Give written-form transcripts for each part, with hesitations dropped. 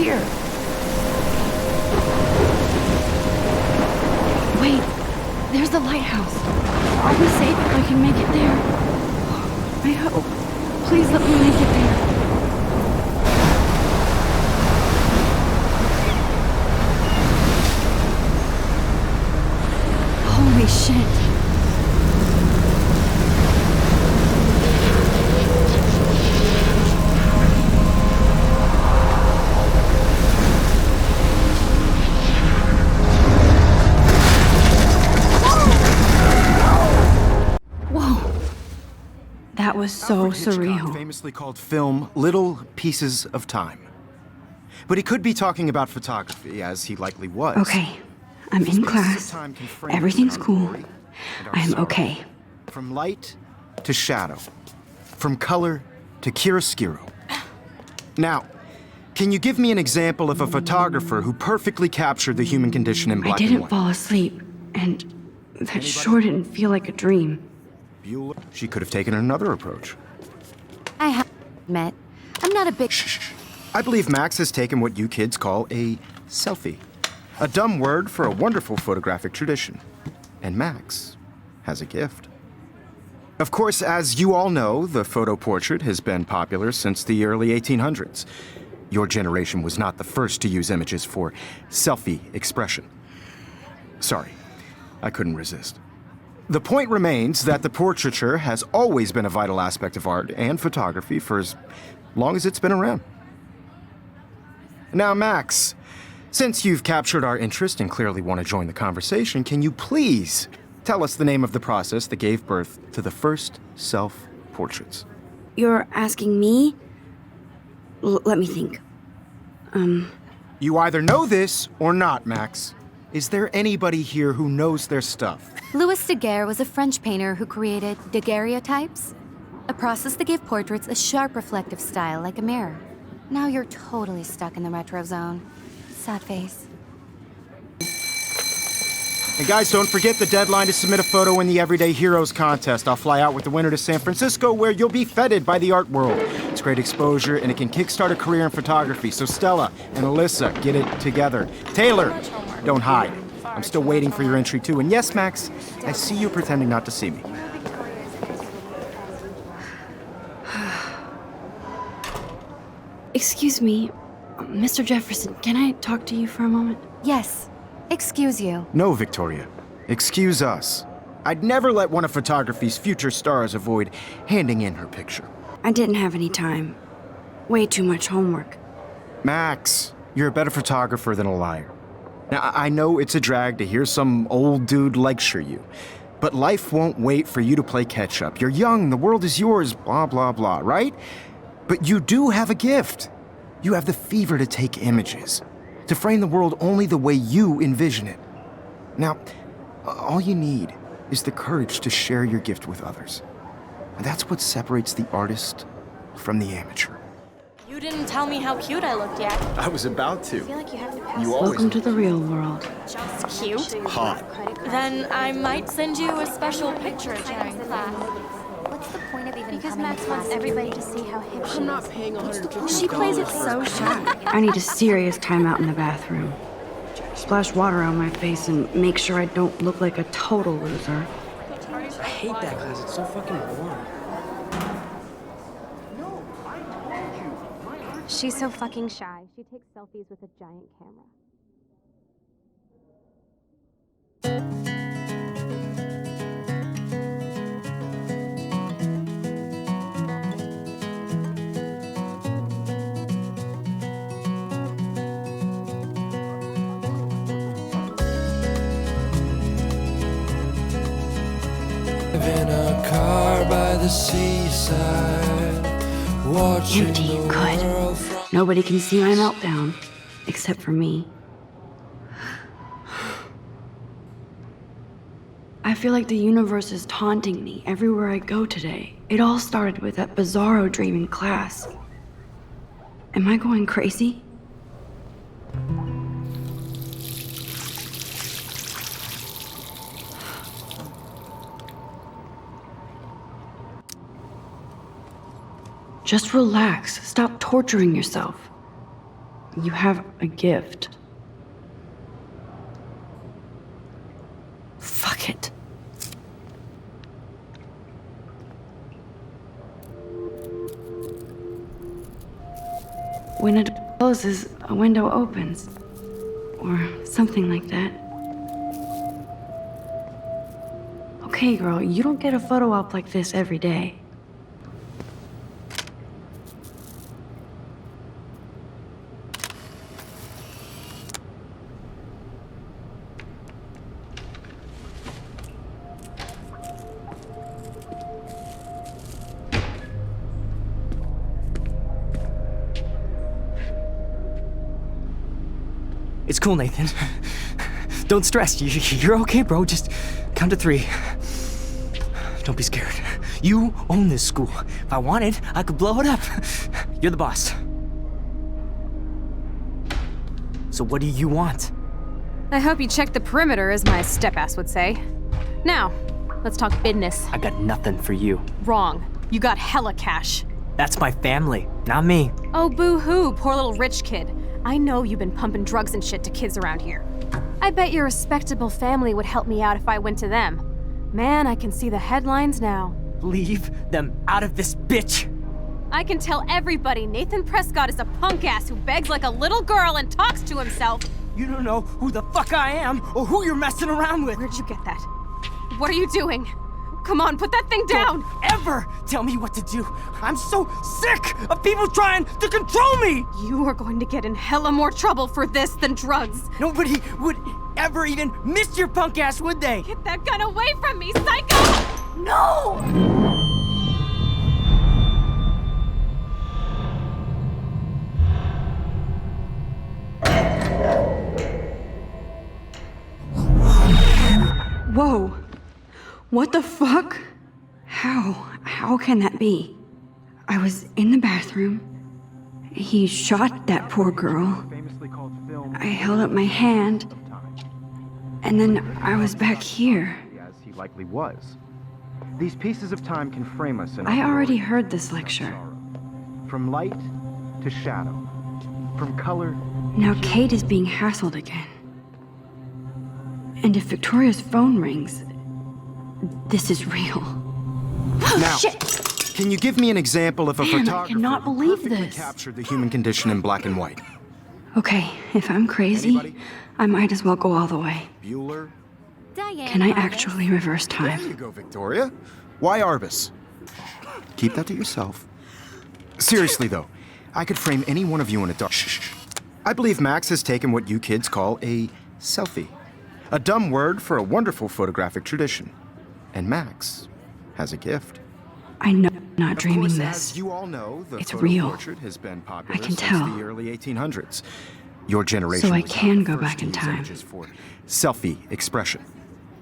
here. Wait, there's the lighthouse. Are we safe if I can make it there? I hope. Please let me make it there. Holy shit. That was so surreal. Famously called film Little Pieces of Time. But he could be talking about photography, as he likely was. Okay, I'm in class. Everything's cool. I'm okay. From light to shadow. From color to chiaroscuro. Now, can you give me an example of a photographer who perfectly captured the human condition in black and white? I didn't fall asleep, and that sure didn't feel like a dream. She could have taken another approach. I have to admit, I'm not a big... Shh. I believe Max has taken what you kids call a selfie. A dumb word for a wonderful photographic tradition. And Max has a gift. Of course, as you all know, the photo portrait has been popular since the early 1800s. Your generation was not the first to use images for selfie expression. Sorry, I couldn't resist. The point remains that the portraiture has always been a vital aspect of art and photography for as long as it's been around. Now, Max, since you've captured our interest and clearly want to join the conversation, can you please tell us the name of the process that gave birth to the first self-portraits? You're asking me? Let me think. You either know this or not, Max. Is there anybody here who knows their stuff? Louis Daguerre was a French painter who created daguerreotypes, a process that gave portraits a sharp reflective style like a mirror. Now you're totally stuck in the retro zone. Sad face. And guys, don't forget the deadline to submit a photo in the Everyday Heroes contest. I'll fly out with the winner to San Francisco, where you'll be feted by the art world. It's great exposure, and it can kickstart a career in photography. So Stella and Alyssa, get it together. Taylor, don't hide. I'm still waiting for your entry, too. And yes, Max, I see you pretending not to see me. Excuse me, Mr. Jefferson, can I talk to you for a moment? Yes. Excuse you. No, Victoria. Excuse us. I'd never let one of photography's future stars avoid handing in her picture. I didn't have any time. Way too much homework. Max, you're a better photographer than a liar. Now, I know it's a drag to hear some old dude lecture you, but life won't wait for you to play catch-up. You're young, the world is yours, blah, blah, blah, right? But you do have a gift. You have the fever to take images, to frame the world only the way you envision it. Now, all you need is the courage to share your gift with others. And that's what separates the artist from the amateur. You didn't tell me how cute I looked yet. I was about to. I feel like you have to pass. You always Welcome to the real world. Just cute? hot. Then I might send you a special picture during class. What's the point of even Because coming Max to wants class? everybody to see how hip she I'm not is. paying $150. She plays it so shy. I need a serious timeout in the bathroom. Splash water on my face and make sure I don't look like a total loser. I hate that class. It's so fucking boring. She's so fucking shy. She takes selfies with a giant camera. In a car by the seaside, watching Empty, the good. world from Nobody can see my meltdown, except for me. I feel like the universe is taunting me everywhere I go today. It all started with that bizarro dream in class. Am I going crazy? Just relax. Stop torturing yourself. You have a gift. Fuck it. When it closes, a window opens. Or something like that. Okay, girl, you don't get a photo op like this every day. It's cool, Nathan. Don't stress. You're okay, bro. Just count to 3. Don't be scared. You own this school. If I wanted, I could blow it up. You're the boss. So what do you want? I hope you checked the perimeter, as my step-ass would say. Now, let's talk business. I got nothing for you. Wrong. You got hella cash. That's my family, not me. Oh, boo-hoo, poor little rich kid. I know you've been pumping drugs and shit to kids around here. I bet your respectable family would help me out if I went to them. Man, I can see the headlines now. Leave them out of this bitch! I can tell everybody Nathan Prescott is a punk ass who begs like a little girl and talks to himself. You don't know who the fuck I am or who you're messing around with. Where'd you get that? What are you doing? Come on, put that thing down! Don't ever tell me what to do. I'm so sick of people trying to control me! You are going to get in hella more trouble for this than drugs. Nobody would ever even miss your punk ass, would they? Get that gun away from me, psycho! No! Whoa! What the fuck? How can that be? I was in the bathroom. He shot that poor girl. I held up my hand. And then I was back here. As he likely was. These pieces of time can frame us in I already heard this lecture. From light to shadow. From color. Now Kate is being hassled again. And if Victoria's phone rings, this is real. Now, Shit! can you give me an example of a Man, I photographer cannot who believe perfectly this. captured the human condition in black and white? Okay, if I'm crazy, Anybody? I might as well go all the way. Bueller? Diane. Can I Arbus. actually reverse There time? you go, Victoria. Why Arbus? Keep that to yourself. Seriously, though, I could frame any one of you in a dark... Shh. I believe Max has taken what you kids call a selfie. A dumb word for a wonderful photographic tradition. And Max has a gift. I know I'm not dreaming Of course, this. as you all know, the It's photo real. portrait has been popular I can since tell. the early 1800s. Your generation So I was can not the go first back to in use time. images for selfie expression.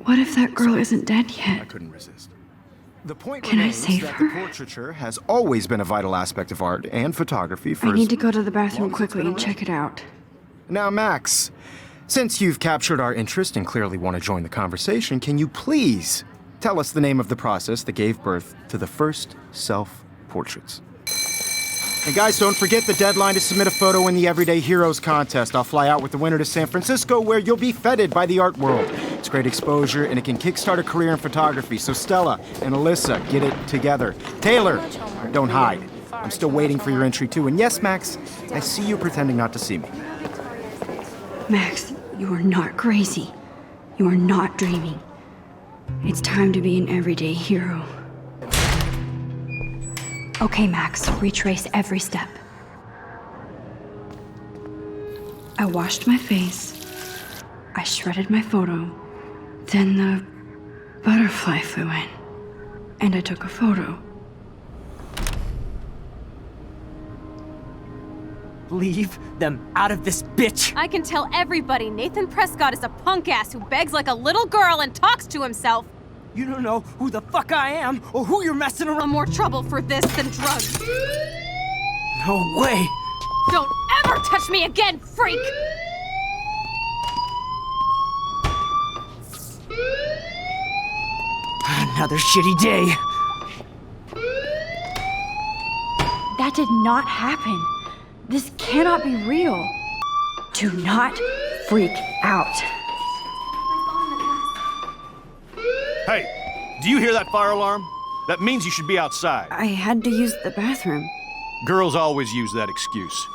What if that girl isn't dead I yet? couldn't resist. The point Can I remains save that her? the portraiture has always been a vital aspect of art and photography for I as need to go to the bathroom long as it's quickly been and around. check it out. Now, Max, since you've captured our interest and clearly want to join the conversation, can you please tell us the name of the process that gave birth to the first self-portraits? And guys, don't forget the deadline to submit a photo in the Everyday Heroes contest. I'll fly out with the winner to San Francisco, where you'll be feted by the art world. It's great exposure, and it can kickstart a career in photography. So Stella and Alyssa, get it together. Taylor, don't hide. I'm still waiting for your entry, too. And yes, Max, I see you pretending not to see me. Max, you are not crazy. You are not dreaming. It's time to be an everyday hero. Okay, Max, retrace every step. I washed my face. I shredded my photo. Then the butterfly flew in. And I took a photo. Leave them out of this bitch! I can tell everybody Nathan Prescott is a punk ass who begs like a little girl and talks to himself. You don't know who the fuck I am or who you're messing around. More trouble for this than drugs. No way! Don't ever touch me again, freak! Another shitty day. That did not happen. This cannot be real. Do not freak out. Hey, do you hear that fire alarm? That means you should be outside. I had to use the bathroom. Girls always use that excuse.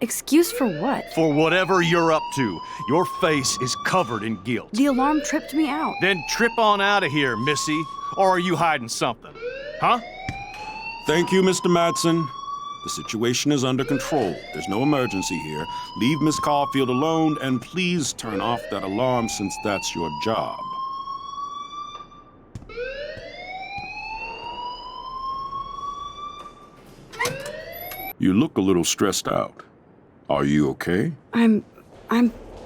Excuse for what? For whatever you're up to, your face is covered in guilt. The alarm tripped me out. Then trip on out of here, Missy. Or are you hiding something? Huh? Thank you, Mr. Madsen. The situation is under control. There's no emergency here. Leave Miss Caulfield alone, and please turn off that alarm since that's your job. You look a little stressed out. Are you okay? I'm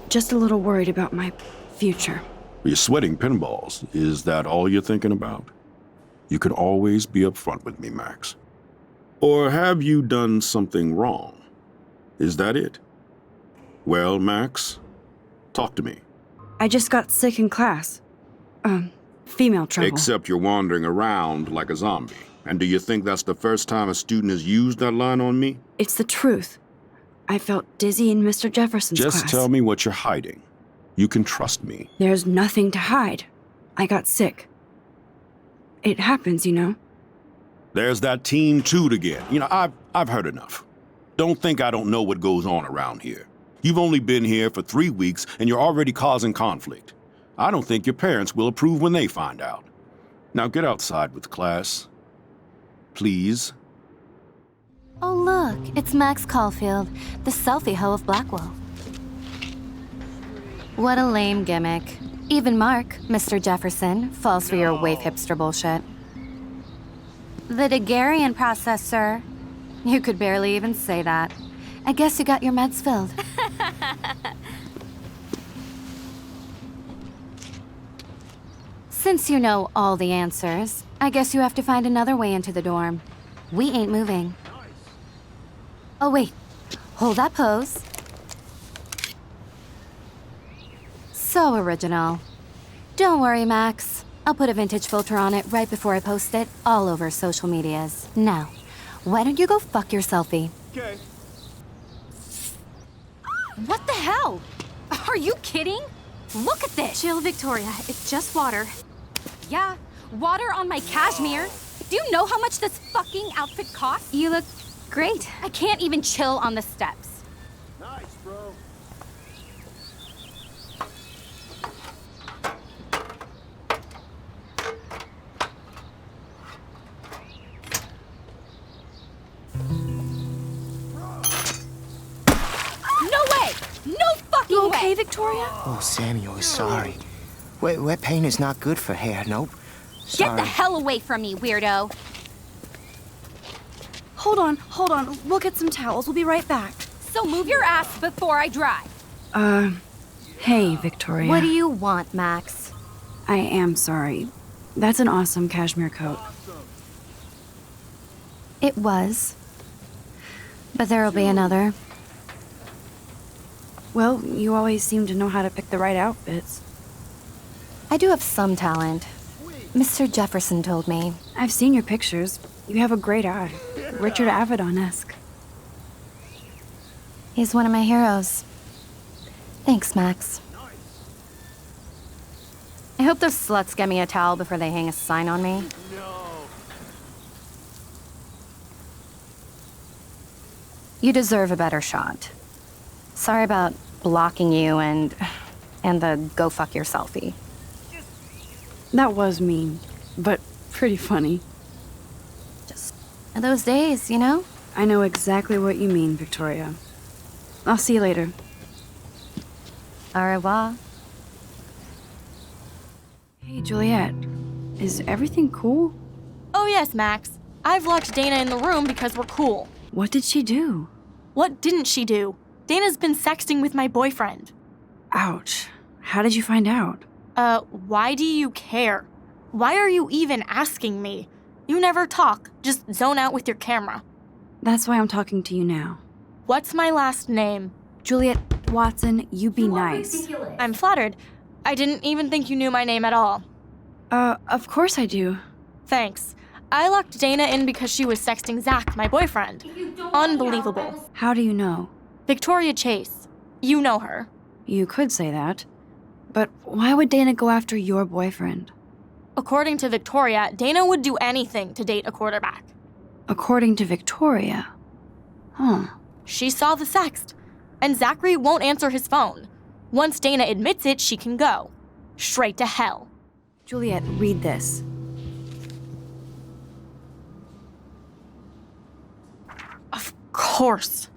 just a little worried about my future. You're sweating pinballs. Is that all you're thinking about? You can always be upfront with me, Max. Or have you done something wrong? Is that it? Well, Max, talk to me. I just got sick in class. Female trouble. Except you're wandering around like a zombie. And do you think that's the first time a student has used that line on me? It's the truth. I felt dizzy in Mr. Jefferson's class. Just tell me what you're hiding. You can trust me. There's nothing to hide. I got sick. It happens, you know. There's that Team Toot again. You know, I've heard enough. Don't think I don't know what goes on around here. You've only been here for 3 weeks and you're already causing conflict. I don't think your parents will approve when they find out. Now get outside with class. Please. Oh, look, it's Max Caulfield, the selfie hoe of Blackwell. What a lame gimmick. Even Mark, Mr. Jefferson, falls for your wave hipster bullshit. The Daguerrean process, sir. You could barely even say that. I guess you got your meds filled. Since you know all the answers, I guess you have to find another way into the dorm. We ain't moving. Oh, wait. Hold that pose. So original. Don't worry, Max. I'll put a vintage filter on it right before I post it all over social medias. Now, why don't you go fuck your selfie? Okay. What the hell? Are you kidding? Look at this! Chill, Victoria. It's just water. Yeah, water on my cashmere. Do you know how much this fucking outfit costs? You look great. I can't even chill on the steps. Nice, bro. No way! No fucking You okay, way! Victoria? Oh, Samuel, sorry. Wet paint is not good for hair, nope. Sorry. Get the hell away from me, weirdo! Hold on. We'll get some towels. We'll be right back. So move your ass before I dry. Hey, Victoria. What do you want, Max? I am sorry. That's an awesome cashmere coat. It was. But there'll be another. Well, you always seem to know how to pick the right outfits. I do have some talent. Mr. Jefferson told me. I've seen your pictures. You have a great eye. Richard Avedon-esque. He's one of my heroes. Thanks, Max. I hope those sluts get me a towel before they hang a sign on me. You deserve a better shot. Sorry about blocking you and the go fuck your selfie. That was mean, but pretty funny. Just those days, you know? I know exactly what you mean, Victoria. I'll see you later. Au revoir. Hey, Juliet. Is everything cool? Oh yes, Max. I've locked Dana in the room because we're cool. What did she do? What didn't she do? Dana's been sexting with my boyfriend. Ouch. How did you find out? Why do you care? Why are you even asking me? You never talk, just zone out with your camera. That's why I'm talking to you now. What's my last name? Juliet Watson, you be nice. I'm flattered. I didn't even think you knew my name at all. Of course I do. Thanks. I locked Dana in because she was sexting Zach, my boyfriend. Unbelievable. How do you know? Victoria Chase. You know her. You could say that. But why would Dana go after your boyfriend? According to Victoria, Dana would do anything to date a quarterback. According to Victoria? Huh. She saw the sext, and Zachary won't answer his phone. Once Dana admits it, she can go. Straight to hell. Juliet, read this. Of course.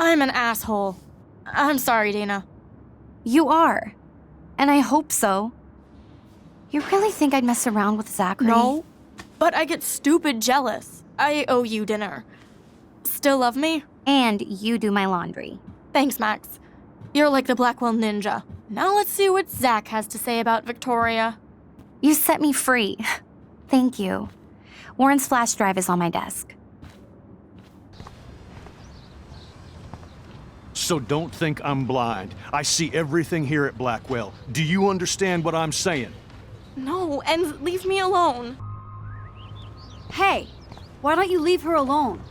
I'm an asshole. I'm sorry, Dana. You are. And I hope so. You really think I'd mess around with Zachary? No, but I get stupid jealous. I owe you dinner. Still love me? And you do my laundry. Thanks, Max. You're like the Blackwell Ninja. Now let's see what Zach has to say about Victoria. You set me free. Thank you. Warren's flash drive is on my desk. So don't think I'm blind. I see everything here at Blackwell. Do you understand what I'm saying? No, and leave me alone. Hey, why don't you leave her alone?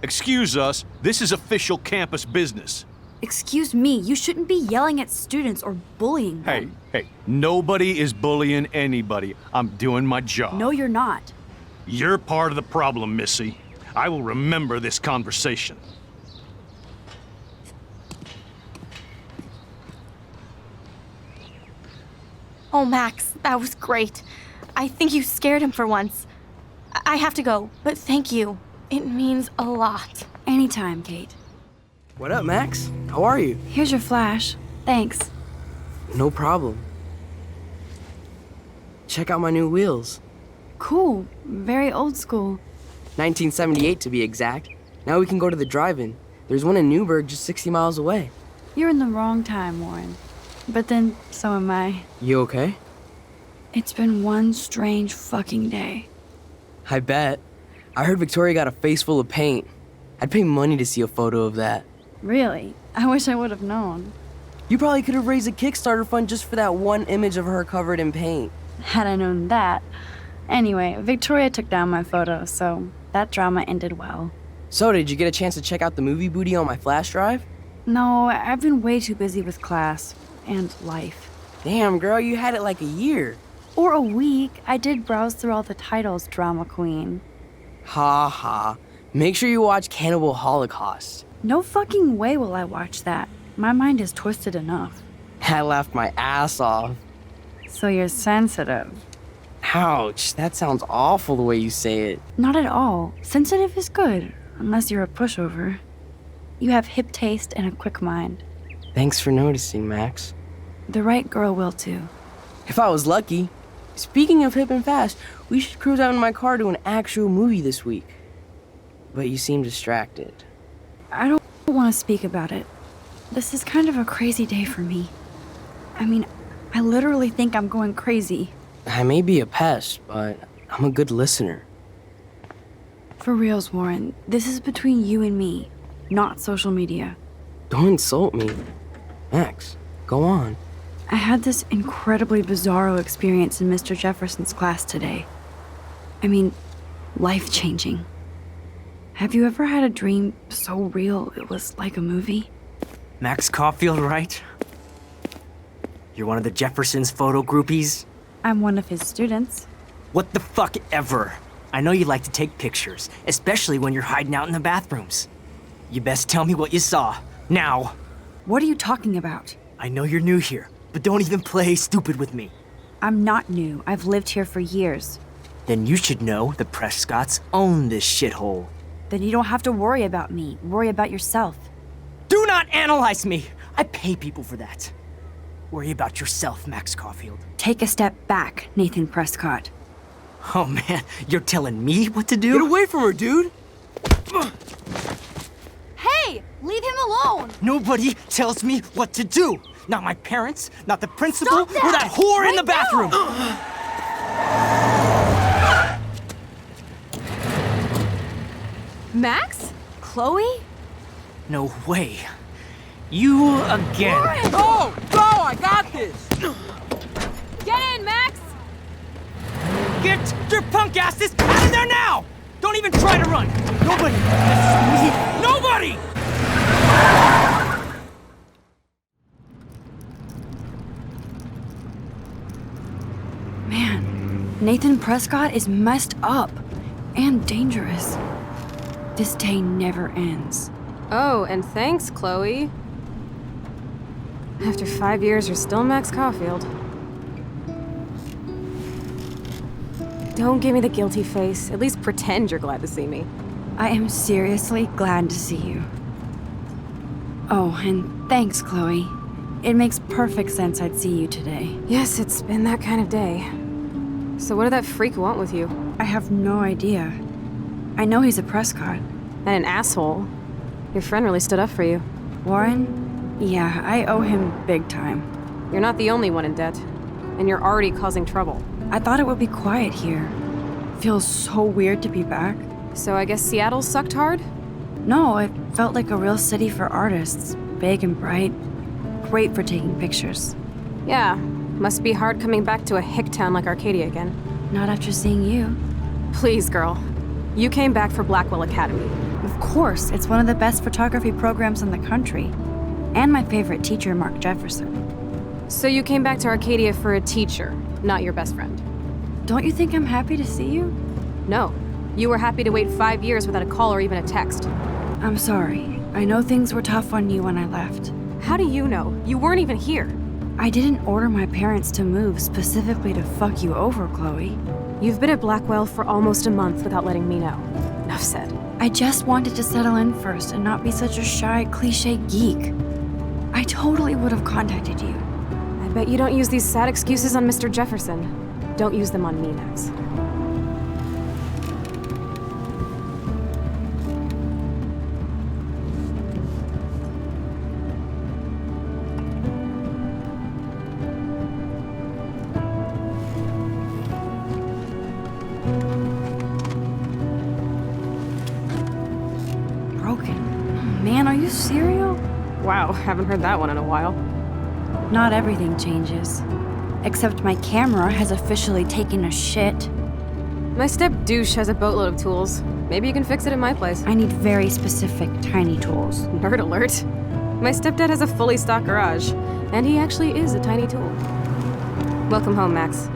Excuse us, this is official campus business. Excuse me, you shouldn't be yelling at students or bullying them. Hey, nobody is bullying anybody. I'm doing my job. No, you're not. You're part of the problem, Missy. I will remember this conversation. Oh, Max, that was great. I think you scared him for once. I have to go, but thank you. It means a lot. Anytime, Kate. What up, Max? How are you? Here's your flash. Thanks. No problem. Check out my new wheels. Cool. Very old school. 1978 to be exact. Now we can go to the drive-in. There's one in Newburgh just 60 miles away. You're in the wrong time, Warren. But then, so am I. You okay? It's been one strange fucking day. I bet. I heard Victoria got a face full of paint. I'd pay money to see a photo of that. Really? I wish I would have known. You probably could have raised a Kickstarter fund just for that one image of her covered in paint. Had I known that. Anyway, Victoria took down my photo, so that drama ended well. So, did you get a chance to check out the movie booty on my flash drive? No, I've been way too busy with class and life. Damn, girl, you had it like a year. Or a week. I did browse through all the titles, drama queen. Ha ha. Make sure you watch Cannibal Holocaust. No fucking way will I watch that. My mind is twisted enough. I laughed my ass off. So you're sensitive. Ouch, that sounds awful the way you say it. Not at all. Sensitive is good, unless you're a pushover. You have hip taste and a quick mind. Thanks for noticing, Max. The right girl will too. If I was lucky. Speaking of hip and fast, we should cruise out in my car to an actual movie this week. But you seem distracted. I don't want to speak about it. This is kind of a crazy day for me. I mean, I literally think I'm going crazy. I may be a pest, but I'm a good listener. For reals, Warren, this is between you and me, not social media. Don't insult me. Max, go on. I had this incredibly bizarro experience in Mr. Jefferson's class today. I mean, life-changing. Have you ever had a dream so real it was like a movie? Max Caulfield, right? You're one of the Jefferson's photo groupies? I'm one of his students. What the fuck ever? I know you like to take pictures, especially when you're hiding out in the bathrooms. You best tell me what you saw. Now. What are you talking about? I know you're new here, but don't even play stupid with me. I'm not new. I've lived here for years. Then you should know the Prescotts own this shithole. Then you don't have to worry about me. Worry about yourself. Do not analyze me! I pay people for that. Worry about yourself, Max Caulfield. Take a step back, Nathan Prescott. Oh man, you're telling me what to do? Get away from her, dude! Hey! Leave him alone! Nobody tells me what to do! Not my parents, not the principal, Stop that! or that whore in the Right bathroom! Max? Chloe? No way. You again. Warren! Go! Go! I got this! Get in, Max! Get your punk asses out of there now! Don't even even try to run! Nobody! Nobody! Man, Nathan Prescott is messed up and dangerous. This day never ends. Oh, and thanks, Chloe. After 5 years, you're still Max Caulfield. Don't give me the guilty face. At least pretend you're glad to see me. I am seriously glad to see you. Oh, and thanks, Chloe. It makes perfect sense I'd see you today. Yes, it's been that kind of day. So what did that freak want with you? I have no idea. I know he's a Prescott. And an asshole. Your friend really stood up for you. Warren? Yeah, I owe him big time. You're not the only one in debt. And you're already causing trouble. I thought it would be quiet here. Feels so weird to be back. So I guess Seattle sucked hard? No, it felt like a real city for artists. Big and bright. Great for taking pictures. Yeah, must be hard coming back to a hick town like Arcadia again. Not after seeing you. Please, girl. You came back for Blackwell Academy. Of course, it's one of the best photography programs in the country. And my favorite teacher, Mark Jefferson. So you came back to Arcadia for a teacher, not your best friend. Don't you think I'm happy to see you? No. You were happy to wait 5 years without a call or even a text. I'm sorry. I know things were tough on you when I left. How do you know? You weren't even here. I didn't order my parents to move specifically to fuck you over, Chloe. You've been at Blackwell for almost a month without letting me know. Enough said. I just wanted to settle in first and not be such a shy, cliche geek. I totally would have contacted you. I bet you don't use these sad excuses on Mr. Jefferson. Don't use them on me, Max. Man, are you serial? Wow, haven't heard that one in a while. Not everything changes. Except my camera has officially taken a shit. My step-douche has a boatload of tools. Maybe you can fix it at my place. I need very specific, tiny tools. Nerd alert. My stepdad has a fully stocked garage, and he actually is a tiny tool. Welcome home, Max.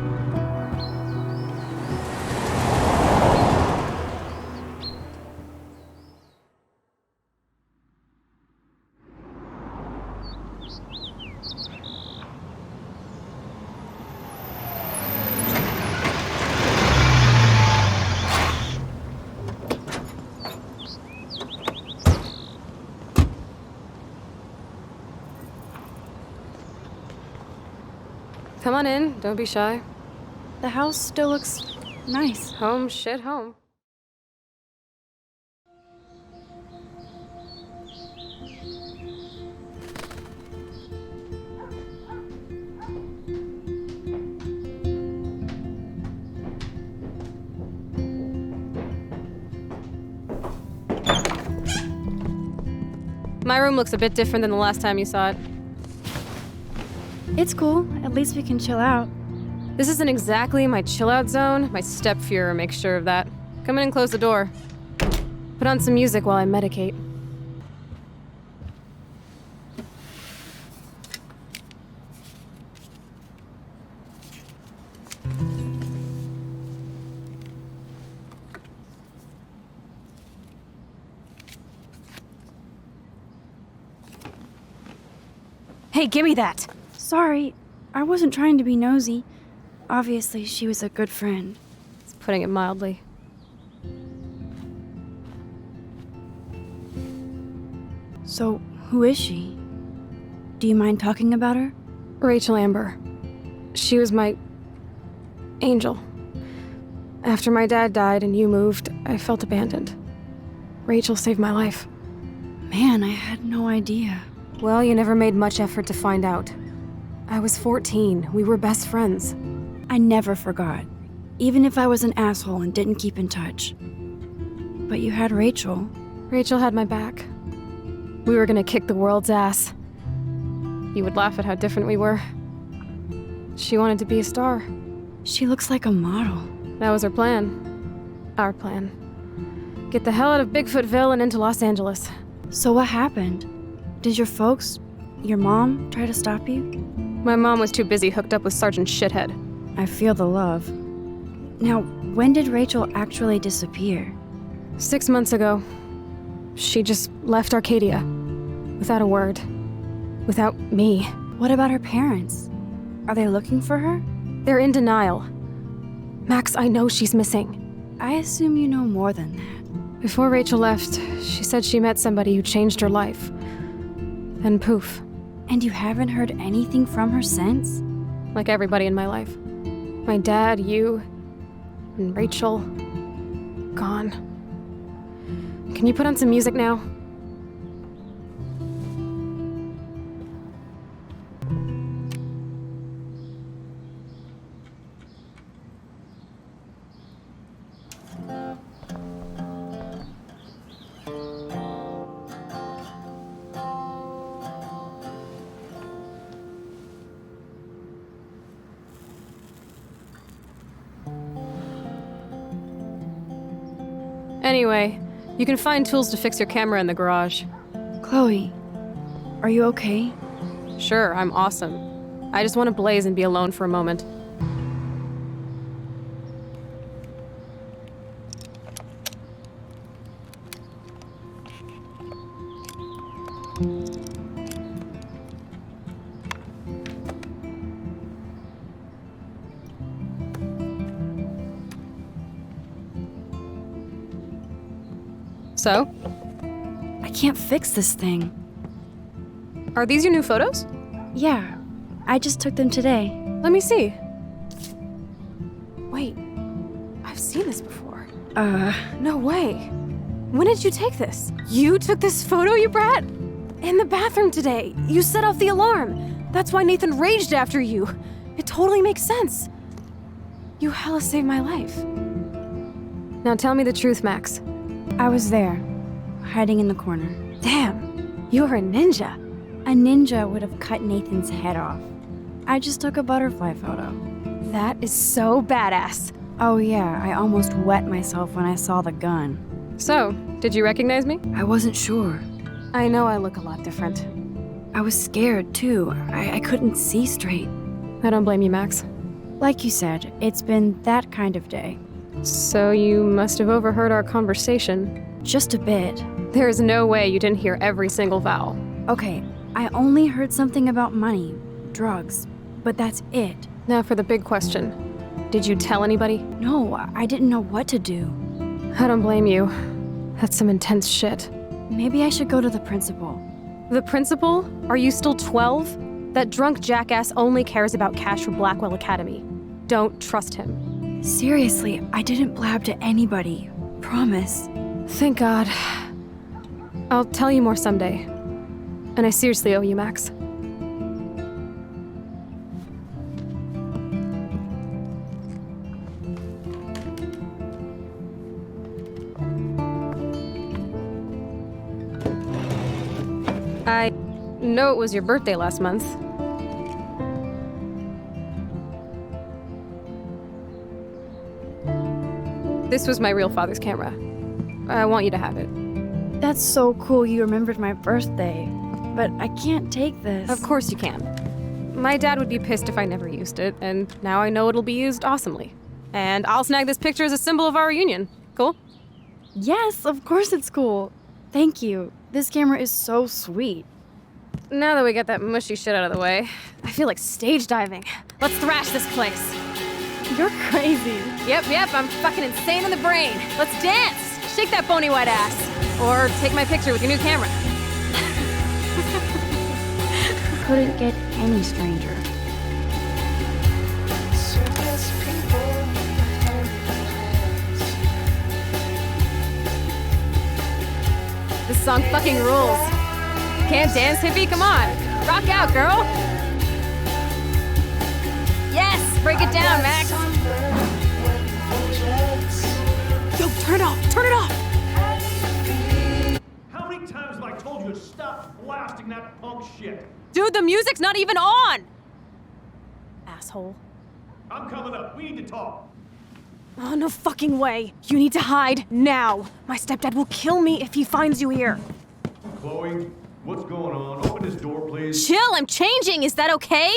Come on in, don't be shy. The house still looks nice. Home, shit, home. My room looks a bit different than the last time you saw it. It's cool. At least we can chill out. This isn't exactly my chill-out zone. My step-Fuhrer makes sure of that. Come in and close the door. Put on some music while I medicate. Hey, give me that! Sorry, I wasn't trying to be nosy. Obviously, she was a good friend. It's putting it mildly. So, who is she? Do you mind talking about her? Rachel Amber. She was my angel. After my dad died and you moved, I felt abandoned. Rachel saved my life. Man, I had no idea. Well, you never made much effort to find out. I was 14. We were best friends. I never forgot. Even if I was an asshole and didn't keep in touch. But you had Rachel. Rachel had my back. We were gonna kick the world's ass. You would laugh at how different we were. She wanted to be a star. She looks like a model. That was her plan. Our plan. Get the hell out of Bigfootville and into Los Angeles. So what happened? Did your folks, your mom, try to stop you? My mom was too busy hooked up with Sergeant Shithead. I feel the love. Now, when did Rachel actually disappear? 6 months ago. She just left Arcadia. Without a word. Without me. What about her parents? Are they looking for her? They're in denial. Max, I know she's missing. I assume you know more than that. Before Rachel left, she said she met somebody who changed her life. Then poof. And you haven't heard anything from her since? Like everybody in my life. My dad, you, and Rachel. Gone. Can you put on some music now? Anyway, you can find tools to fix your camera in the garage. Chloe, are you okay? Sure, I'm awesome. I just want to blaze and be alone for a moment. So? I can't fix this thing. Are these your new photos? Yeah, I just took them today. Let me see. Wait, I've seen this before. No way. When did you take this? You took this photo, you brat? In the bathroom today. You set off the alarm. That's why Nathan raged after you. It totally makes sense. You hella saved my life. Now tell me the truth, Max. I was there, hiding in the corner. Damn, you're a ninja. A ninja would have cut Nathan's head off. I just took a butterfly photo. That is so badass. Oh yeah, I almost wet myself when I saw the gun. So, did you recognize me? I wasn't sure. I know I look a lot different. I was scared too. I couldn't see straight. I don't blame you, Max. Like you said, it's been that kind of day. So you must have overheard our conversation. Just a bit. There is no way you didn't hear every single vowel. Okay, I only heard something about money, drugs, but that's it. Now for the big question. Did you tell anybody? No, I didn't know what to do. I don't blame you. That's some intense shit. Maybe I should go to the principal. The principal? Are you still 12? That drunk jackass only cares about cash for Blackwell Academy. Don't trust him. Seriously, I didn't blab to anybody. Promise. Thank God. I'll tell you more someday. And I seriously owe you, Max. I know it was your birthday last month. This was my real father's camera. I want you to have it. That's so cool you remembered my birthday. But I can't take this. Of course you can. My dad would be pissed if I never used it, and now I know it'll be used awesomely. And I'll snag this picture as a symbol of our reunion. Cool? Yes, of course it's cool. Thank you. This camera is so sweet. Now that we got that mushy shit out of the way, I feel like stage diving. Let's thrash this place. You're crazy. Yep, I'm fucking insane in the brain. Let's dance! Shake that bony white ass. Or take my picture with your new camera. Couldn't get any stranger. This song fucking rules. Can't dance, hippie? Come on. Rock out, girl. Yes, break it down, Max. Yo, turn it off, turn it off. How many times have I told you to stop blasting that punk shit? Dude, the music's not even on. Asshole. I'm coming up. We need to talk. Oh, no fucking way. You need to hide now. My stepdad will kill me if he finds you here. Chloe, what's going on? Open this door, please. Chill, I'm changing. Is that okay?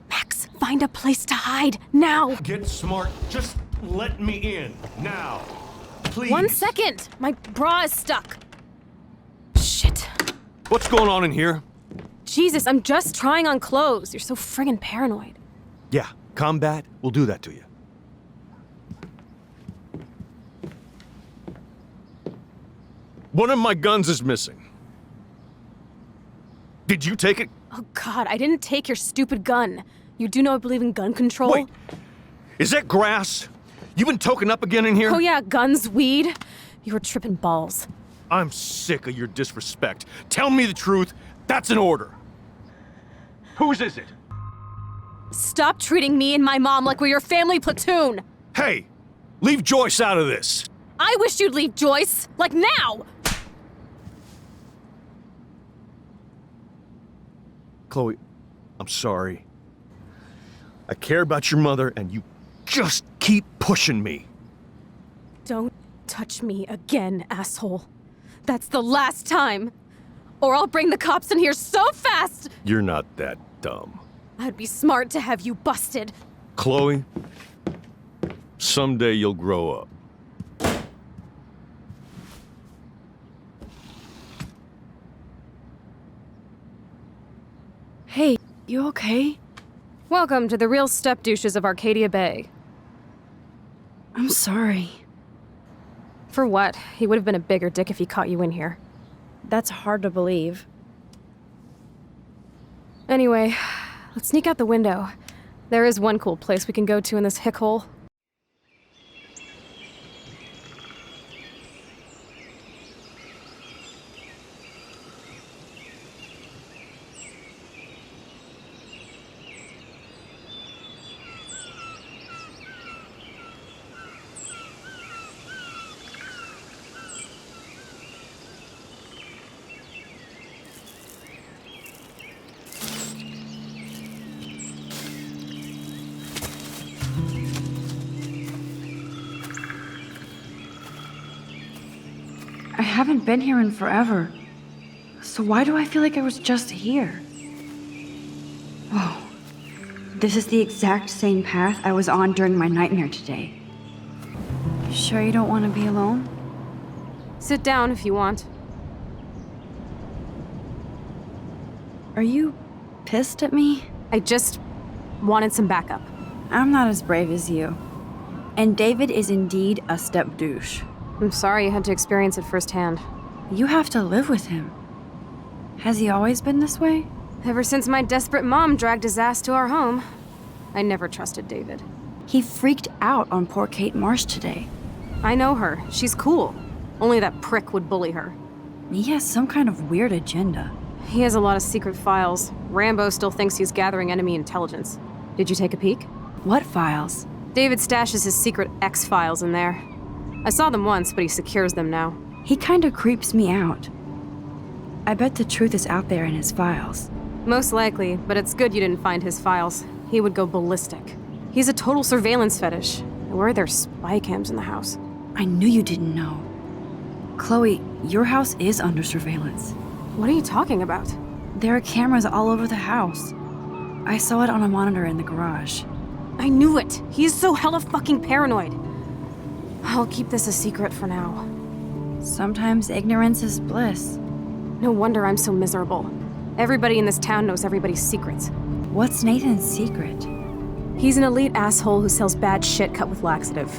Max, find a place to hide now. Get smart. Just let me in. Now. Please. 1 second. My bra is stuck. Shit. What's going on in here? Jesus, I'm just trying on clothes. You're so friggin' paranoid. Yeah, combat will do that to you. One of my guns is missing. Did you take it? Oh God, I didn't take your stupid gun. You do know I believe in gun control? Wait, is that grass? You been token up again in here? Oh yeah, guns, weed. You were tripping balls. I'm sick of your disrespect. Tell me the truth. That's an order. Whose is it? Stop treating me and my mom like we're your family platoon. Hey, leave Joyce out of this. I wish you'd leave Joyce, like now. Chloe, I'm sorry. I care about your mother, and you just keep pushing me. Don't touch me again, asshole. That's the last time. Or I'll bring the cops in here so fast! You're not that dumb. I'd be smart to have you busted. Chloe, someday you'll grow up. Hey, you okay? Welcome to the real step douches of Arcadia Bay. I'm sorry. For what? He would have been a bigger dick if he caught you in here. That's hard to believe. Anyway, let's sneak out the window. There is one cool place we can go to in this hick hole. I haven't been here in forever. So why do I feel like I was just here? Whoa. This is the exact same path I was on during my nightmare today. You sure you don't want to be alone? Sit down if you want. Are you pissed at me? I just wanted some backup. I'm not as brave as you. And David is indeed a step douche. I'm sorry you had to experience it firsthand. You have to live with him. Has he always been this way? Ever since my desperate mom dragged his ass to our home. I never trusted David. He freaked out on poor Kate Marsh today. I know her. She's cool. Only that prick would bully her. He has some kind of weird agenda. He has a lot of secret files. Rambo still thinks he's gathering enemy intelligence. Did you take a peek? What files? David stashes his secret X-files in there. I saw them once, but he secures them now. He kinda creeps me out. I bet the truth is out there in his files. Most likely, but it's good you didn't find his files. He would go ballistic. He's a total surveillance fetish. Where are there spy cams in the house? I knew you didn't know. Chloe, your house is under surveillance. What are you talking about? There are cameras all over the house. I saw it on a monitor in the garage. I knew it! He is so hella fucking paranoid. I'll keep this a secret for now. Sometimes ignorance is bliss. No wonder I'm so miserable. Everybody in this town knows everybody's secrets. What's Nathan's secret? He's an elite asshole who sells bad shit cut with laxative.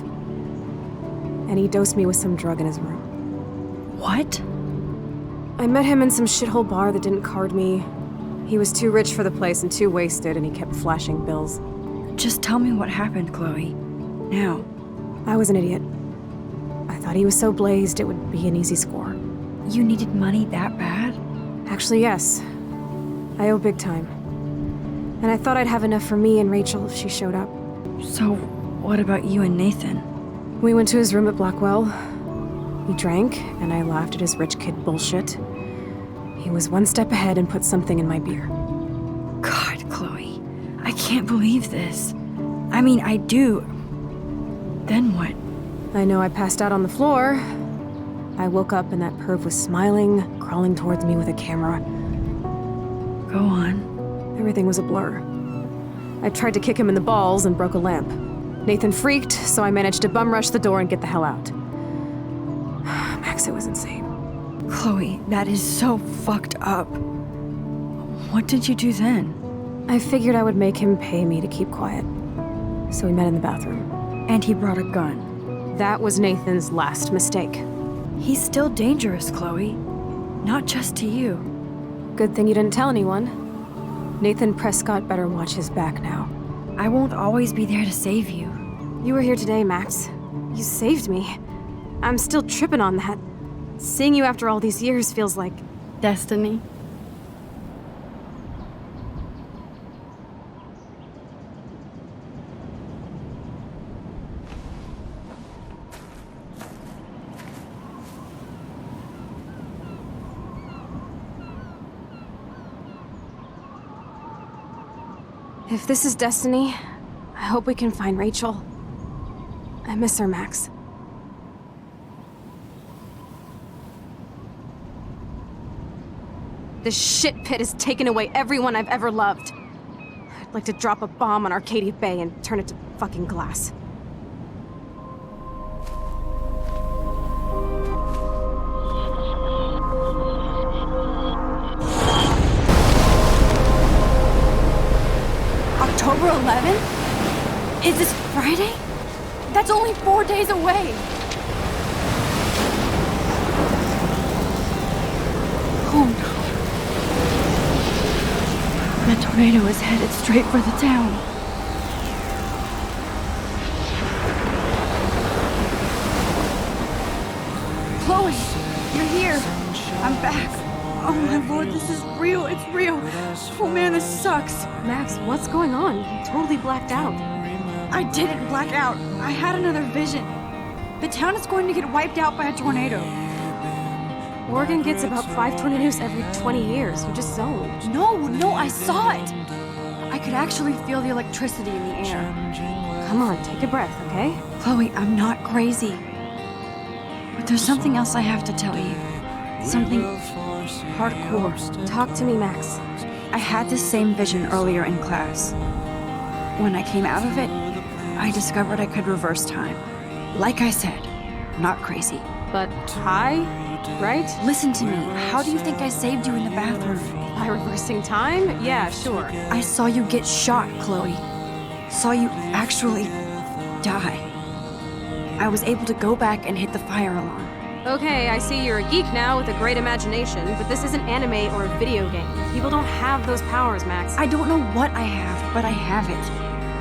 And he dosed me with some drug in his room. What? I met him in some shithole bar that didn't card me. He was too rich for the place and too wasted, and he kept flashing bills. Just tell me what happened, Chloe. Now. I was an idiot. I thought he was so blazed it would be an easy score. You needed money that bad? Actually, yes. I owe big time. And I thought I'd have enough for me and Rachel if she showed up. So, what about you and Nathan? We went to his room at Blackwell. We drank, and I laughed at his rich kid bullshit. He was one step ahead and put something in my beer. God, Chloe. I can't believe this. I mean, I do. Then what? I know I passed out on the floor. I woke up and that perv was smiling, crawling towards me with a camera. Go on. Everything was a blur. I tried to kick him in the balls and broke a lamp. Nathan freaked, so I managed to bum rush the door and get the hell out. Max, it was insane. Chloe, that is so fucked up. What did you do then? I figured I would make him pay me to keep quiet. So we met in the bathroom. And he brought a gun. That was Nathan's last mistake. He's still dangerous, Chloe. Not just to you. Good thing you didn't tell anyone. Nathan Prescott better watch his back now. I won't always be there to save you. You were here today, Max. You saved me. I'm still tripping on that. Seeing you after all these years feels like... destiny. If this is destiny, I hope we can find Rachel. I miss her, Max. This shit pit has taken away everyone I've ever loved. I'd like to drop a bomb on Arcadia Bay and turn it to fucking glass. October 11th? Is this Friday? That's only 4 days away! Oh no. The tornado is headed straight for the town. Chloe, you're here. I'm back. Oh my lord, this is real. It's real. Oh man, this sucks. Max, what's going on? You totally blacked out. I didn't black out. I had another vision. The town is going to get wiped out by a tornado. Oregon gets about 5 tornadoes every 20 years. You just zoned. No, I saw it. I could actually feel the electricity in the air. Come on, take a breath, okay? Chloe, I'm not crazy. But there's something else I have to tell you. Something hardcore. Talk to me, Max. I had this same vision earlier in class. When I came out of it, I discovered I could reverse time. Like I said, not crazy. But high, right? Listen to me. How do you think I saved you in the bathroom? By reversing time? Yeah, sure. I saw you get shot, Chloe. Saw you actually die. I was able to go back and hit the fire alarm. Okay, I see you're a geek now with a great imagination, but this isn't anime or a video game. People don't have those powers, Max. I don't know what I have, but I have it.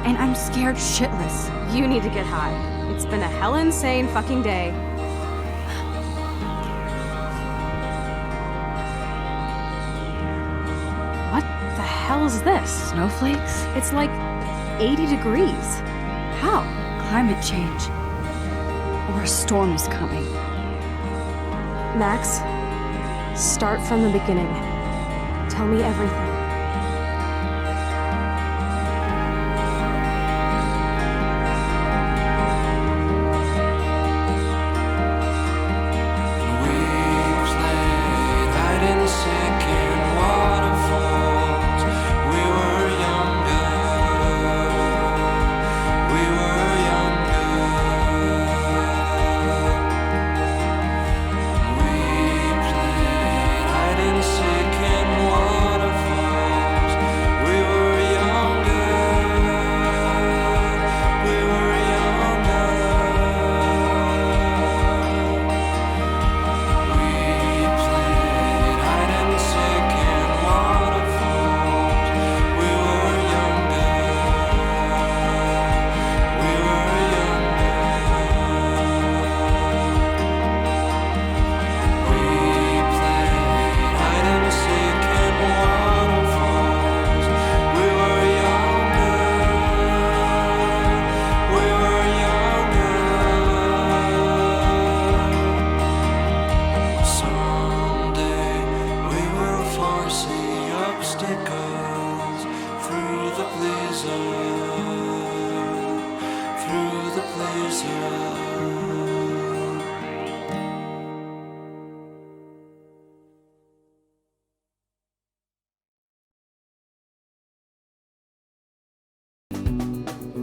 And I'm scared shitless. You need to get high. It's been a hell insane fucking day. What the hell is this? Snowflakes? It's like 80 degrees. How? Climate change. Or a storm is coming. Max, start from the beginning. Tell me everything.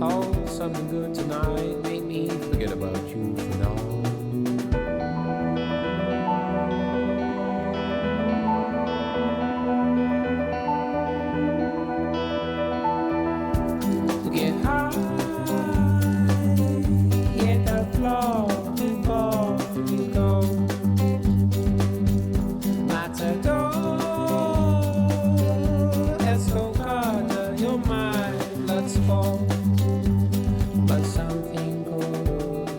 Oh, something good tonight. Make me forget about you for now. Get high, hit the floor before you go. Matador, escocada, your mind, let's fall. But something good,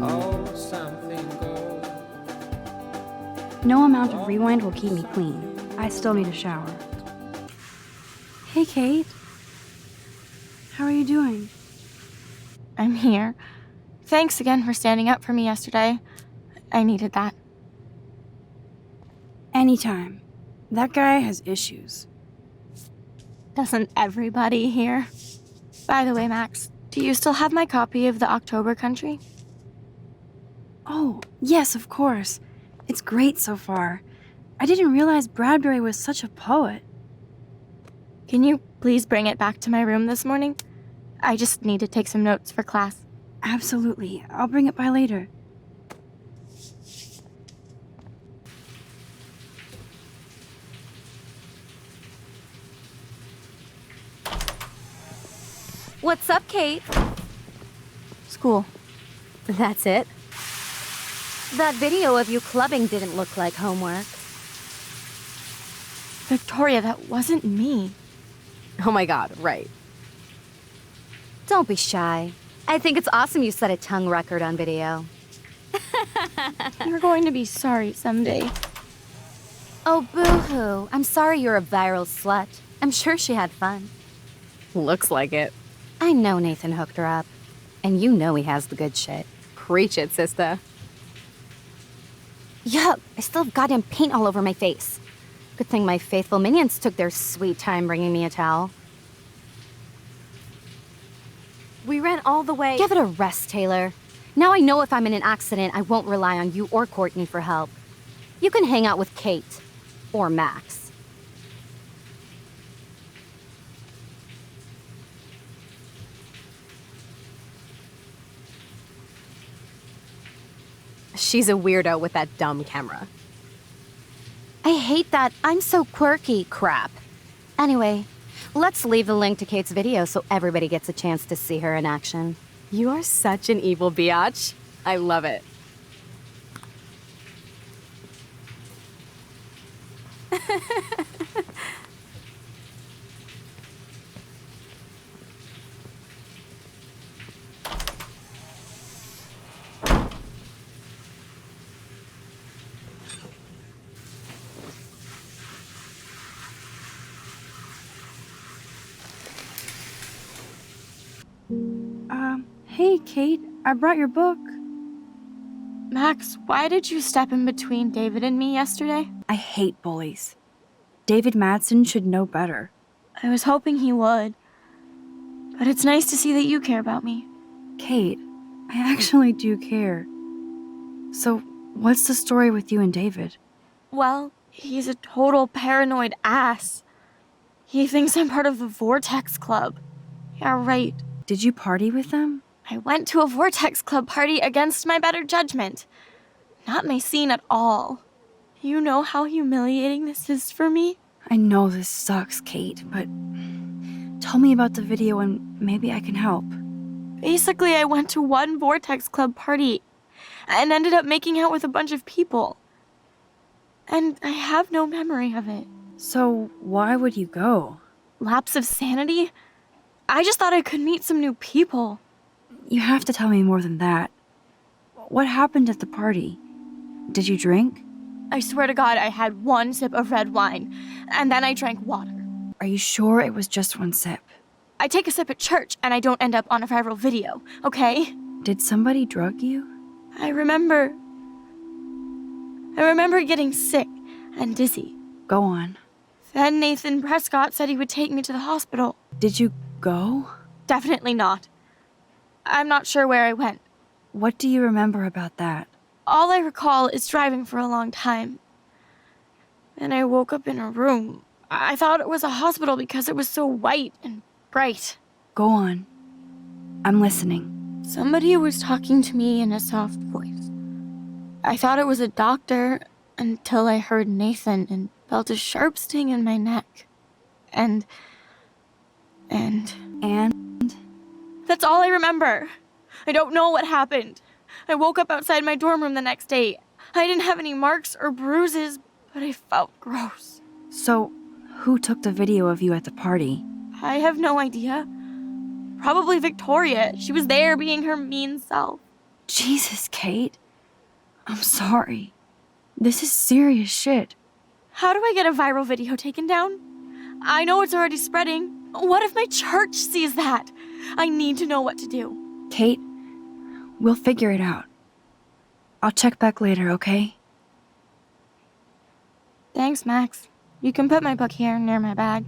oh, something good. No amount of rewind will keep me clean. I still need a shower. Hey, Kate. How are you doing? I'm here. Thanks again for standing up for me yesterday. I needed that. Anytime. That guy has issues. Doesn't everybody here? By the way, Max, do you still have my copy of The October Country? Oh, yes, of course. It's great so far. I didn't realize Bradbury was such a poet. Can you please bring it back to my room this morning? I just need to take some notes for class. Absolutely. I'll bring it by later. What's up, Kate? School. That's it? That video of you clubbing didn't look like homework. Victoria, that wasn't me. Oh my god, right. Don't be shy. I think it's awesome you set a tongue record on video. You're going to be sorry someday. Oh, boo-hoo. I'm sorry you're a viral slut. I'm sure she had fun. Looks like it. I know Nathan hooked her up. And you know he has the good shit. Preach it, sister. Yuck, I still have goddamn paint all over my face. Good thing my faithful minions took their sweet time bringing me a towel. We ran all the way. Give it a rest, Taylor. Now I know if I'm in an accident, I won't rely on you or Courtney for help. You can hang out with Kate. Or Max. She's a weirdo with that dumb camera. I hate that I'm so quirky crap. Anyway, let's leave the link to Kate's video so everybody gets a chance to see her in action. You are such an evil biatch. I love it. Hey, Kate. I brought your book. Max, why did you step in between David and me yesterday? I hate bullies. David Madsen should know better. I was hoping he would. But it's nice to see that you care about me. Kate, I actually do care. So, what's the story with you and David? Well, he's a total paranoid ass. He thinks I'm part of the Vortex Club. Yeah, right. Did you party with them? I went to a Vortex Club party against my better judgment. Not my scene at all. You know how humiliating this is for me? I know this sucks, Kate, but tell me about the video and maybe I can help. Basically, I went to one Vortex Club party and ended up making out with a bunch of people. And I have no memory of it. So, why would you go? Lapse of sanity? I just thought I could meet some new people. You have to tell me more than that. What happened at the party? Did you drink? I swear to God, I had one sip of red wine, and then I drank water. Are you sure it was just one sip? I take a sip at church, and I don't end up on a viral video, okay? Did somebody drug you? I remember getting sick and dizzy. Go on. Then Nathan Prescott said he would take me to the hospital. Did you go? Definitely not. I'm not sure where I went. What do you remember about that? All I recall is driving for a long time. And I woke up in a room. I thought it was a hospital because it was so white and bright. Go on. I'm listening. Somebody was talking to me in a soft voice. I thought it was a doctor until I heard Nathan and felt a sharp sting in my neck. And... That's all I remember. I don't know what happened. I woke up outside my dorm room the next day. I didn't have any marks or bruises, but I felt gross. So, who took the video of you at the party? I have no idea. Probably Victoria. She was there being her mean self. Jesus, Kate. I'm sorry. This is serious shit. How do I get a viral video taken down? I know it's already spreading. What if my church sees that? I need to know what to do. Kate, we'll figure it out. I'll check back later, okay? Thanks, Max. You can put my book here near my bag.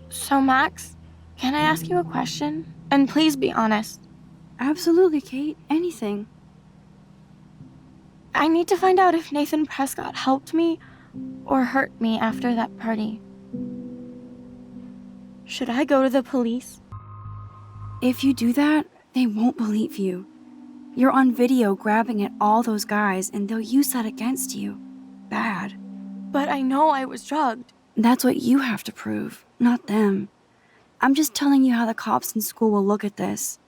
So, Max, can I ask you a question? And please be honest. Absolutely, Kate. Anything. I need to find out if Nathan Prescott helped me or hurt me after that party. Should I go to the police? If you do that, they won't believe you. You're on video grabbing at all those guys, and they'll use that against you. Bad. But I know I was drugged. That's what you have to prove, not them. I'm just telling you how the cops in school will look at this.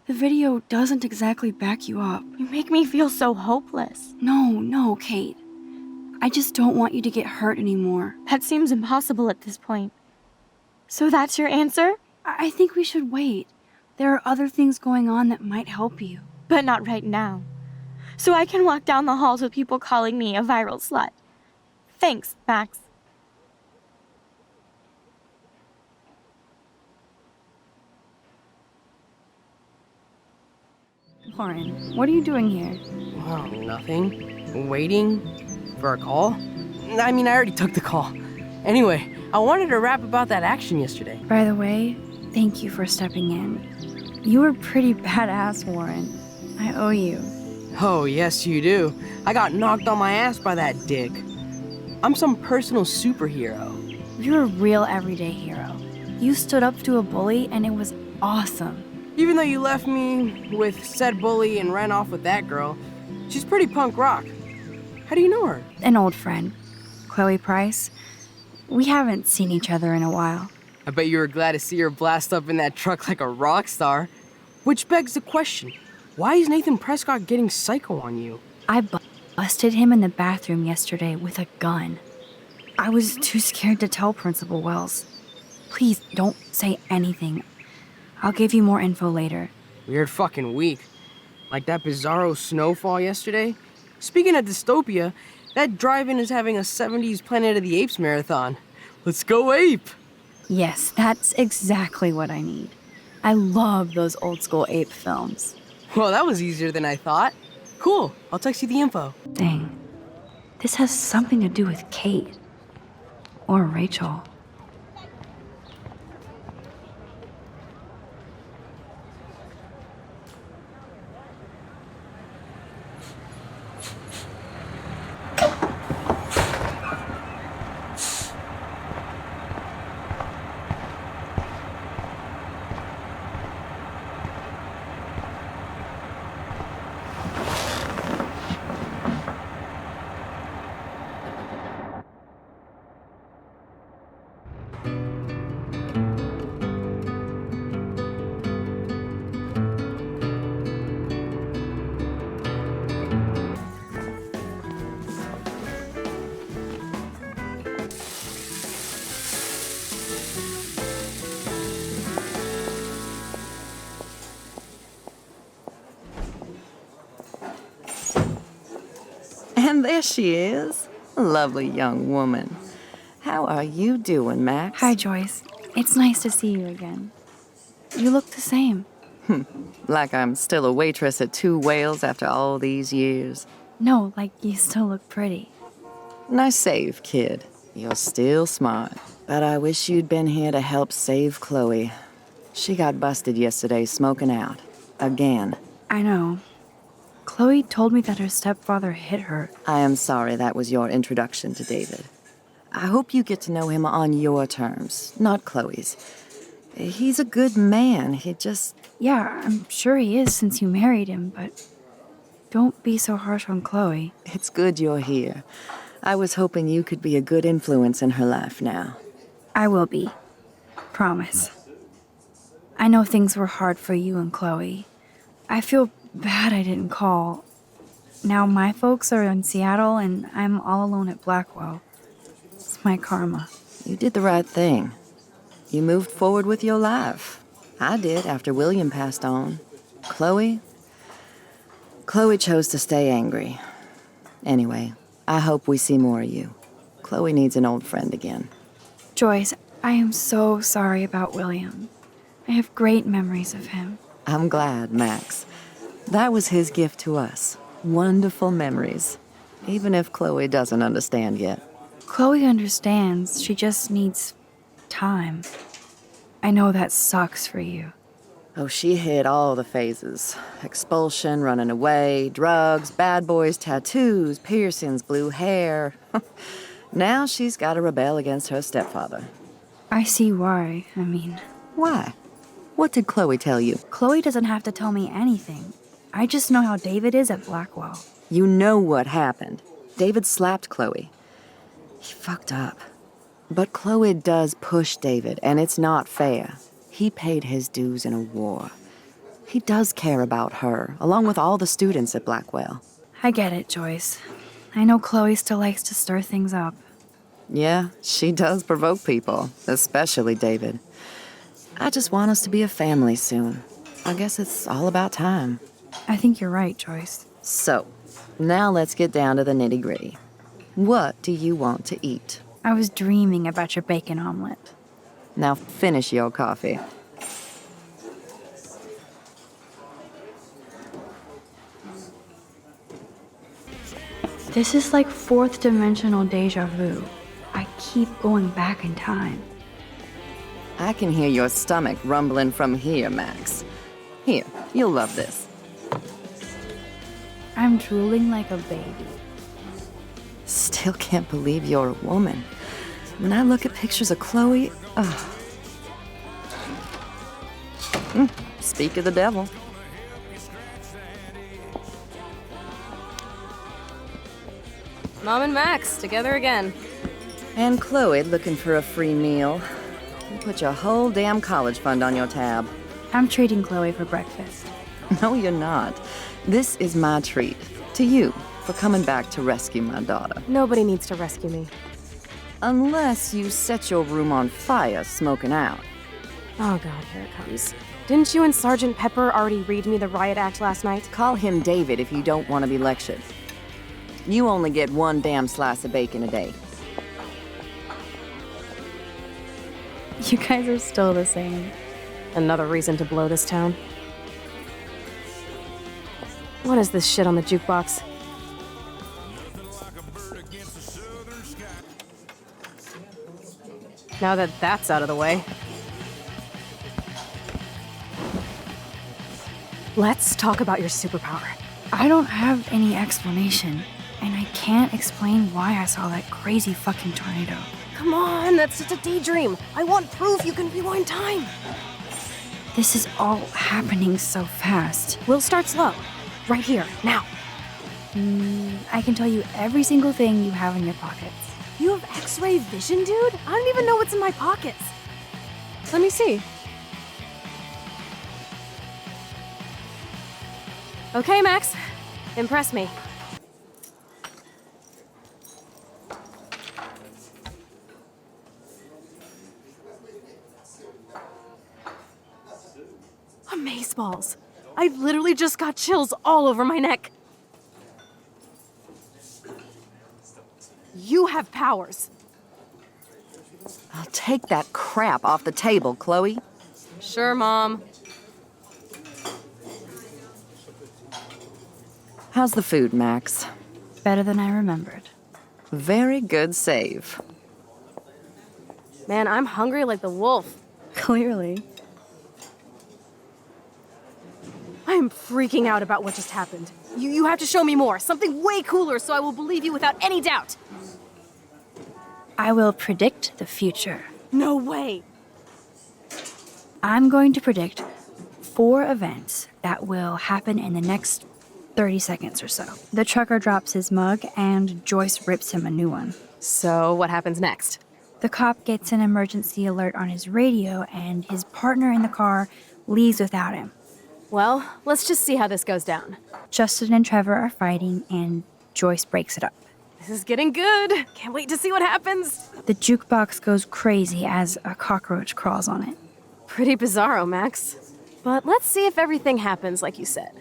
The video doesn't exactly back you up. You make me feel so hopeless. No, Kate. I just don't want you to get hurt anymore. That seems impossible at this point. So that's your answer? I think we should wait. There are other things going on that might help you. But not right now. So I can walk down the halls with people calling me a viral slut. Thanks, Max. Lauren, what are you doing here? Wow, nothing. Waiting for a call? I mean, I already took the call. Anyway, I wanted to rap about that action yesterday. By the way, thank you for stepping in. You were pretty badass, Warren. I owe you. Oh, yes, you do. I got knocked on my ass by that dick. I'm some personal superhero. You're a real everyday hero. You stood up to a bully, and it was awesome. Even though you left me with said bully and ran off with that girl, she's pretty punk rock. How do you know her? An old friend, Chloe Price. We haven't seen each other in a while. I bet you were glad to see her blast up in that truck like a rock star. Which begs the question, why is Nathan Prescott getting psycho on you? I busted him in the bathroom yesterday with a gun. I was too scared to tell Principal Wells. Please don't say anything. I'll give you more info later. Weird fucking week. Like that bizarro snowfall yesterday. Speaking of dystopia, that drive-in is having a 70s Planet of the Apes marathon. Let's go ape! Yes, that's exactly what I need. I love those old school ape films. Well, that was easier than I thought. Cool, I'll text you the info. Dang. This has something to do with Kate. Or Rachel. And there she is. Lovely young woman. How are you doing, Max? Hi, Joyce. It's nice to see you again. You look the same. Like I'm still a waitress at Two Whales after all these years. No, like you still look pretty. Nice save, kid. You're still smart. But I wish you'd been here to help save Chloe. She got busted yesterday smoking out. Again. I know. Chloe told me that her stepfather hit her. I am sorry that was your introduction to David. I hope you get to know him on your terms, not Chloe's. He's a good man. He just... Yeah, I'm sure he is since you married him, but don't be so harsh on Chloe. It's good you're here. I was hoping you could be a good influence in her life now. I will be. Promise. I know things were hard for you and Chloe. I feel bad I didn't call. Now my folks are in Seattle and I'm all alone at Blackwell. It's my karma. You did the right thing. You moved forward with your life. I did after William passed on. Chloe chose to stay angry. Anyway, I hope we see more of you. Chloe needs an old friend again. Joyce, I am so sorry about William. I have great memories of him. I'm glad, Max. That was his gift to us. Wonderful memories. Even if Chloe doesn't understand yet. Chloe understands. She just needs time. I know that sucks for you. Oh, she hit all the phases. Expulsion, running away, drugs, bad boys, tattoos, piercings, blue hair. Now she's got to rebel against her stepfather. I see why. I mean... Why? What did Chloe tell you? Chloe doesn't have to tell me anything. I just know how David is at Blackwell. You know what happened. David slapped Chloe. He fucked up. But Chloe does push David, and it's not fair. He paid his dues in a war. He does care about her, along with all the students at Blackwell. I get it, Joyce. I know Chloe still likes to stir things up. Yeah, she does provoke people, especially David. I just want us to be a family soon. I guess it's all about time. I think you're right, Joyce. So, now let's get down to the nitty-gritty. What do you want to eat? I was dreaming about your bacon omelet. Now finish your coffee. This is like fourth dimensional deja vu. I keep going back in time. I can hear your stomach rumbling from here, Max. Here, you'll love this. I'm drooling like a baby. Still can't believe you're a woman. When I look at pictures of Chloe, speak of the devil. Mom and Max, together again. And Chloe looking for a free meal. You put your whole damn college fund on your tab. I'm treating Chloe for breakfast. No, you're not. This is my treat. To you, for coming back to rescue my daughter. Nobody needs to rescue me. Unless you set your room on fire smoking out. Oh god, here it comes. Didn't you and Sergeant Pepper already read me the riot act last night? Call him David if you don't want to be lectured. You only get one damn slice of bacon a day. You guys are still the same. Another reason to blow this town. What is this shit on the jukebox? Now that that's out of the way, let's talk about your superpower. I don't have any explanation, and I can't explain why I saw that crazy fucking tornado. Come on, that's just a daydream. I want proof you can rewind time. This is all happening so fast. We'll start slow. Right here, now. I can tell you every single thing you have in your pockets. You have X-ray vision, dude? I don't even know what's in my pockets. Let me see. Okay, Max. Impress me. Amazeballs. I literally just got chills all over my neck. You have powers. I'll take that crap off the table, Chloe. Sure, Mom. How's the food, Max? Better than I remembered. Very good save. Man, I'm hungry like the wolf. Clearly. I'm freaking out about what just happened. You have to show me more, something way cooler, so I will believe you without any doubt. I will predict the future. No way. I'm going to predict 4 events that will happen in the next 30 seconds or so. The trucker drops his mug and Joyce rips him a new one. So what happens next? The cop gets an emergency alert on his radio and his partner in the car leaves without him. Well, let's just see how this goes down. Justin and Trevor are fighting and Joyce breaks it up. This is getting good. Can't wait to see what happens. The jukebox goes crazy as a cockroach crawls on it. Pretty bizarro, Max. But let's see if everything happens like you said.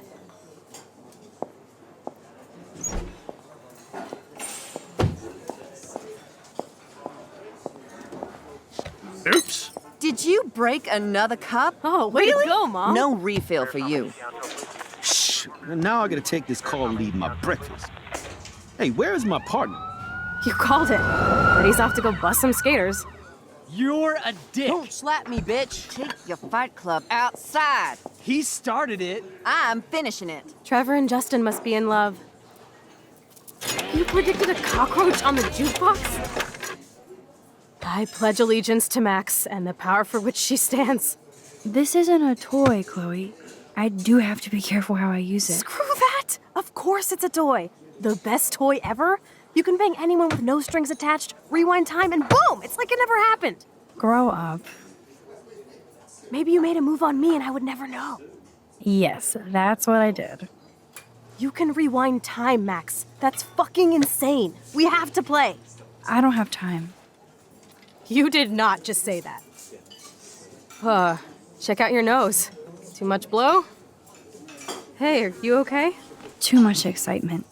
Oops. Did you break another cup? Oh, way to go, Mom. No refill for you. Shh. Now I gotta take this call and eat my breakfast. Hey, where is my partner? You called it. But he's off to go bust some skaters. You're a dick. Don't slap me, bitch. Take your fight club outside. He started it. I'm finishing it. Trevor and Justin must be in love. You predicted a cockroach on the jukebox? I pledge allegiance to Max and the power for which she stands. This isn't a toy, Chloe. I do have to be careful how I use it. Screw that! Of course it's a toy. The best toy ever? You can bang anyone with no strings attached, rewind time, and boom! It's like it never happened. Grow up. Maybe you made a move on me and I would never know. Yes, that's what I did. You can rewind time, Max. That's fucking insane. We have to play. I don't have time. You did not just say that. Check out your nose. Too much blow? Hey, are you okay? Too much excitement.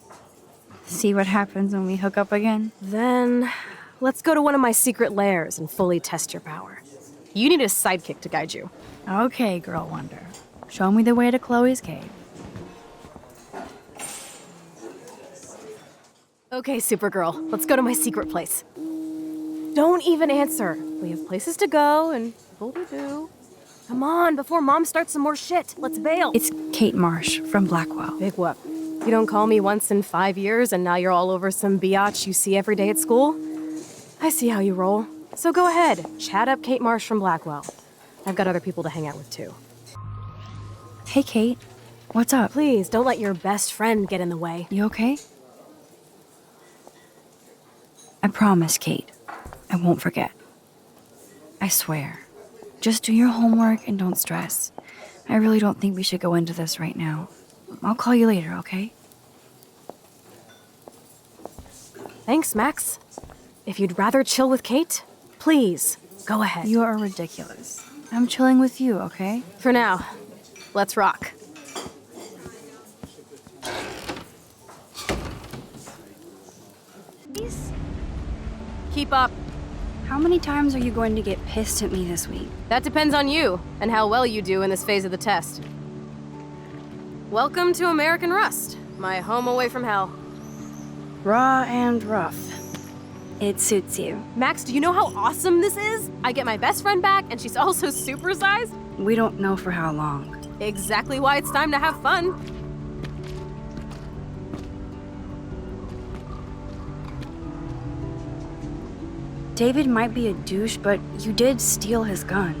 See what happens when we hook up again? Then, let's go to one of my secret lairs and fully test your power. You need a sidekick to guide you. Okay, Girl Wonder. Show me the way to Chloe's cave. Okay, Supergirl, let's go to my secret place. Don't even answer. We have places to go and people to do. Come on, before Mom starts some more shit. Let's bail. It's Kate Marsh from Blackwell. Big whoop. You don't call me once in 5 years and now you're all over some biatch you see every day at school? I see how you roll. So go ahead, chat up Kate Marsh from Blackwell. I've got other people to hang out with too. Hey, Kate. What's up? Please, don't let your best friend get in the way. You okay? I promise, Kate. I won't forget. I swear. Just do your homework and don't stress. I really don't think we should go into this right now. I'll call you later, okay? Thanks, Max. If you'd rather chill with Kate, please, go ahead. You are ridiculous. I'm chilling with you, okay? For now, let's rock. Peace. Keep up. How many times are you going to get pissed at me this week? That depends on you and how well you do in this phase of the test. Welcome to American Rust, my home away from hell. Raw and rough. It suits you. Max, do you know how awesome this is? I get my best friend back and she's also supersized. We don't know for how long. Exactly why it's time to have fun. David might be a douche, but you did steal his gun.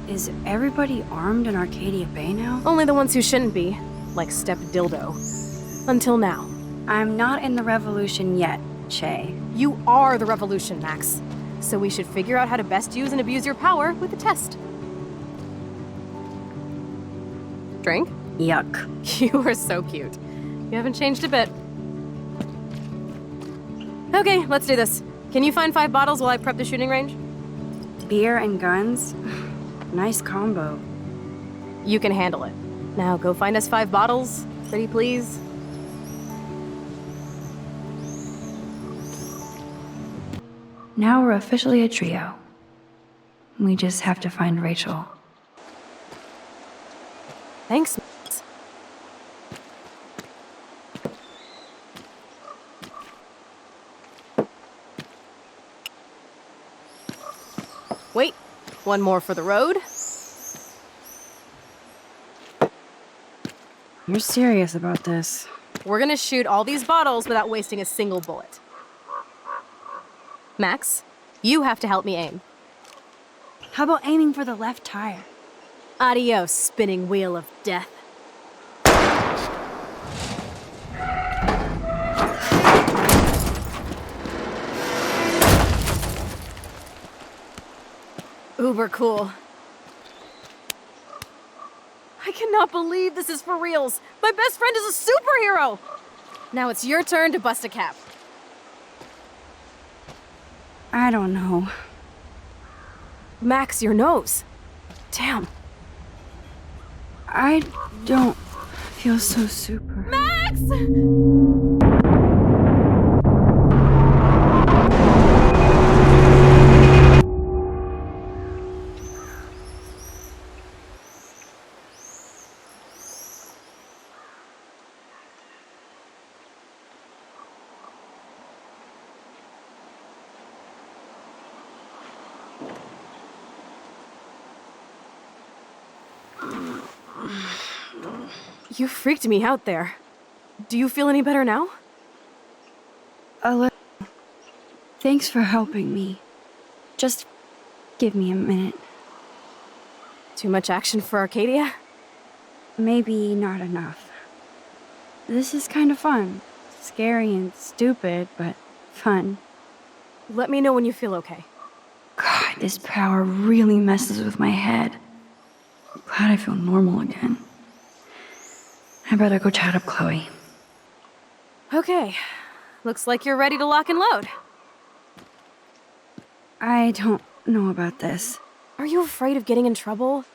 Is everybody armed in Arcadia Bay now? Only the ones who shouldn't be, like Step Dildo. Until now. I'm not in the revolution yet, Che. You are the revolution, Max. So we should figure out how to best use and abuse your power with the test. Drink? Yuck. You are so cute. You haven't changed a bit. Okay, let's do this. Can you find 5 bottles while I prep the shooting range? Beer and guns? Nice combo. You can handle it. Now go find us 5 bottles, pretty please. Now we're officially a trio. We just have to find Rachel. Thanks. Wait, one more for the road. You're serious about this? We're gonna shoot all these bottles without wasting a single bullet. Max, you have to help me aim. How about aiming for the left tire? Adios, spinning wheel of death. Uber cool. I cannot believe this is for reals. My best friend is a superhero. Now it's your turn to bust a cap. I don't know. Max, your nose. Damn. I don't feel so super. Max! You freaked me out there. Do you feel any better now? A little. Thanks for helping me. Just give me a minute. Too much action for Arcadia? Maybe not enough. This is kind of fun. Scary and stupid, but fun. Let me know when you feel okay. God, this power really messes with my head. I'm glad I feel normal again. I better go chat up Chloe. Okay. Looks like you're ready to lock and load. I don't know about this. Are you afraid of getting in trouble?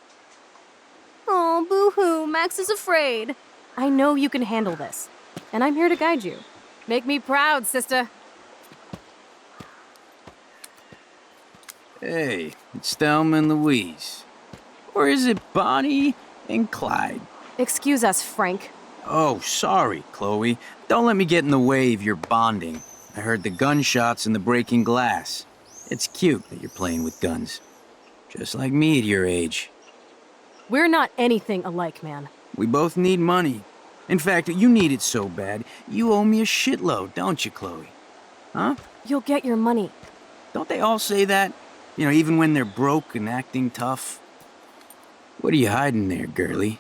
Oh, boo-hoo, Max is afraid. I know you can handle this, and I'm here to guide you. Make me proud, sister. Hey, it's Thelma and Louise. Or is it Bonnie and Clyde? Excuse us, Frank. Oh, sorry, Chloe. Don't let me get in the way of your bonding. I heard the gunshots and the breaking glass. It's cute that you're playing with guns. Just like me at your age. We're not anything alike, man. We both need money. In fact, you need it so bad, you owe me a shitload, don't you, Chloe? Huh? You'll get your money. Don't they all say that? You know, even when they're broke and acting tough? What are you hiding there, girlie?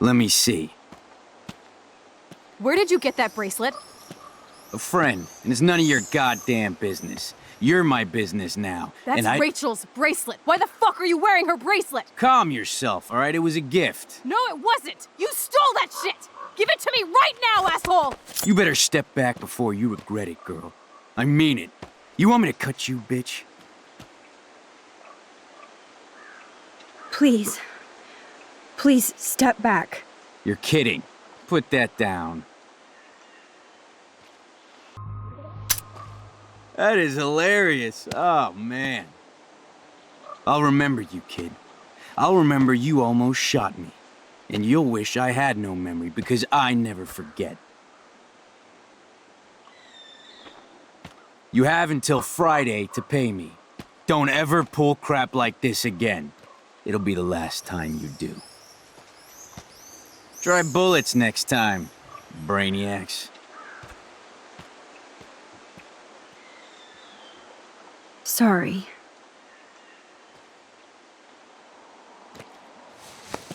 Let me see. Where did you get that bracelet? A friend, and it's none of your goddamn business. You're my business now. That's and Rachel's bracelet. Why the fuck are you wearing her bracelet? Calm yourself, all right? It was a gift. No, it wasn't. You stole that shit. Give it to me right now, asshole. You better step back before you regret it, girl. I mean it. You want me to cut you, bitch? Please. Please step back. You're kidding. Put that down. That is hilarious. Oh, man. I'll remember you, kid. I'll remember you almost shot me. And you'll wish I had no memory, because I never forget. You have until Friday to pay me. Don't ever pull crap like this again. It'll be the last time you do. Try bullets next time, brainiacs. Sorry.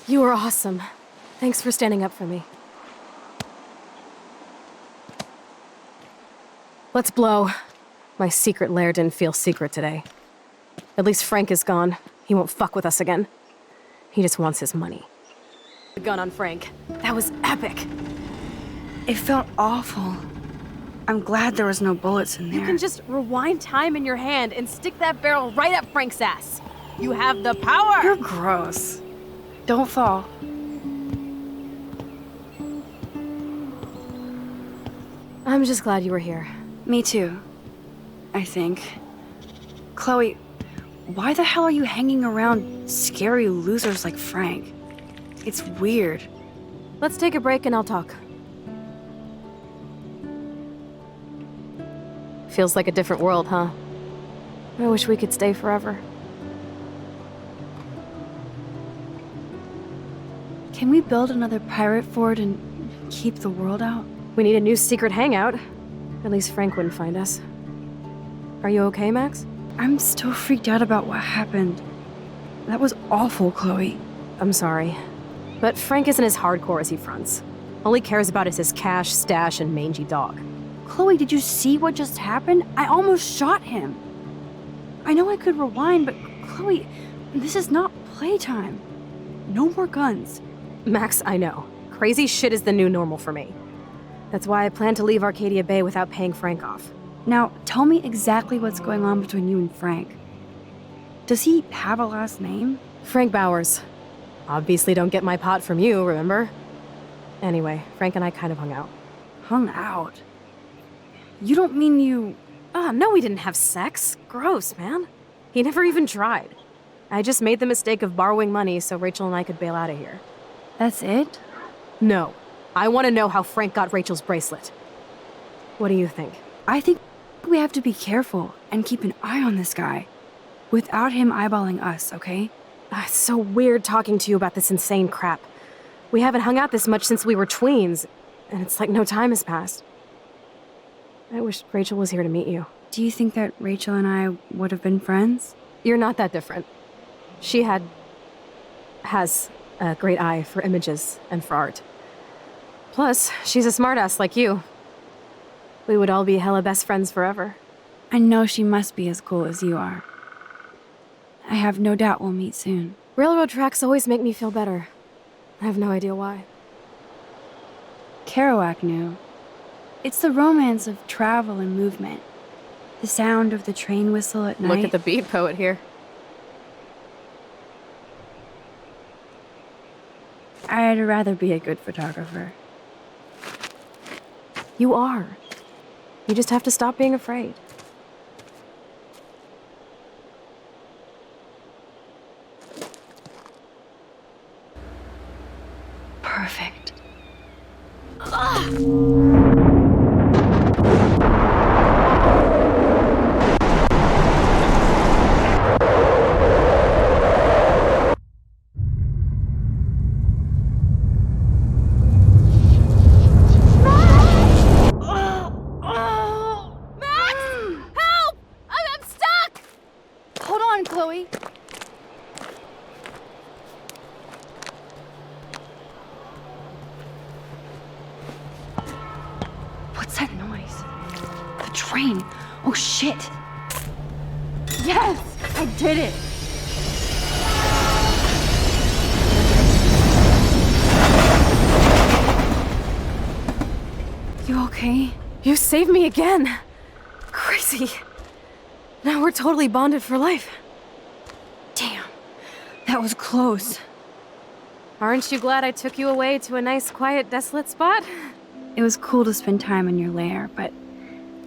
You were awesome. Thanks for standing up for me. Let's blow. My secret lair didn't feel secret today. At least Frank is gone. He won't fuck with us again. He just wants his money. The gun on Frank. That was epic. It felt awful. I'm glad there was no bullets in there. You can just rewind time in your hand and stick that barrel right up Frank's ass. You have the power! You're gross. Don't fall. I'm just glad you were here. Me too, I think. Chloe, why the hell are you hanging around scary losers like Frank? It's weird. Let's take a break and I'll talk. Feels like a different world, huh? I wish we could stay forever. Can we build another pirate fort and keep the world out? We need a new secret hangout. At least Frank wouldn't find us. Are you okay, Max? I'm still freaked out about what happened. That was awful, Chloe. I'm sorry. But Frank isn't as hardcore as he fronts. All he cares about is his cash, stash, and mangy dog. Chloe, did you see what just happened? I almost shot him. I know I could rewind, but Chloe, this is not playtime. No more guns. Max, I know. Crazy shit is the new normal for me. That's why I plan to leave Arcadia Bay without paying Frank off. Now, tell me exactly what's going on between you and Frank. Does he have a last name? Frank Bowers. Obviously don't get my pot from you, remember? Anyway, Frank and I kind of hung out. Hung out? You don't mean you... No, we didn't have sex. Gross, man. He never even tried. I just made the mistake of borrowing money so Rachel and I could bail out of here. That's it? No. I want to know how Frank got Rachel's bracelet. What do you think? I think we have to be careful and keep an eye on this guy. Without him eyeballing us, okay? It's so weird talking to you about this insane crap. We haven't hung out this much since we were tweens, and it's like no time has passed. I wish Rachel was here to meet you. Do you think that Rachel and I would have been friends? You're not that different. She has a great eye for images and for art. Plus, she's a smartass like you. We would all be hella best friends forever. I know she must be as cool as you are. I have no doubt we'll meet soon. Railroad tracks always make me feel better. I have no idea why. Kerouac knew. It's the romance of travel and movement. The sound of the train whistle at night. Look at the beat poet here. I'd rather be a good photographer. You are. You just have to stop being afraid. Perfect. Chloe. What's that noise? The train. Oh shit. Yes, I did it. You okay? You saved me again. Crazy. Now we're totally bonded for life. Damn, that was close. Aren't you glad I took you away to a nice, quiet, desolate spot? It was cool to spend time in your lair, but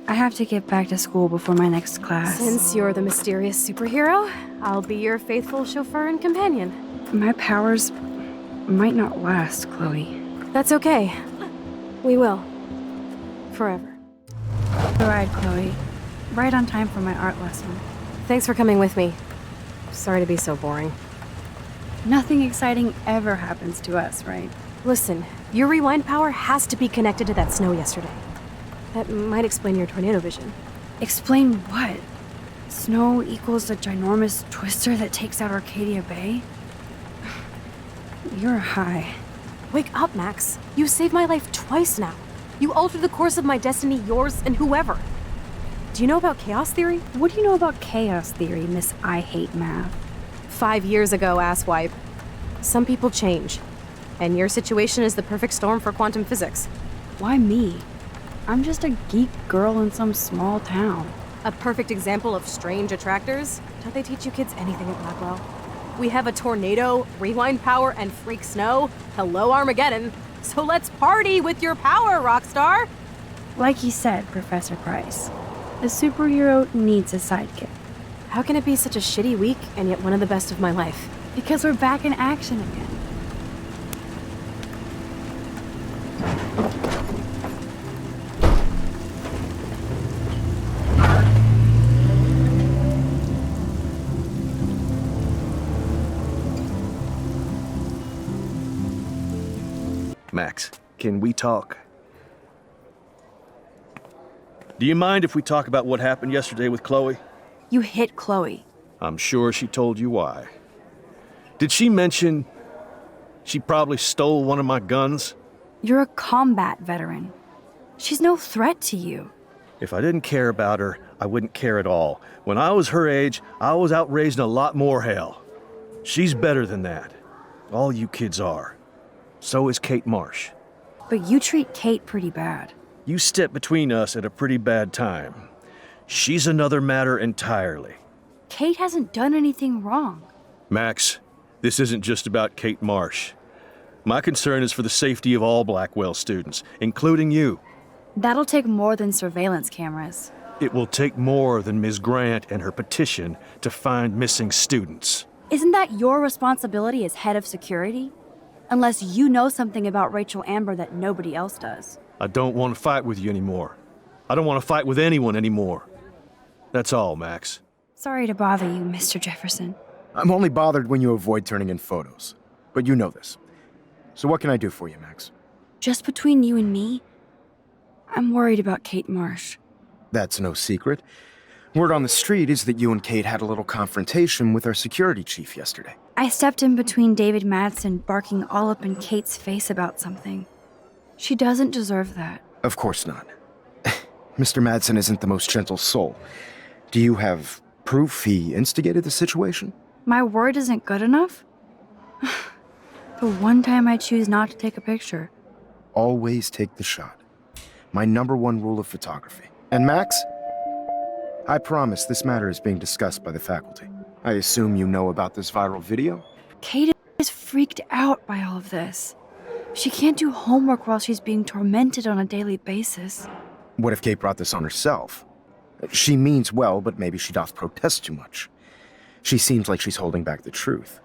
I have to get back to school before my next class. Since you're the mysterious superhero, I'll be your faithful chauffeur and companion. My powers might not last, Chloe. That's okay. We will. Forever. All right, Chloe. Right on time for my art lesson. Thanks for coming with me. Sorry to be so boring. Nothing exciting ever happens to us, right? Listen, your rewind power has to be connected to that snow yesterday. That might explain your tornado vision. Explain what? Snow equals a ginormous twister that takes out Arcadia Bay? You're high. Wake up, Max. You saved my life twice now. You altered the course of my destiny, yours, and whoever. Do you know about chaos theory? What do you know about chaos theory, Miss I Hate Math? 5 years ago, asswipe. Some people change. And your situation is the perfect storm for quantum physics. Why me? I'm just a geek girl in some small town. A perfect example of strange attractors? Don't they teach you kids anything at Blackwell? We have a tornado, rewind power, and freak snow. Hello, Armageddon. So let's party with your power, Rockstar! Like you said, Professor Price, a superhero needs a sidekick. How can it be such a shitty week and yet one of the best of my life? Because we're back in action again. Max, can we talk? Do you mind if we talk about what happened yesterday with Chloe? You hit Chloe. I'm sure she told you why. Did she mention she probably stole one of my guns? You're a combat veteran. She's no threat to you. If I didn't care about her, I wouldn't care at all. When I was her age, I was out raising a lot more hell. She's better than that. All you kids are. So is Kate Marsh. But you treat Kate pretty bad. You stepped between us at a pretty bad time. She's another matter entirely. Kate hasn't done anything wrong. Max, this isn't just about Kate Marsh. My concern is for the safety of all Blackwell students, including you. That'll take more than surveillance cameras. It will take more than Ms. Grant and her petition to find missing students. Isn't that your responsibility as head of security? Unless you know something about Rachel Amber that nobody else does. I don't want to fight with you anymore. I don't want to fight with anyone anymore. That's all, Max. Sorry to bother you, Mr. Jefferson. I'm only bothered when you avoid turning in photos. But you know this. So what can I do for you, Max? Just between you and me, I'm worried about Kate Marsh. That's no secret. Word on the street is that you and Kate had a little confrontation with our security chief yesterday. I stepped in between David Madsen barking all up in Kate's face about something. She doesn't deserve that. Of course not. Mr. Madsen isn't the most gentle soul. Do you have proof he instigated the situation? My word isn't good enough? The one time I choose not to take a picture. Always take the shot. My #1 rule of photography. And Max, I promise this matter is being discussed by the faculty. I assume you know about this viral video? Kate is freaked out by all of this. She can't do homework while she's being tormented on a daily basis. What if Kate brought this on herself? She means well, but maybe she doth protest too much. She seems like she's holding back the truth.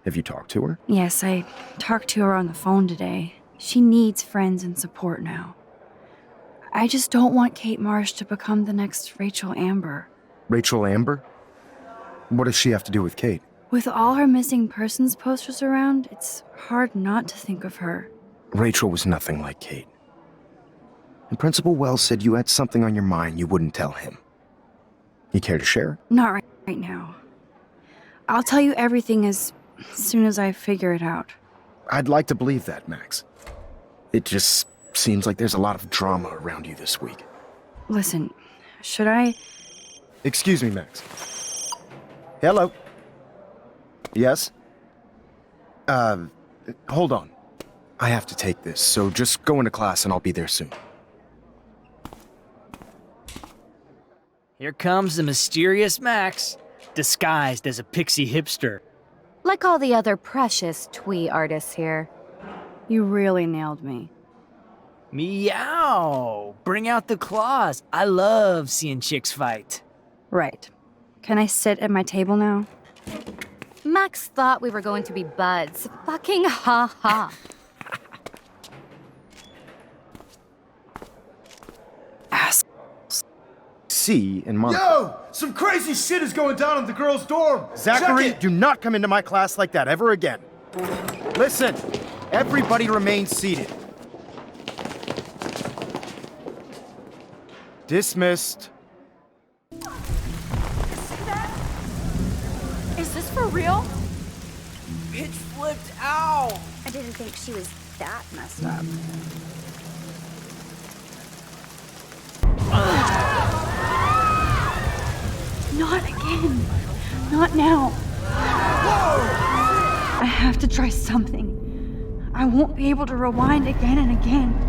Have you talked to her? Yes, I talked to her on the phone today. She needs friends and support now. I just don't want Kate Marsh to become the next Rachel Amber. Rachel Amber? What does she have to do with Kate? With all her missing persons posters around, it's hard not to think of her. Rachel was nothing like Kate. And Principal Wells said you had something on your mind you wouldn't tell him. You care to share? Not right now. I'll tell you everything as soon as I figure it out. I'd like to believe that, Max. It just seems like there's a lot of drama around you this week. Listen, should I... Excuse me, Max. Hello? Yes? Hold on. I have to take this, so just go into class and I'll be there soon. Here comes the mysterious Max, disguised as a pixie hipster. Like all the other precious twee artists here. You really nailed me. Meow! Bring out the claws. I love seeing chicks fight. Right. Can I sit at my table now? Max thought we were going to be buds. Fucking ha-ha. C in Monica. Yo! Some crazy shit is going down in the girls' dorm! Zachary, do not come into my class like that ever again. Listen, everybody remain seated. Dismissed. Is this for real? Pitch flipped out! I didn't think she was that messed up. Not again. Not now. I have to try something. I won't be able to rewind again and again.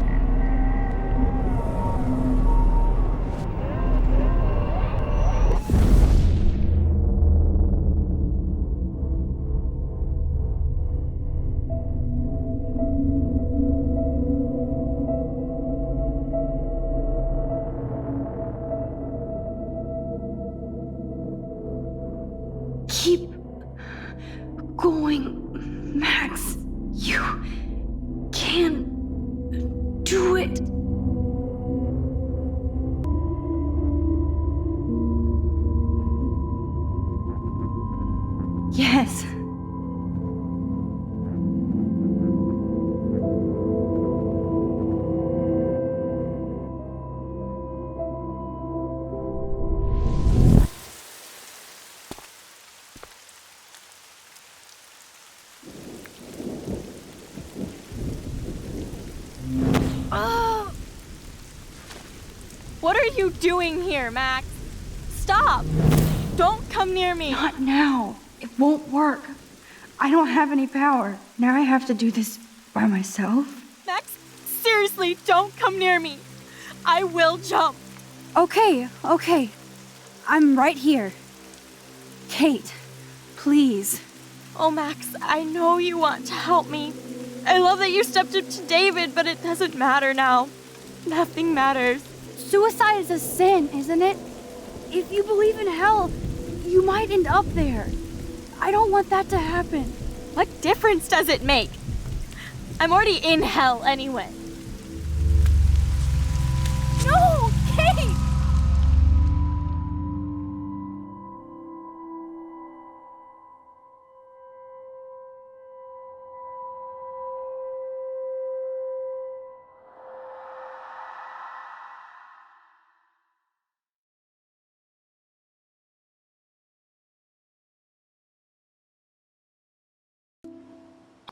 Keep going, Max. You can do it. Yes. are you doing here, Max? Stop! Don't come near me! Not now. It won't work. I don't have any power. Now I have to do this by myself. Max, seriously, don't come near me. I will jump. Okay. I'm right here. Kate, please. Oh, Max, I know you want to help me. I love that you stepped up to David, but it doesn't matter now. Nothing matters. Suicide is a sin, isn't it? If you believe in hell, you might end up there. I don't want that to happen. What difference does it make? I'm already in hell anyway. No, Kate!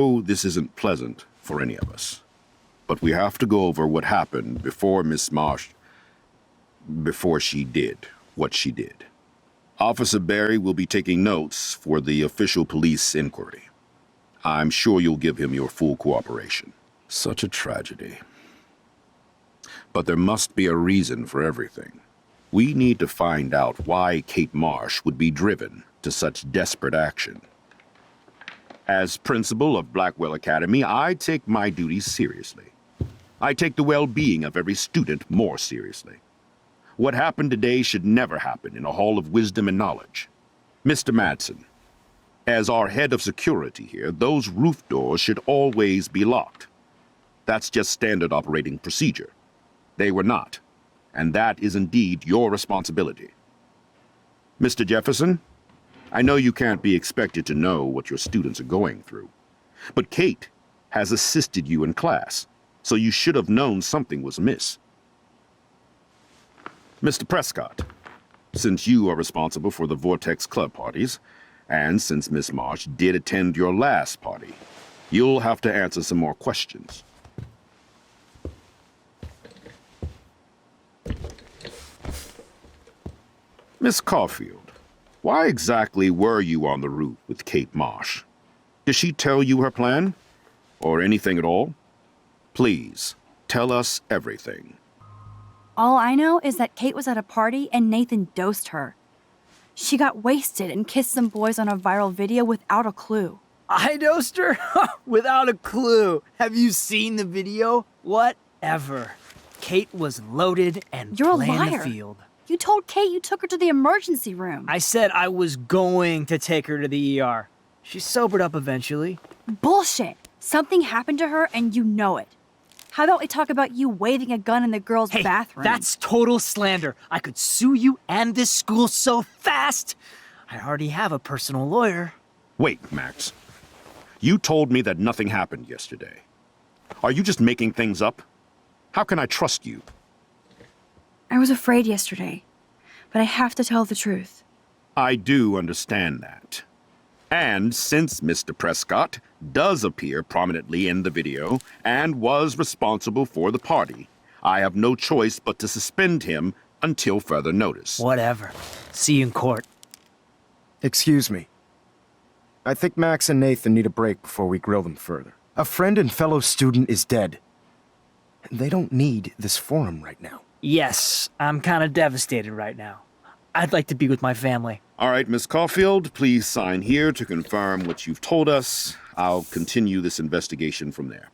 Oh, this isn't pleasant for any of us. But we have to go over what happened before Miss Marsh... before she did what she did. Officer Barry will be taking notes for the official police inquiry. I'm sure you'll give him your full cooperation. Such a tragedy. But there must be a reason for everything. We need to find out why Kate Marsh would be driven to such desperate action. As principal of Blackwell Academy, I take my duties seriously. I take the well-being of every student more seriously. What happened today should never happen in a hall of wisdom and knowledge. Mr. Madsen, as our head of security here, those roof doors should always be locked. That's just standard operating procedure. They were not, and that is indeed your responsibility. Mr. Jefferson, I know you can't be expected to know what your students are going through, but Kate has assisted you in class, so you should have known something was amiss. Mr. Prescott, since you are responsible for the Vortex Club parties, and since Miss Marsh did attend your last party, you'll have to answer some more questions. Miss Caulfield, why exactly were you on the roof with Kate Marsh? Did she tell you her plan? Or anything at all? Please, tell us everything. All I know is that Kate was at a party and Nathan dosed her. She got wasted and kissed some boys on a viral video without a clue. I dosed her? Without a clue. Have you seen the video? Whatever. Kate was loaded and You're a playing liar. the field. You told Kate you took her to the emergency room. I said I was going to take her to the ER. She sobered up eventually. Bullshit. Something happened to her and you know it. How about we talk about you waving a gun in the girls' bathroom? That's total slander. I could sue you and this school so fast. I already have a personal lawyer. Wait, Max. You told me that nothing happened yesterday. Are you just making things up? How can I trust you? I was afraid yesterday, but I have to tell the truth. I do understand that. And since Mr. Prescott does appear prominently in the video and was responsible for the party, I have no choice but to suspend him until further notice. Whatever. See you in court. Excuse me. I think Max and Nathan need a break before we grill them further. A friend and fellow student is dead. They don't need this forum right now. Yes, I'm kind of devastated right now. I'd like to be with my family. All right, Miss Caulfield, please sign here to confirm what you've told us. I'll continue this investigation from there.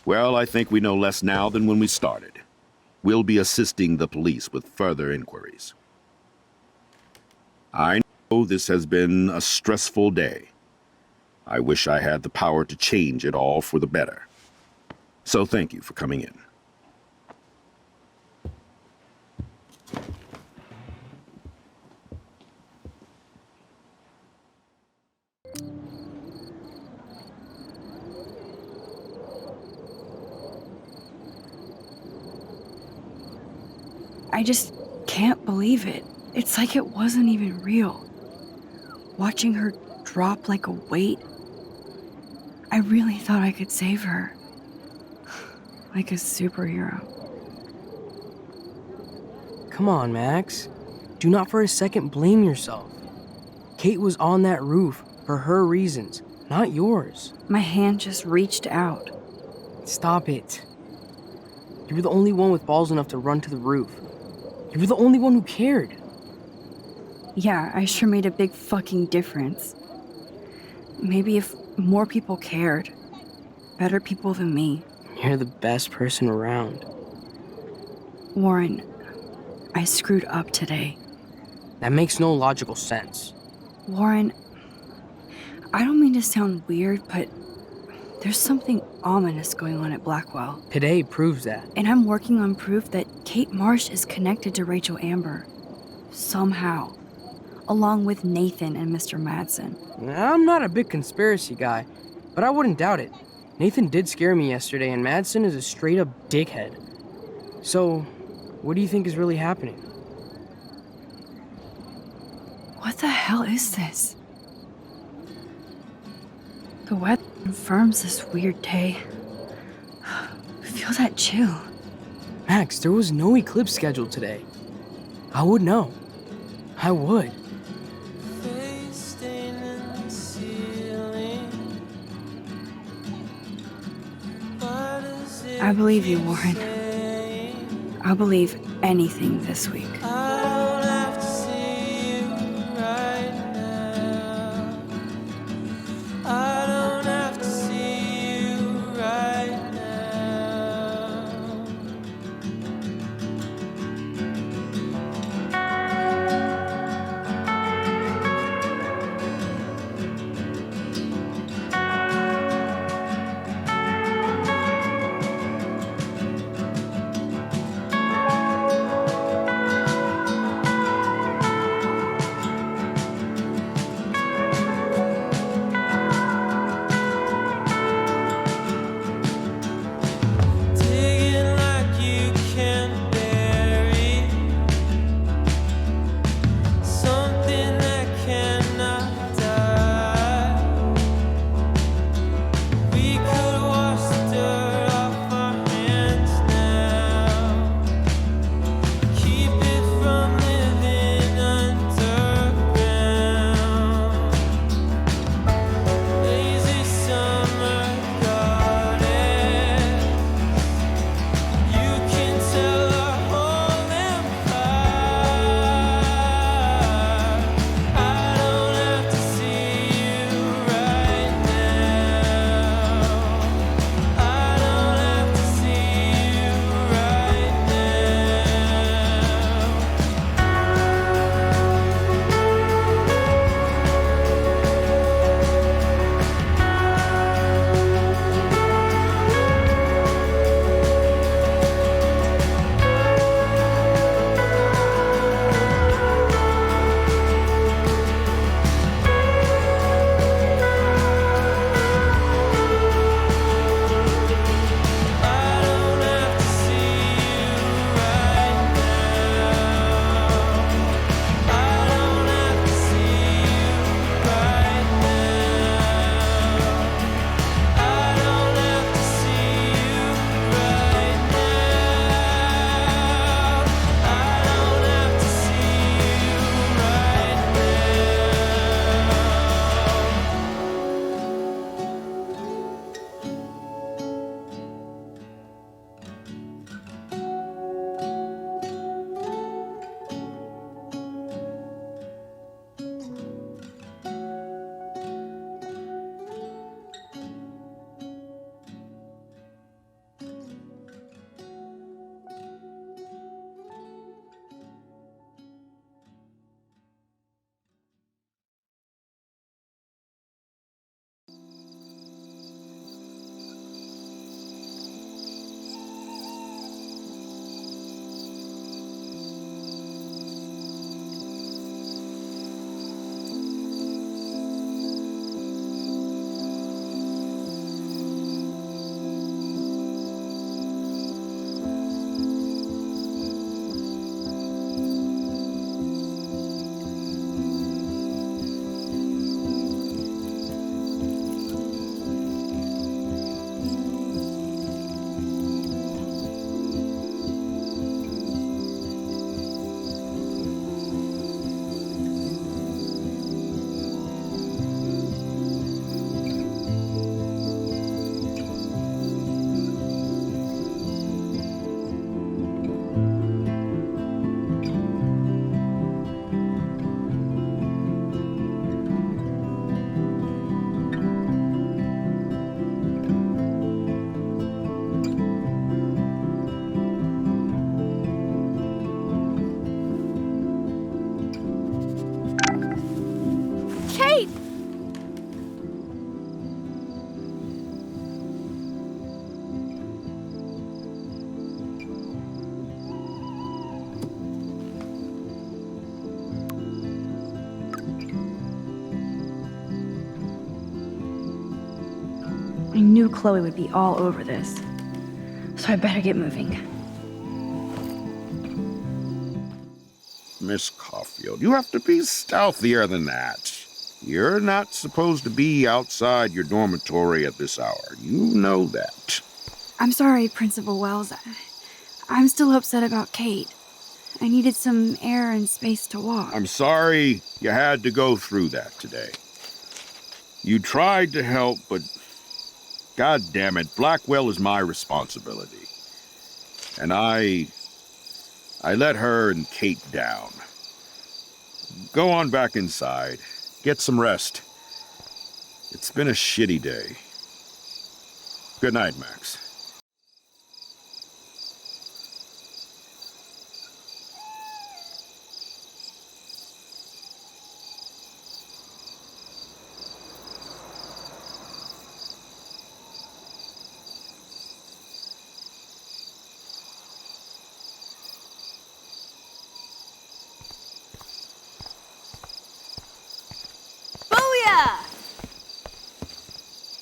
Well, I think we know less now than when we started. We'll be assisting the police with further inquiries. I know this has been a stressful day. I wish I had the power to change it all for the better. So thank you for coming in. I just can't believe it. It's like it wasn't even real. Watching her drop like a weight. I really thought I could save her. Like a superhero. Come on, Max. Do not for a second blame yourself. Kate was on that roof for her reasons, not yours. My hand just reached out. Stop it. You were the only one with balls enough to run to the roof. You were the only one who cared. Yeah, I sure made a big fucking difference. Maybe if more people cared. Better people than me. You're the best person around. Warren, I screwed up today. That makes no logical sense. Warren, I don't mean to sound weird, but there's something ominous going on at Blackwell. Today proves that. And I'm working on proof that Kate Marsh is connected to Rachel Amber. Somehow. Along with Nathan and Mr. Madsen. I'm not a big conspiracy guy, but I wouldn't doubt it. Nathan did scare me yesterday, and Madsen is a straight-up dickhead. So, what do you think is really happening? What the hell is this? The weather confirms this weird day. Feel that chill. Max, there was no eclipse scheduled today. I would know. I would. I believe you, Warren. I'll believe anything this week. knew Chloe would be all over this. So I better get moving. Miss Caulfield, you have to be stealthier than that. You're not supposed to be outside your dormitory at this hour. You know that. I'm sorry, Principal Wells. I'm still upset about Kate. I needed some air and space to walk. I'm sorry you had to go through that today. You tried to help, but God damn it, Blackwell is my responsibility. And I let her and Kate down. Go on back inside. Get some rest. It's been a shitty day. Good night, Max.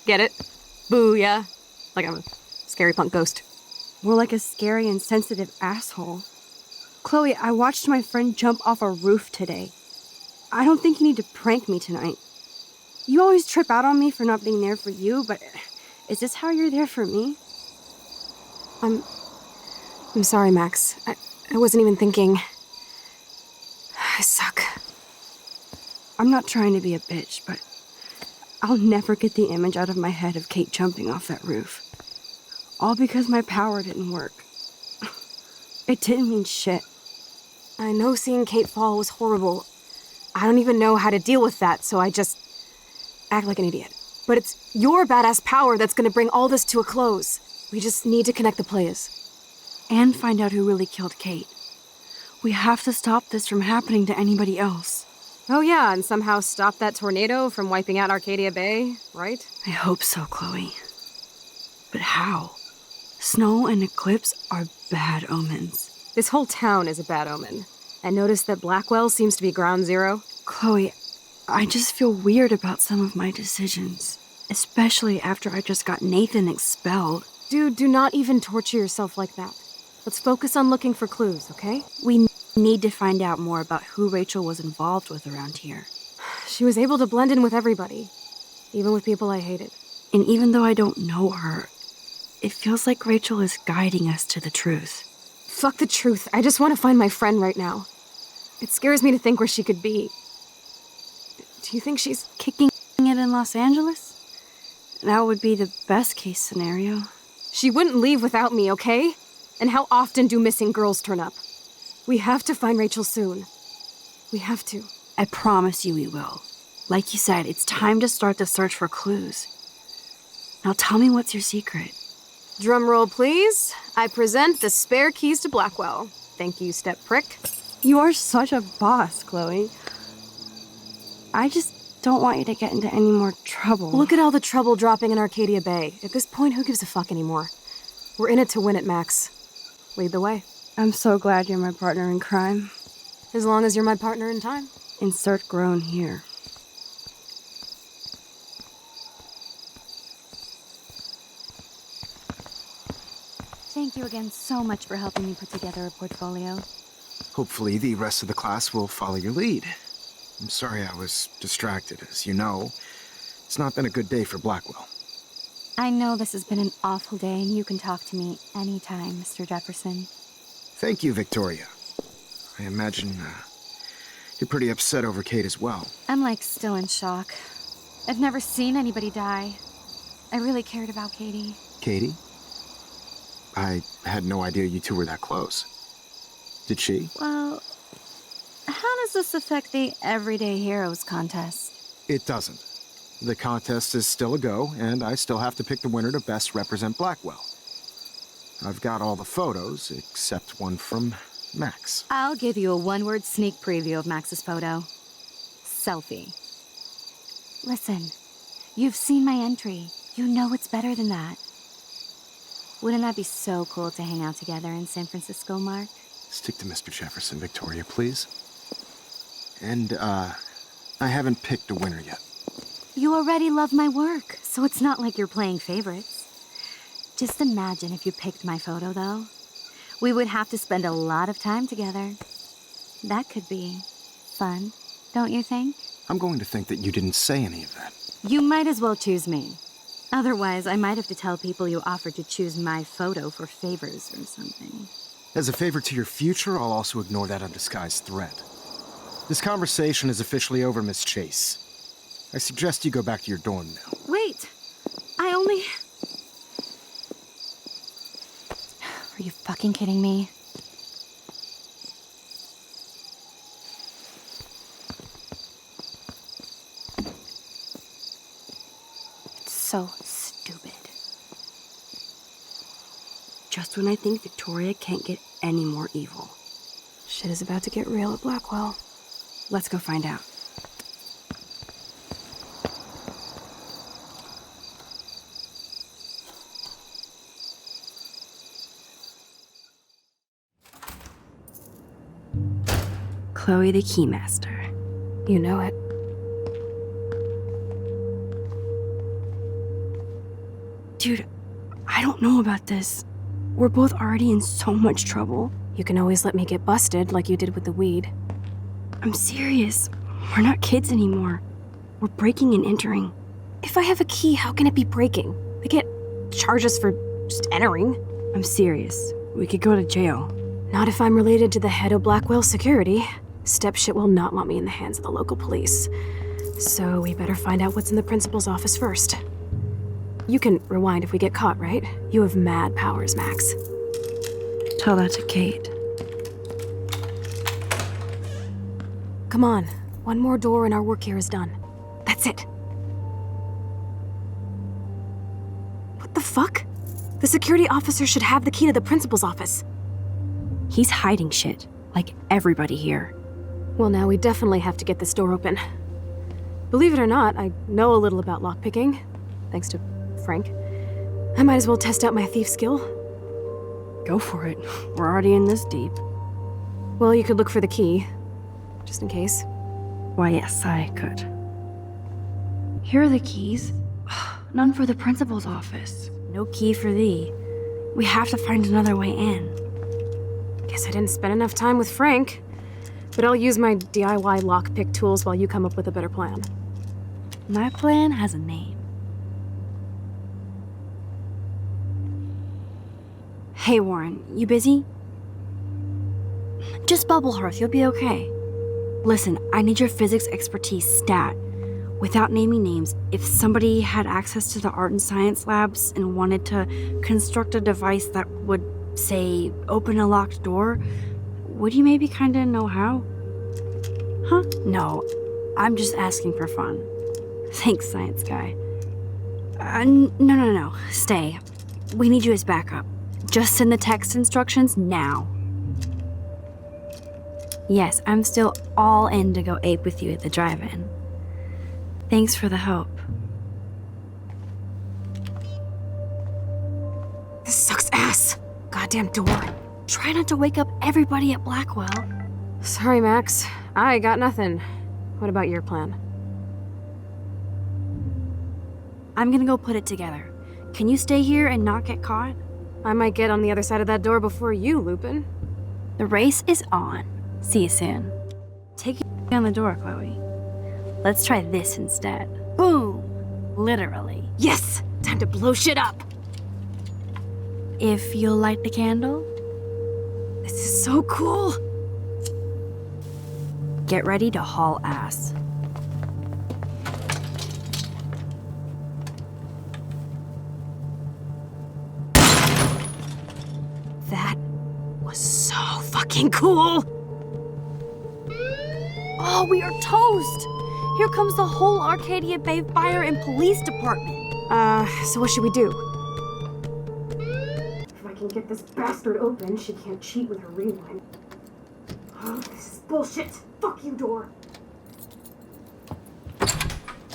Get it? Booyah. Like I'm a scary punk ghost. More like a scary and sensitive asshole. Chloe, I watched my friend jump off a roof today. I don't think you need to prank me tonight. You always trip out on me for not being there for you, but is this how you're there for me? I'm sorry, Max. I wasn't even thinking. I suck. I'm not trying to be a bitch, but I'll never get the image out of my head of Kate jumping off that roof. All because my power didn't work. It didn't mean shit. I know seeing Kate fall was horrible. I don't even know how to deal with that, so I just act like an idiot. But it's your badass power that's gonna bring all this to a close. We just need to connect the players. And find out who really killed Kate. We have to stop this from happening to anybody else. Oh yeah, and somehow stop that tornado from wiping out Arcadia Bay, right? I hope so, Chloe. But how? Snow and eclipse are bad omens. This whole town is a bad omen. And notice that Blackwell seems to be ground zero. Chloe, I just feel weird about some of my decisions. Especially after I just got Nathan expelled. Dude, do not even torture yourself like that. Let's focus on looking for clues, okay? We need to find out more about who Rachel was involved with around here. She was able to blend in with everybody, even with people I hated. And even though I don't know her, it feels like Rachel is guiding us to the truth. Fuck the truth. I just want to find my friend right now. It scares me to think where she could be. Do you think she's kicking it in Los Angeles? That would be the best case scenario. She wouldn't leave without me, okay? And how often do missing girls turn up? We have to find Rachel soon. We have to. I promise you we will. Like you said, it's time to start the search for clues. Now tell me what's your secret. Drum roll, please. I present the spare keys to Blackwell. Thank you, step prick. You are such a boss, Chloe. I just don't want you to get into any more trouble. Look at all the trouble dropping in Arcadia Bay. At this point, who gives a fuck anymore? We're in it to win it, Max. Lead the way. I'm so glad you're my partner in crime. As long as you're my partner in time. Insert groan here. Thank you again so much for helping me put together a portfolio. Hopefully the rest of the class will follow your lead. I'm sorry I was distracted. As you know, it's not been a good day for Blackwell. I know this has been an awful day, and you can talk to me anytime, Mr. Jefferson. Thank you, Victoria. I imagine you're pretty upset over Kate as well. I'm still in shock. I've never seen anybody die. I really cared about Katie. Katie? I had no idea you two were that close. Did she? Well, how does this affect the Everyday Heroes contest? It doesn't. The contest is still a go, and I still have to pick the winner to best represent Blackwell. I've got all the photos, except one from Max. I'll give you a one-word sneak preview of Max's photo. Selfie. Listen, you've seen my entry. You know it's better than that. Wouldn't that be so cool to hang out together in San Francisco, Mark? Stick to Mr. Jefferson, Victoria, please. And, I haven't picked a winner yet. You already love my work, so it's not like you're playing favorites. Just imagine if you picked my photo, though. We would have to spend a lot of time together. That could be fun, don't you think? I'm going to think that you didn't say any of that. You might as well choose me. Otherwise, I might have to tell people you offered to choose my photo for favors or something. As a favor to your future, I'll also ignore that undisguised threat. This conversation is officially over, Miss Chase. I suggest you go back to your dorm now. Wait! I only... Are you fucking kidding me? It's so stupid. Just when I think Victoria can't get any more evil. Shit is about to get real at Blackwell. Let's go find out. Chloe the Keymaster. You know it. Dude, I don't know about this. We're both already in so much trouble. You can always let me get busted like you did with the weed. I'm serious. We're not kids anymore. We're breaking and entering. If I have a key, how can it be breaking? They can't charge us for just entering. I'm serious. We could go to jail. Not if I'm related to the head of Blackwell Security. Stepshit will not want me in the hands of the local police. So we better find out what's in the principal's office first. You can rewind if we get caught, right? You have mad powers, Max. Tell that to Kate. Come on. One more door and our work here is done. That's it. What the fuck? The security officer should have the key to the principal's office. He's hiding shit, like everybody here. Well, now we definitely have to get this door open. Believe it or not, I know a little about lockpicking, thanks to Frank. I might as well test out my thief skill. Go for it. We're already in this deep. Well, you could look for the key, just in case. Why, yes, I could. Here are the keys. None for the principal's office. No key for thee. We have to find another way in. Guess I didn't spend enough time with Frank. But I'll use my DIY lockpick tools while you come up with a better plan. My plan has a name. Hey, Warren, you busy? Just bubble hearth, you'll be okay. Listen, I need your physics expertise stat. Without naming names, if somebody had access to the art and science labs and wanted to construct a device that would, say, open a locked door, would you maybe kinda know how? Huh? No, I'm just asking for fun. Thanks, science guy. No. Stay. We need you as backup. Just send the text instructions now. Yes, I'm still all in to go ape with you at the drive-in. Thanks for the help. This sucks ass. Goddamn door. Try not to wake up everybody at Blackwell. Sorry, Max. I got nothing. What about your plan? I'm gonna go put it together. Can you stay here and not get caught? I might get on the other side of that door before you, Lupin. The race is on. See you soon. Take your on the door, Chloe. Let's try this instead. Boom! Literally. Yes! Time to blow shit up! If you'll light the candle. This is so cool! Get ready to haul ass. That was so fucking cool! Oh, we are toast! Here comes the whole Arcadia Bay Fire and Police Department. So what should we do? If I can get this bastard open, she can't cheat with her rewind. Oh, this is bullshit! Fuck you, door!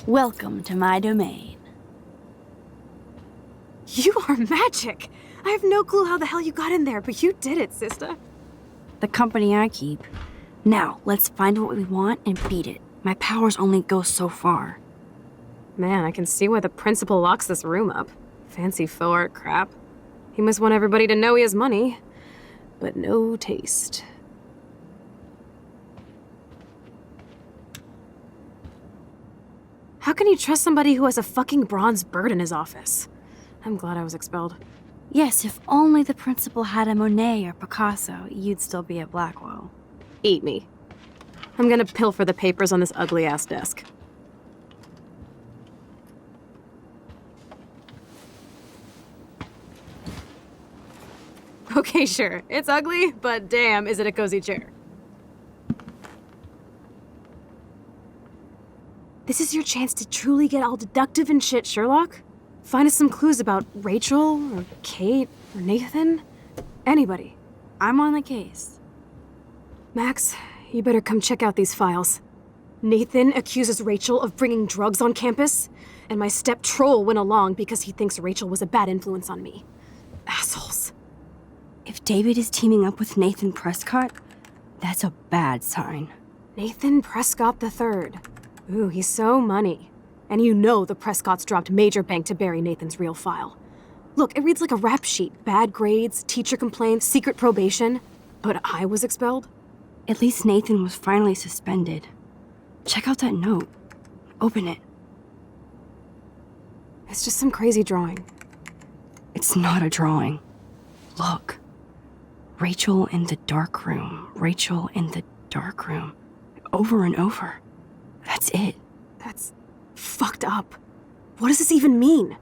Welcome to my domain. You are magic! I have no clue how the hell you got in there, but you did it, sister. The company I keep. Now, let's find what we want and beat it. My powers only go so far. Man, I can see why the principal locks this room up. Fancy faux art crap. He must want everybody to know he has money, but no taste. How can you trust somebody who has a fucking bronze bird in his office? I'm glad I was expelled. Yes, if only the principal had a Monet or Picasso, you'd still be at Blackwell. Eat me. I'm gonna pilfer the papers on this ugly-ass desk. Okay, sure. It's ugly, but damn, is it a cozy chair. This is your chance to truly get all deductive and shit, Sherlock. Find us some clues about Rachel, or Kate, or Nathan. Anybody. I'm on the case. Max, you better come check out these files. Nathan accuses Rachel of bringing drugs on campus, and my step troll went along because he thinks Rachel was a bad influence on me. Assholes. If David is teaming up with Nathan Prescott, that's a bad sign. Nathan Prescott III. Ooh, he's so money. And you know the Prescotts dropped major bank to bury Nathan's real file. Look, it reads like a rap sheet. Bad grades, teacher complaints, secret probation. But I was expelled? At least Nathan was finally suspended. Check out that note. Open it. It's just some crazy drawing. It's not a drawing. Look. Rachel in the dark room. Rachel in the dark room. Over and over. That's it. That's fucked up. What does this even mean?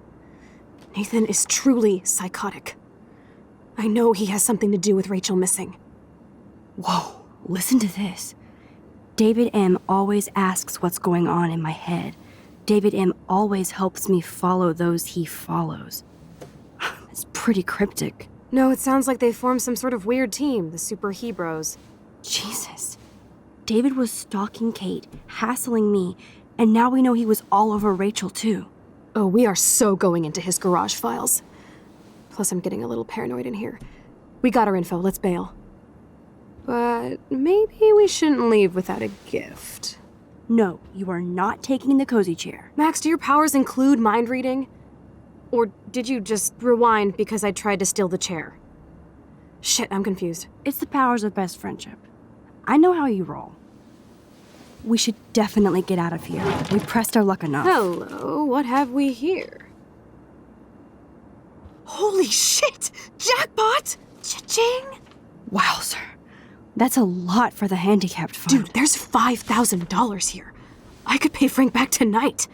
Nathan is truly psychotic. I know he has something to do with Rachel missing. Whoa, listen to this. David M. always asks what's going on in my head. David M. always helps me follow those he follows. It's pretty cryptic. No, it sounds like they formed some sort of weird team, the Super Hebrews. Jesus. David was stalking Kate, hassling me, and now we know he was all over Rachel, too. Oh, we are so going into his garage files. Plus, I'm getting a little paranoid in here. We got our info, let's bail. But maybe we shouldn't leave without a gift. No, you are not taking the cozy chair. Max, do your powers include mind reading? Or did you just rewind because I tried to steal the chair? Shit, I'm confused. It's the powers of best friendship. I know how you roll. We should definitely get out of here. We pressed our luck enough. Hello, what have we here? Holy shit! Jackpot! Cha-ching! Wowzer. That's a lot for the handicapped fund. Dude, there's $5,000 here. I could pay Frank back tonight.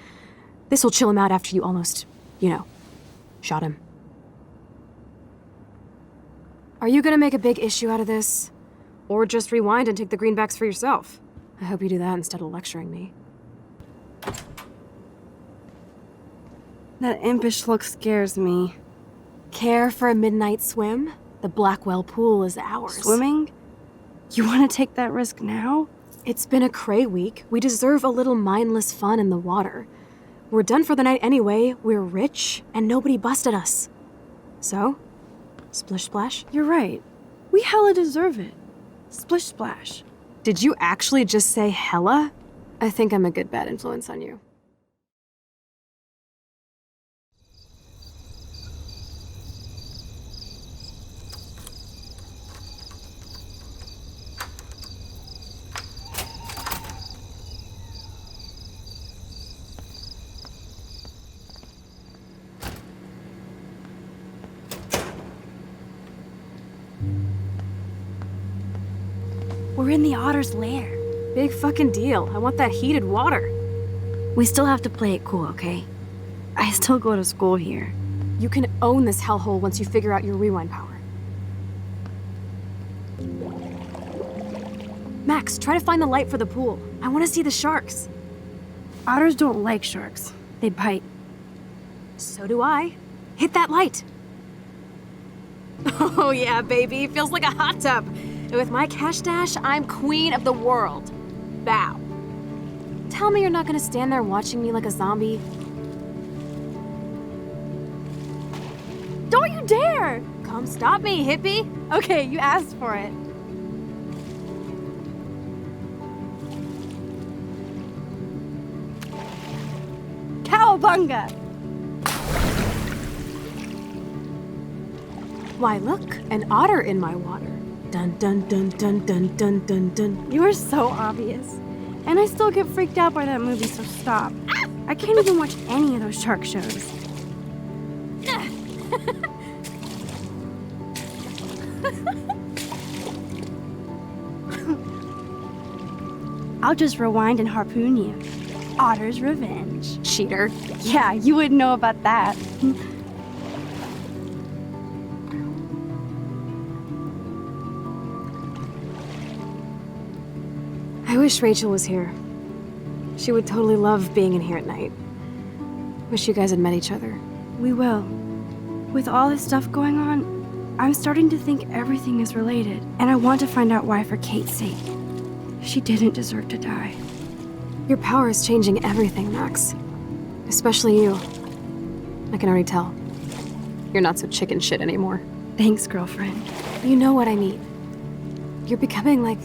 This'll chill him out after you almost, shot him. Are you gonna make a big issue out of this? Or just rewind and take the greenbacks for yourself? I hope you do that instead of lecturing me. That impish look scares me. Care for a midnight swim? The Blackwell pool is ours. Swimming? You want to take that risk now? It's been a cray week. We deserve a little mindless fun in the water. We're done for the night anyway. We're rich, and nobody busted us. So, splish splash? You're right. We hella deserve it. Splish splash. Did you actually just say hella? I think I'm a good bad influence on you. We're in the otter's lair. Big fucking deal. I want that heated water. We still have to play it cool, okay? I still go to school here. You can own this hellhole once you figure out your rewind power. Max, try to find the light for the pool. I want to see the sharks. Otters don't like sharks. They bite. So do I. Hit that light. Oh yeah, baby. Feels like a hot tub. And with my cash dash, I'm queen of the world. Bow. Tell me you're not gonna stand there watching me like a zombie. Don't you dare! Come stop me, hippie. Okay, you asked for it. Cowabunga! Why, look, an otter in my water. Dun dun dun dun dun dun dun dun. You are so obvious. And I still get freaked out by that movie, so stop. I can't even watch any of those shark shows. I'll just rewind and harpoon you. Otter's revenge. Cheater. Yeah, you wouldn't know about that. I wish Rachel was here. She would totally love being in here at night. Wish you guys had met each other. We will. With all this stuff going on, I'm starting to think everything is related, and I want to find out why for Kate's sake. She didn't deserve to die. Your power is changing everything, Max. Especially you. I can already tell. You're not so chicken shit anymore. Thanks, girlfriend. You know what I mean. You're becoming like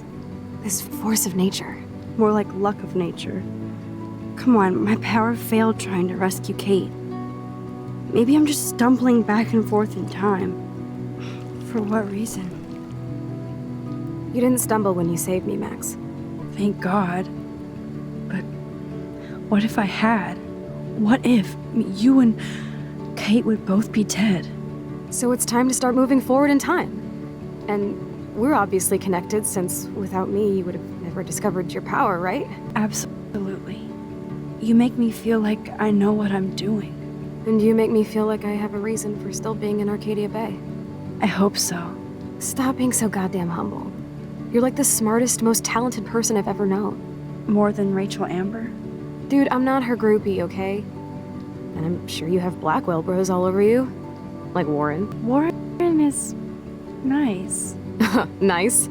this force of nature. More like luck of nature. Come on, my power failed trying to rescue Kate. Maybe I'm just stumbling back and forth in time. For what reason? You didn't stumble when you saved me, Max. Thank God. But what if I had? What if you and Kate would both be dead? So it's time to start moving forward in time. And we're obviously connected, since without me, you would have never discovered your power, right? Absolutely. You make me feel like I know what I'm doing. And you make me feel like I have a reason for still being in Arcadia Bay. I hope so. Stop being so goddamn humble. You're like the smartest, most talented person I've ever known. More than Rachel Amber? Dude, I'm not her groupie, okay? And I'm sure you have Blackwell bros all over you. Like Warren. Warren is nice. Nice?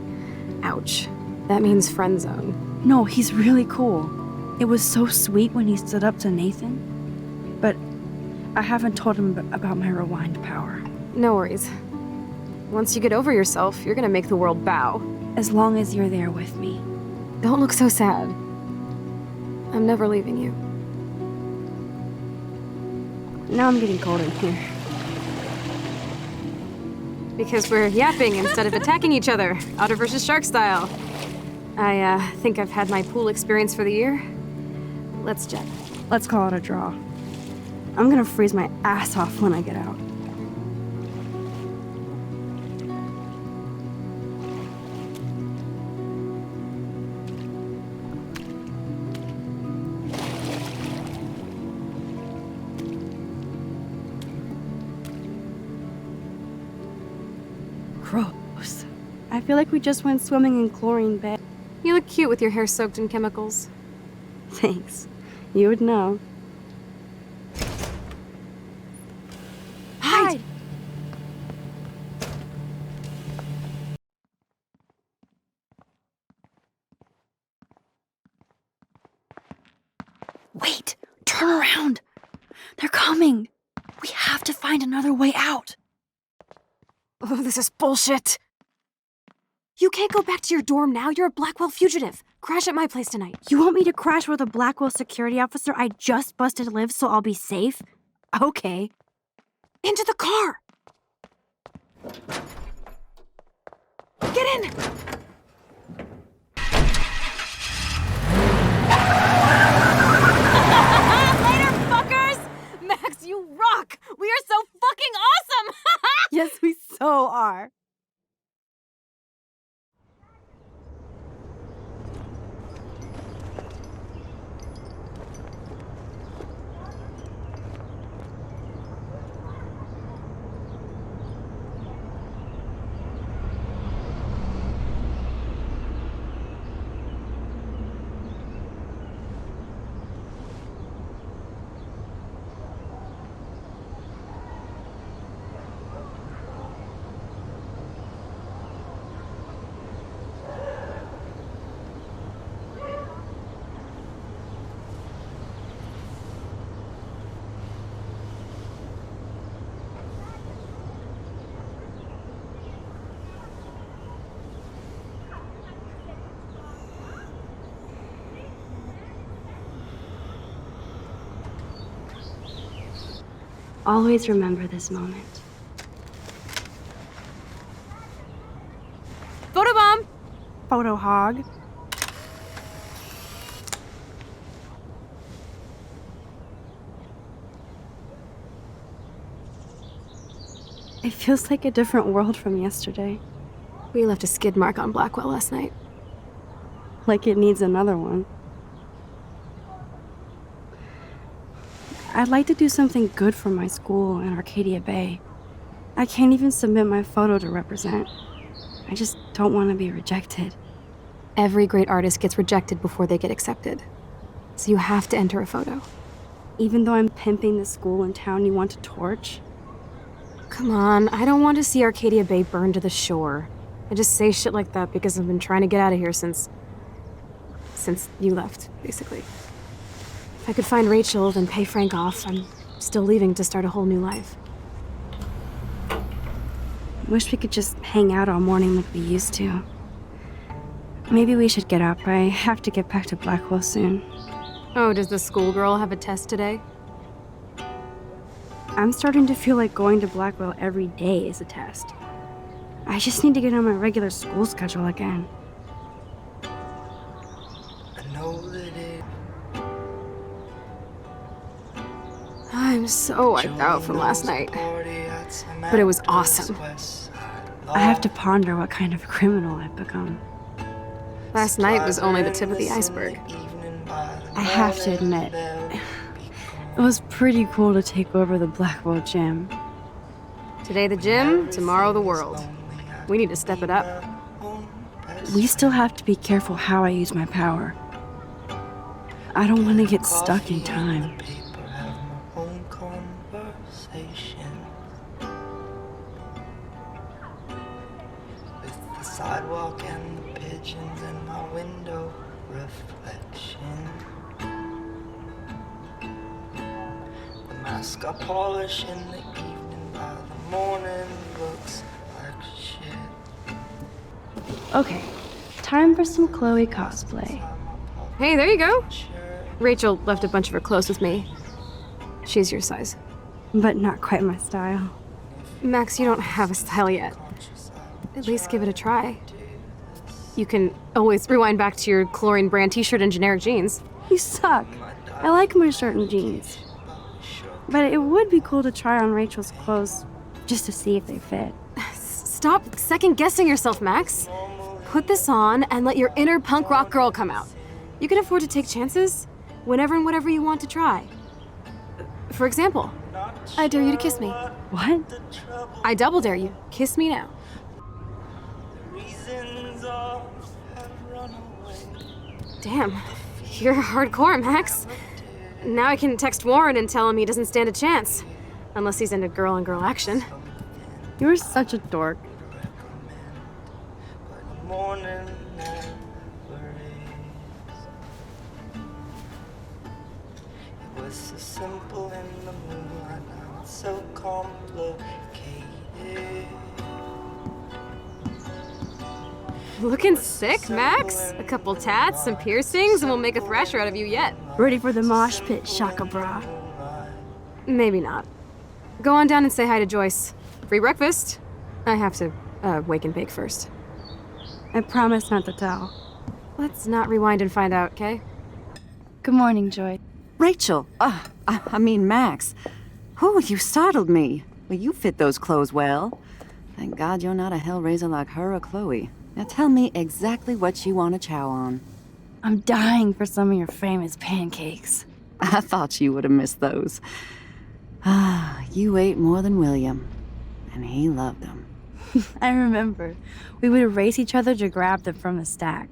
Ouch. That means friend zone. No, he's really cool. It was so sweet when he stood up to Nathan. But I haven't told him about my rewind power. No worries. Once you get over yourself, you're gonna make the world bow. As long as you're there with me. Don't look so sad. I'm never leaving you. Now I'm getting cold in here. Because we're yapping instead of attacking each other, otter versus shark style. I think I've had my pool experience for the year. Let's jet. Let's call it a draw. I'm gonna freeze my ass off when I get out. Gross. I feel like we just went swimming in chlorine bay. You look cute with your hair soaked in chemicals. Thanks. You would know. Hide! Wait! Turn around! They're coming! We have to find another way out! Oh, this is bullshit. You can't go back to your dorm now. You're a Blackwell fugitive. Crash at my place tonight. You want me to crash with a Blackwell security officer I just busted live so I'll be safe? Okay. Into the car! Get in! Later, fuckers! Max, you rock! We are so fucking awesome! Yes, we so are. always remember this moment. Photobomb! Photo hog. It feels like a different world from yesterday. We left a skid mark on Blackwell last night. Like it needs another one. I'd like to do something good for my school in Arcadia Bay. I can't even submit my photo to represent. I just don't want to be rejected. Every great artist gets rejected before they get accepted. So you have to enter a photo. Even though I'm pimping the school in town you want to torch? Come on, I don't want to see Arcadia Bay burned to the shore. I just say shit like that because I've been trying to get out of here since you left, basically. If I could find Rachel, then pay Frank off, I'm still leaving to start a whole new life. Wish we could just hang out all morning like we used to. Maybe we should get up. I have to get back to Blackwell soon. Oh, does the schoolgirl have a test today? I'm starting to feel like going to Blackwell every day is a test. I just need to get on my regular school schedule again. I'm so wiped out from last night. But it was awesome. I have to ponder what kind of criminal I've become. Last night was only the tip of the iceberg. I have to admit, it was pretty cool to take over the Blackwell gym. Today the gym, tomorrow the world. We need to step it up. We still have to be careful how I use my power. I don't want to get stuck in time. Sidewalk and the pigeons in my window reflection. The mask I polish in the evening by the morning looks like shit. Okay, time for some Chloe cosplay. Hey, there you go. Rachel left a bunch of her clothes with me. She's your size. But not quite my style. Max, you don't have a style yet. At least give it a try. You can always rewind back to your chlorine brand t-shirt and generic jeans. You suck. I like my shirt and jeans. But it would be cool to try on Rachel's clothes just to see if they fit. Stop second-guessing yourself, Max. Put this on and let your inner punk rock girl come out. You can afford to take chances whenever and whatever you want to try. For example, I dare you to kiss me. What? I double dare you. Kiss me now. Damn, you're hardcore, Max. Now I can text Warren and tell him he doesn't stand a chance. Unless he's into girl-on-girl action. You're such a dork. It was so simple in the moonlight, now it's so complicated. Looking sick, Max. A couple tats, some piercings, and we'll make a thrasher out of you yet. Ready for the mosh pit, Shaka Bra. Maybe not. Go on down and say hi to Joyce. Free breakfast. I have to wake and bake first. I promise not to tell. Let's not rewind and find out, okay? Good morning, Joy. Rachel, I mean Max. Oh, you startled me. Well, you fit those clothes well. Thank God you're not a hellraiser like her or Chloe. Now tell me exactly what you want to chow on. I'm dying for some of your famous pancakes. I thought you would have missed those. Ah, you ate more than William, and he loved them. I remember. We would race each other to grab them from the stack.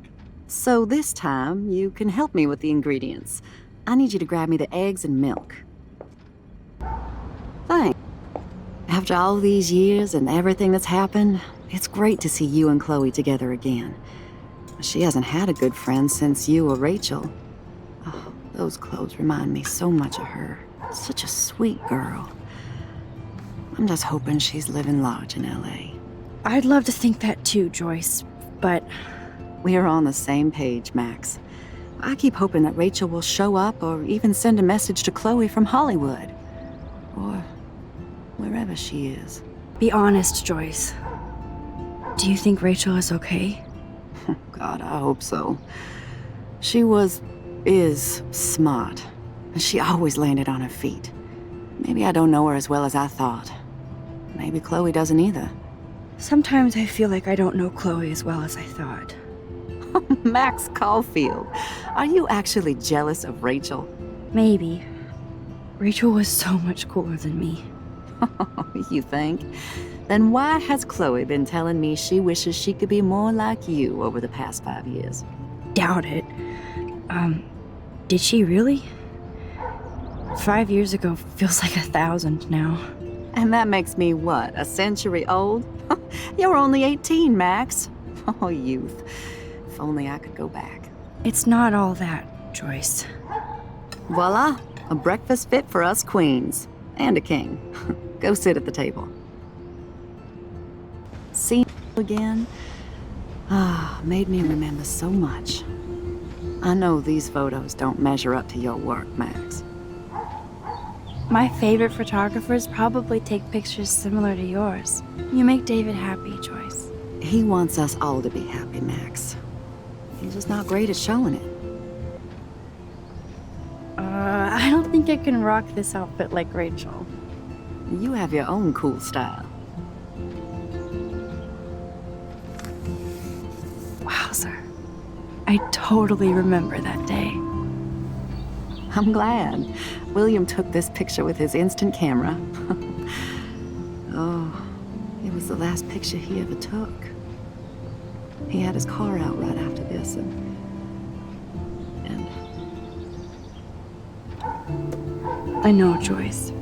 So this time, you can help me with the ingredients. I need you to grab me the eggs and milk. Thanks. After all these years and everything that's happened, it's great to see you and Chloe together again. She hasn't had a good friend since you or Rachel. Oh, those clothes remind me so much of her. Such a sweet girl. I'm just hoping she's living large in LA. I'd love to think that too, Joyce, but... We're on the same page, Max. I keep hoping that Rachel will show up or even send a message to Chloe from Hollywood. Or whatever she is. Be honest, Joyce. Do you think Rachel is okay? God, I hope so. She is smart. And she always landed on her feet. Maybe I don't know her as well as I thought. Maybe Chloe doesn't either. Sometimes I feel like I don't know Chloe as well as I thought. Max Caulfield, are you actually jealous of Rachel? Maybe. Rachel was so much cooler than me. You think? Then why has Chloe been telling me she wishes she could be more like you over the past 5 years? Doubt it. Did she really? 5 years ago feels like 1,000 now. And that makes me what, a century old? You're only 18, Max. Oh, youth. If only I could go back. It's not all that, Joyce. Voila, a breakfast fit for us queens. And a king. Go sit at the table. See you again? Made me remember so much. I know these photos don't measure up to your work, Max. My favorite photographers probably take pictures similar to yours. You make David happy, Joyce. He wants us all to be happy, Max. He's just not great at showing it. I don't think I can rock this outfit like Rachel. You have your own cool style. Wowzer. I totally remember that day. I'm glad. William took this picture with his instant camera. Oh, it was the last picture he ever took. He had his car out right after this, and I know, Joyce.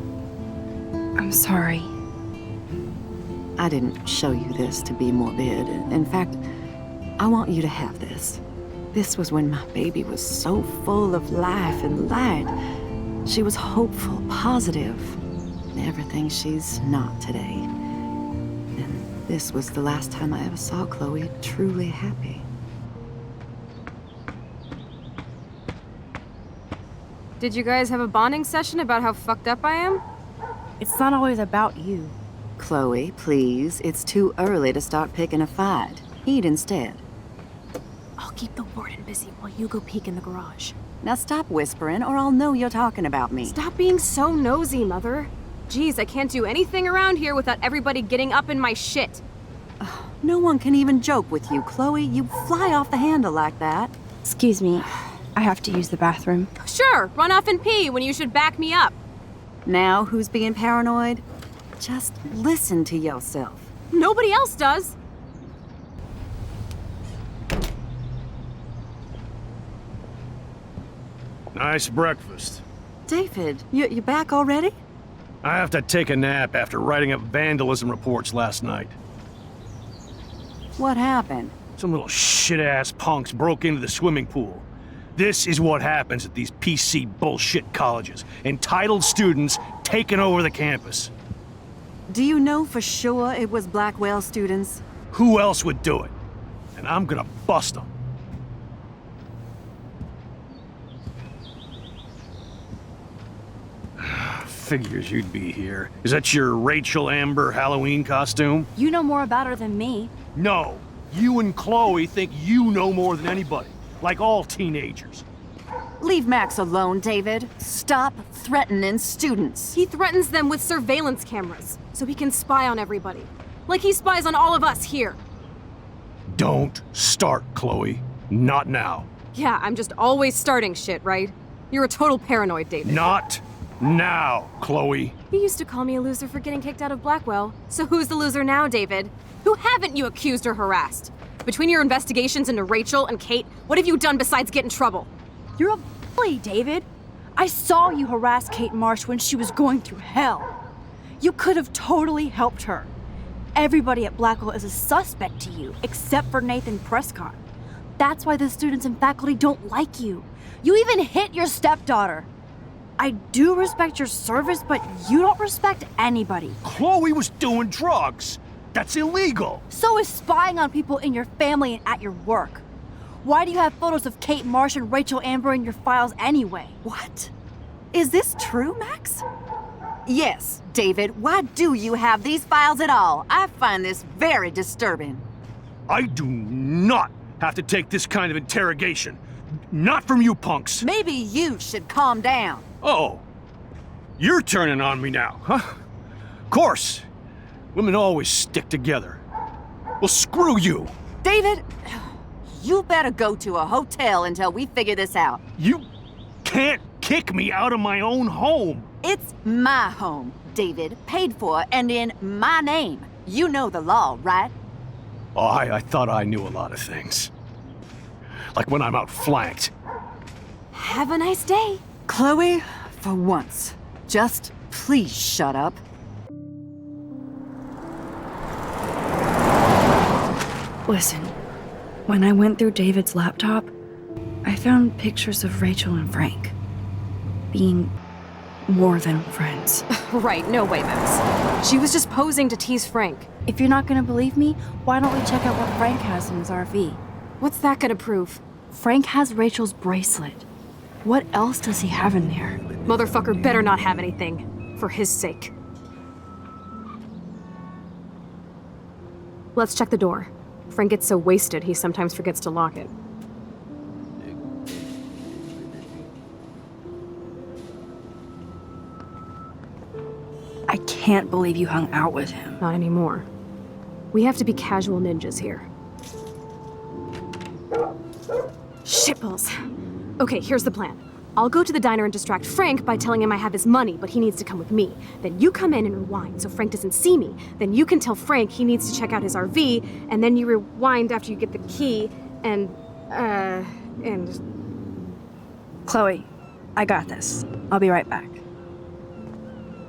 I'm sorry. I didn't show you this to be morbid. In fact, I want you to have this. This was when my baby was so full of life and light. She was hopeful, positive, everything she's not today. And this was the last time I ever saw Chloe truly happy. Did you guys have a bonding session about how fucked up I am? It's not always about you. Chloe, please. It's too early to start picking a fight. Eat instead. I'll keep the warden busy while you go peek in the garage. Now stop whispering, or I'll know you're talking about me. Stop being so nosy, Mother. Geez, I can't do anything around here without everybody getting up in my shit. No one can even joke with you, Chloe. You fly off the handle like that. Excuse me. I have to use the bathroom. Sure, run off and pee when you should back me up. Now who's being paranoid? Just listen to yourself. Nobody else does. Nice breakfast. David, you back already? I have to take a nap after writing up vandalism reports last night. What happened? Some little shit-ass punks broke into the swimming pool. This is what happens at these PC bullshit colleges. Entitled students taking over the campus. Do you know for sure it was Blackwell students? Who else would do it? And I'm gonna bust them. Figures you'd be here. Is that your Rachel Amber Halloween costume? You know more about her than me. No. You and Chloe think you know more than anybody. Like all teenagers. Leave Max alone, David. Stop threatening students. He threatens them with surveillance cameras, so he can spy on everybody. Like he spies on all of us here. Don't start, Chloe. Not now. Yeah, I'm just always starting shit, right? You're a total paranoid, David. Not now, Chloe. You used to call me a loser for getting kicked out of Blackwell. So who's the loser now, David? Who haven't you accused or harassed? Between your investigations into Rachel and Kate, what have you done besides get in trouble? You're a bully, David. I saw you harass Kate Marsh when she was going through hell. You could have totally helped her. Everybody at Blackwell is a suspect to you, except for Nathan Prescott. That's why the students and faculty don't like you. You even hit your stepdaughter. I do respect your service, but you don't respect anybody. Chloe was doing drugs. That's illegal. So is spying on people in your family and at your work. Why do you have photos of Kate Marsh and Rachel Amber in your files anyway? What? Is this true, Max? Yes, David, why do you have these files at all? I find this very disturbing. I do not have to take this kind of interrogation. Not from you punks. Maybe you should calm down. Oh, you're turning on me now, huh? Of course. Women always stick together. Well, screw you. David, you better go to a hotel until we figure this out. You can't kick me out of my own home. It's my home, David, paid for and in my name. You know the law, right? Oh, I thought I knew a lot of things. Like when I'm outflanked. Have a nice day. Chloe, for once, just please shut up. Listen, when I went through David's laptop, I found pictures of Rachel and Frank being more than friends. Right, no way, Max. She was just posing to tease Frank. If you're not gonna believe me, why don't we check out what Frank has in his RV? What's that gonna prove? Frank has Rachel's bracelet. What else does he have in there? Motherfucker better not have anything. For his sake. Let's check the door. Frank gets so wasted, he sometimes forgets to lock it. I can't believe you hung out with him. Not anymore. We have to be casual ninjas here. Shitballs. Okay, here's the plan. I'll go to the diner and distract Frank by telling him I have his money, but he needs to come with me. Then you come in and rewind so Frank doesn't see me. Then you can tell Frank he needs to check out his RV, and then you rewind after you get the key, and... Chloe, I got this. I'll be right back.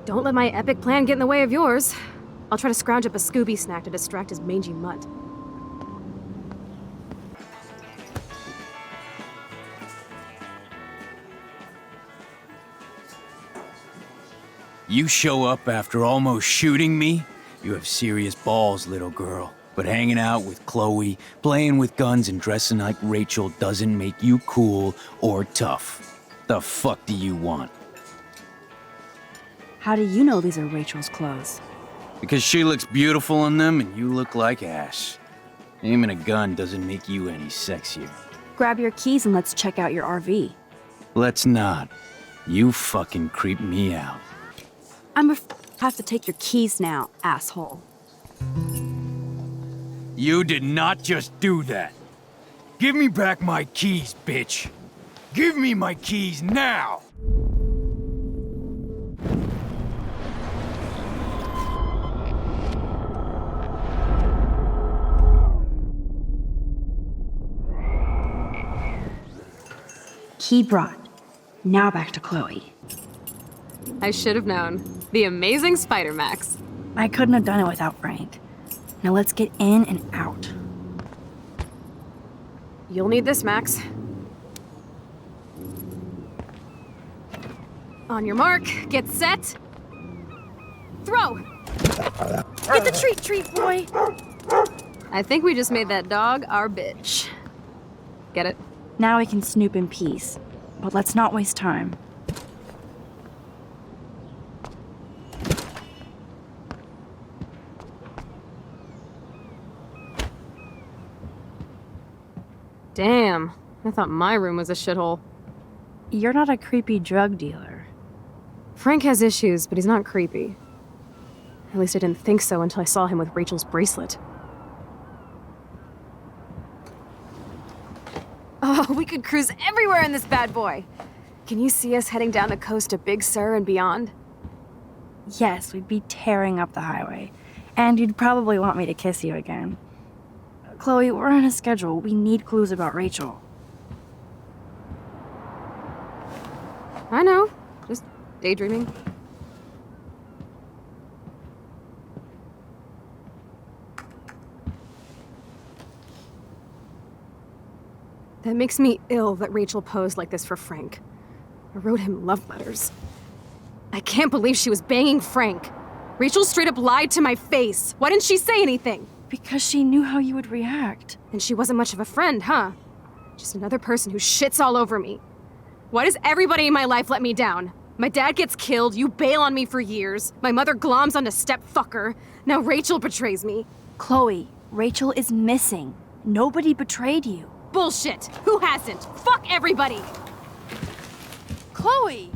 Don't let my epic plan get in the way of yours. I'll try to scrounge up a Scooby snack to distract his mangy mutt. You show up after almost shooting me? You have serious balls, little girl. But hanging out with Chloe, playing with guns and dressing like Rachel doesn't make you cool or tough. The fuck do you want? How do you know these are Rachel's clothes? Because she looks beautiful in them and you look like ass. Aiming a gun doesn't make you any sexier. Grab your keys and let's check out your RV. Let's not. You fucking creep me out. Have to take your keys now, asshole. You did not just do that. Give me back my keys, bitch. Give me my keys now! Key brought. Now back to Chloe. I should have known. The amazing Spider Max. I couldn't have done it without Frank. Now let's get in and out. You'll need this, Max. On your mark, get set. Throw! Get the treat, boy! I think we just made that dog our bitch. Get it? Now we can snoop in peace. But let's not waste time. Damn, I thought my room was a shithole. You're not a creepy drug dealer. Frank has issues, but he's not creepy. At least I didn't think so until I saw him with Rachel's bracelet. Oh, we could cruise everywhere in this bad boy! Can you see us heading down the coast to Big Sur and beyond? Yes, we'd be tearing up the highway. And you'd probably want me to kiss you again. Chloe, we're on a schedule. We need clues about Rachel. I know. Just daydreaming. That makes me ill that Rachel posed like this for Frank. I wrote him love letters. I can't believe she was banging Frank. Rachel straight up lied to my face. Why didn't she say anything? Because she knew how you would react. And she wasn't much of a friend, huh? Just another person who shits all over me. Why does everybody in my life let me down? My dad gets killed, you bail on me for years, my mother gloms onto stepfucker, now Rachel betrays me. Chloe, Rachel is missing. Nobody betrayed you. Bullshit! Who hasn't? Fuck everybody! Chloe!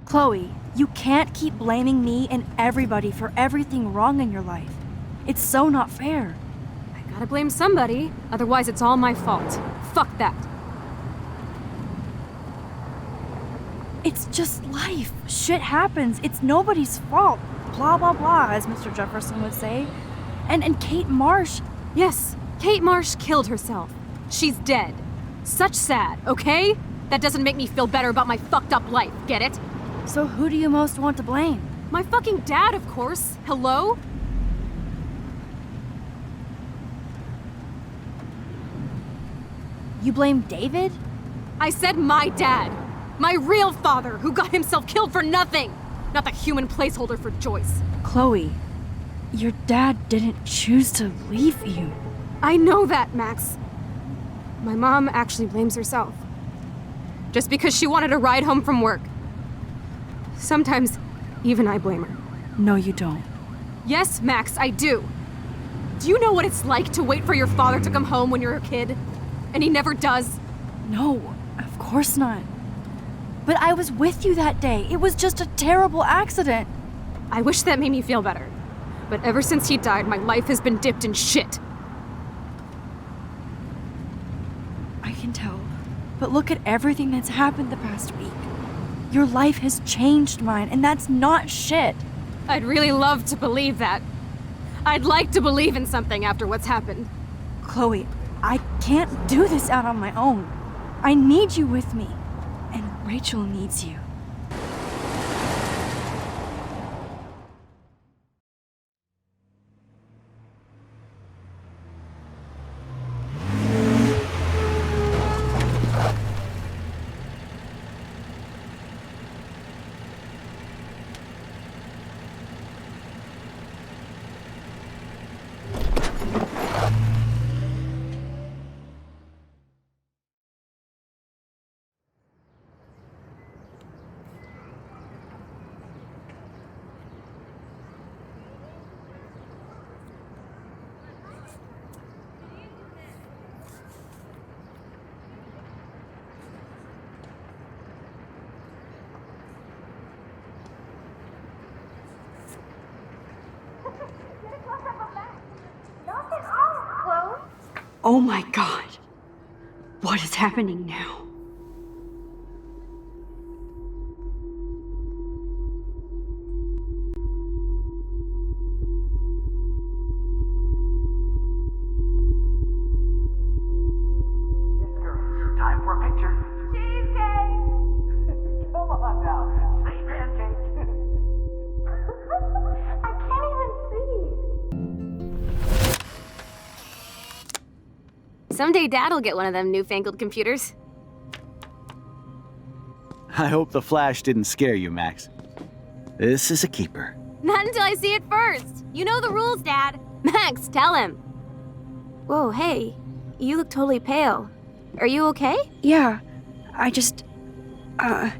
Chloe, you can't keep blaming me and everybody for everything wrong in your life. It's so not fair. I gotta blame somebody, otherwise it's all my fault. Fuck that. It's just life. Shit happens. It's nobody's fault. Blah, blah, blah, as Mr. Jefferson would say. And Kate Marsh... Yes, Kate Marsh killed herself. She's dead. Such sad, okay? That doesn't make me feel better about my fucked up life, get it? So who do you most want to blame? My fucking dad, of course. Hello? You blame David? I said my dad. My real father, who got himself killed for nothing. Not the human placeholder for Joyce. Chloe, your dad didn't choose to leave you. I know that, Max. My mom actually blames herself. Just because she wanted a ride home from work. Sometimes, even I blame her. No, you don't. Yes, Max, I do. Do you know what it's like to wait for your father to come home when you're a kid? And he never does? No, of course not. But I was with you that day. It was just a terrible accident. I wish that made me feel better. But ever since he died, my life has been dipped in shit. I can tell. But look at everything that's happened the past week. Your life has changed mine, and that's not shit. I'd really love to believe that. I'd like to believe in something after what's happened. Chloe, I can't do this out on my own. I need you with me. And Rachel needs you. Oh my god. What is happening now? Time for a picture. Cheesecake! Come on now, say pancake. I can't even see. Someday Dad'll get one of them newfangled computers. I hope the flash didn't scare you, Max. This is a keeper. Not until I see it first. You know the rules, Dad. Max, tell him. Whoa, hey. You look totally pale. Are you okay? Yeah, I just... yeah,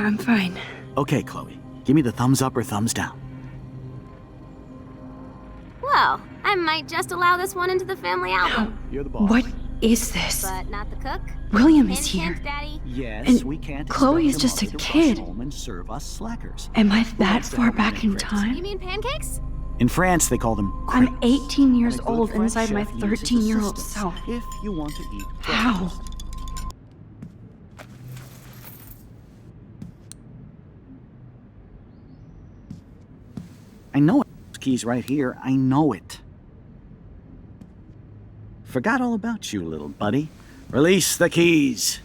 I'm fine. Okay, Chloe. Give me the thumbs up or thumbs down. Well, I might just allow this one into the family album. You're the boss. What is this? But not the cook. William is here. Hint, Daddy. Yes, And we can't Chloe is expect just a your mother to kid. rush home and serve us slackers. Am I that likes to far have back in friends? time? You mean pancakes? In France, they call them I'm crepes. 18 years And a good old French inside my chef uses 13-year-old assistance self. If you want to eat How? breakfast. I know it. Keep keys right here. I know it. Forgot all about you, little buddy. Release the keys.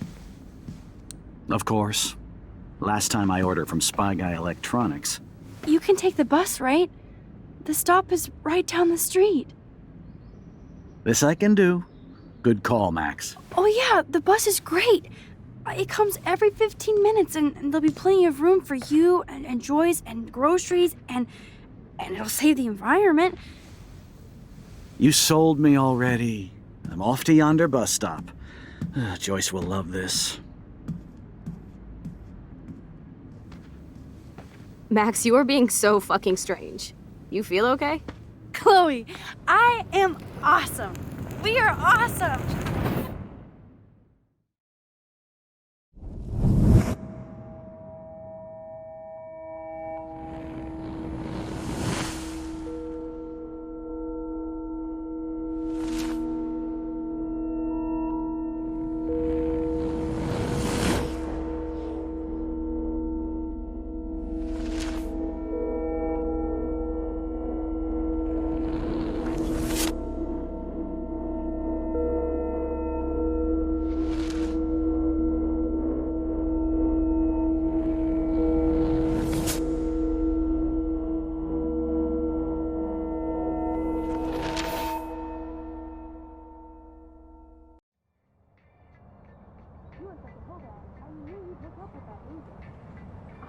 Of course. Last time I ordered from Spy Guy Electronics. You can take the bus, right? The stop is right down the street. This I can do. Good call, Max. Oh yeah, the bus is great. It comes every 15 minutes and there'll be plenty of room for you and Joyce and groceries and it'll save the environment. You sold me already. I'm off to yonder bus stop. Joyce will love this. Max, you are being so fucking strange. You feel okay? Chloe, I am awesome. We are awesome.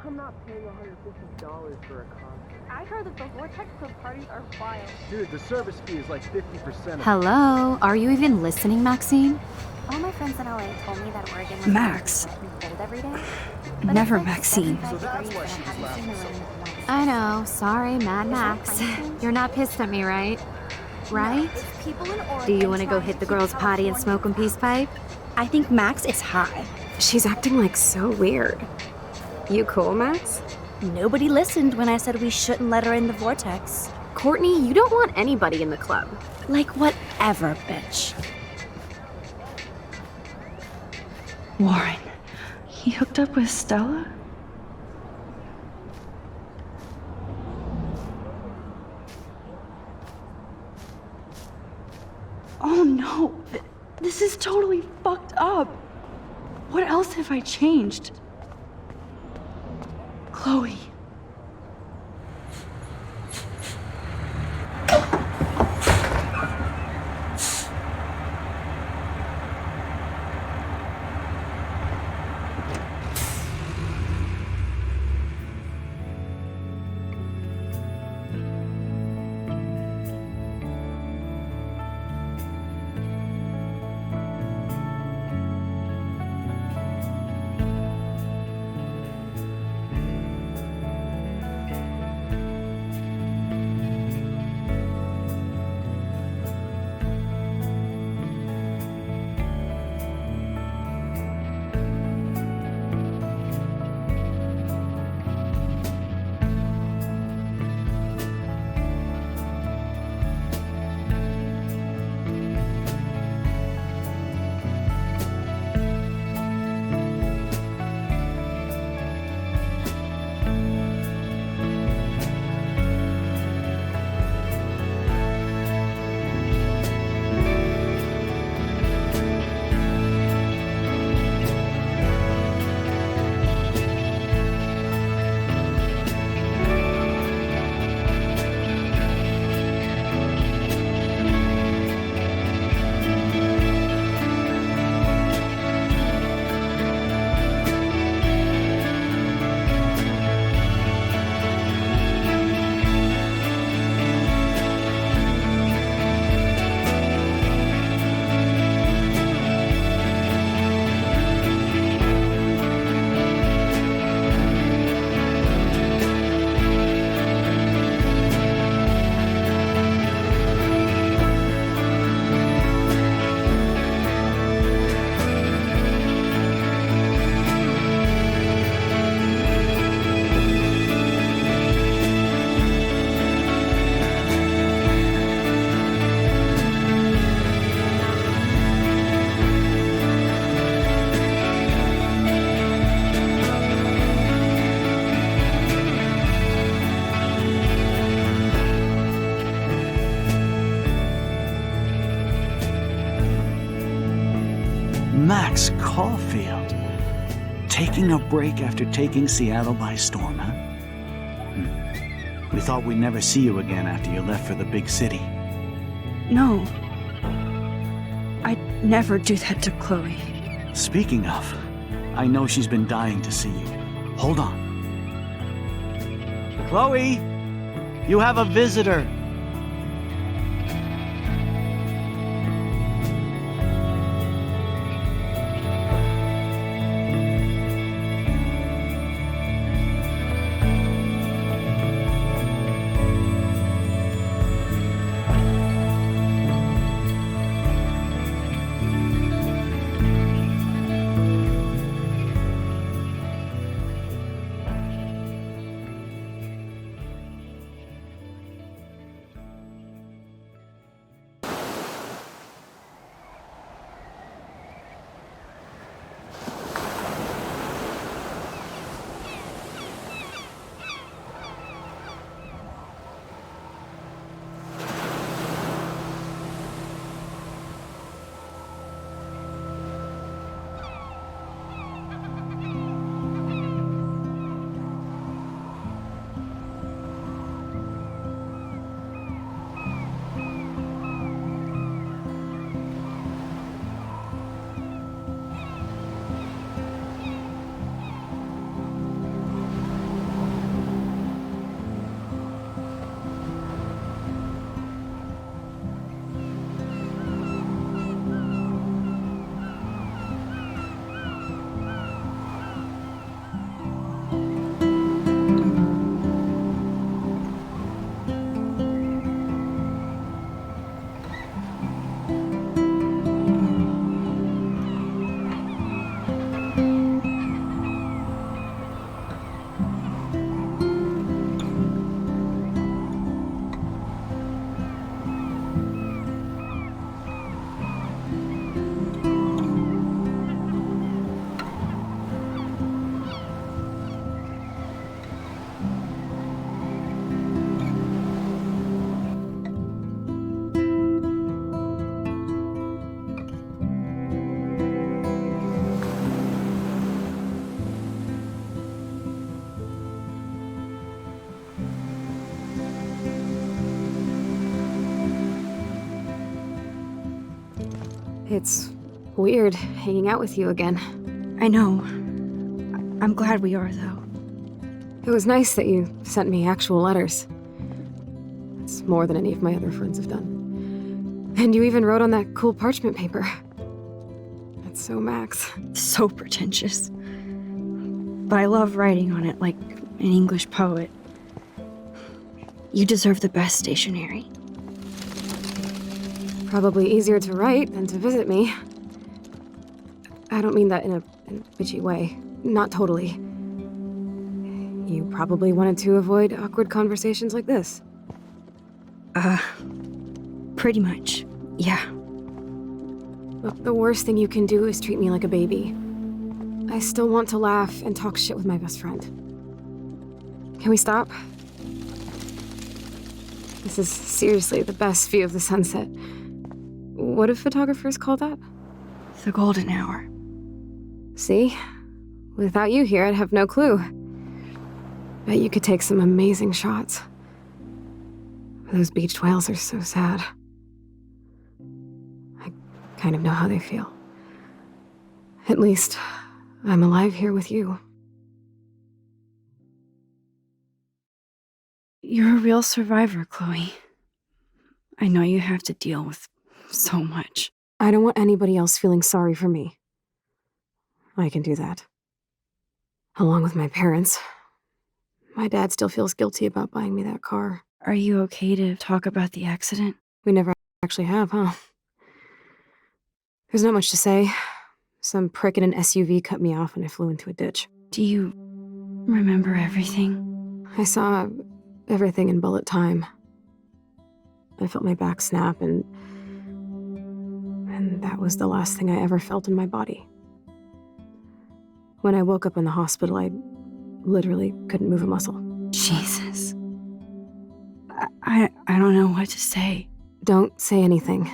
I'm not paying $150 for a concert. I heard that the Vortex Club parties are wild. Dude, the service fee is like 50%. Hello? Are you even listening, Maxine? All my friends in LA told me that Oregon was Max. cold every day. Never Maxine. So that's why she was laughing so hard. I know. Sorry, Mad Max. You're not pissed at me, right? Right? Do you want to go hit the girls' potty and smoke a peace pipe? I think Max is high. She's acting like so weird. You cool, Max? Nobody listened when I said we shouldn't let her in the vortex. Courtney, you don't want anybody in the club. Like whatever, bitch. Warren, he hooked up with Stella? Oh no, this is totally fucked up. What else have I changed? Chloe. Caulfield. Taking a break after taking Seattle by storm, huh? We thought we'd never see you again after you left for the big city. No. I'd never do that to Chloe. Speaking of, I know she's been dying to see you. Hold on. Chloe, you have a visitor. It's weird hanging out with you again. I know. I'm glad we are, though. It was nice that you sent me actual letters. It's more than any of my other friends have done. And you even wrote on that cool parchment paper. That's so Max. So pretentious. But I love writing on it like an English poet. You deserve the best stationery. Probably easier to write than to visit me. I don't mean that in a bitchy way. Not totally. You probably wanted to avoid awkward conversations like this. Pretty much, yeah. Look, the worst thing you can do is treat me like a baby. I still want to laugh and talk shit with my best friend. Can we stop? This is seriously the best view of the sunset. What do photographers call that? The golden hour. See? Without you here, I'd have no clue. Bet you could take some amazing shots. Those beached whales are so sad. I kind of know how they feel. At least, I'm alive here with you. You're a real survivor, Chloe. I know you have to deal with so much. I don't want anybody else feeling sorry for me. I can do that. Along with my parents. My dad still feels guilty about buying me that car. Are you okay to talk about the accident? We never actually have, huh? There's not much to say. Some prick in an SUV cut me off and I flew into a ditch. Do you remember everything? I saw everything in bullet time. I felt my back snap and that was the last thing I ever felt in my body. When I woke up in the hospital, I literally couldn't move a muscle. Jesus. I don't know what to say. Don't say anything.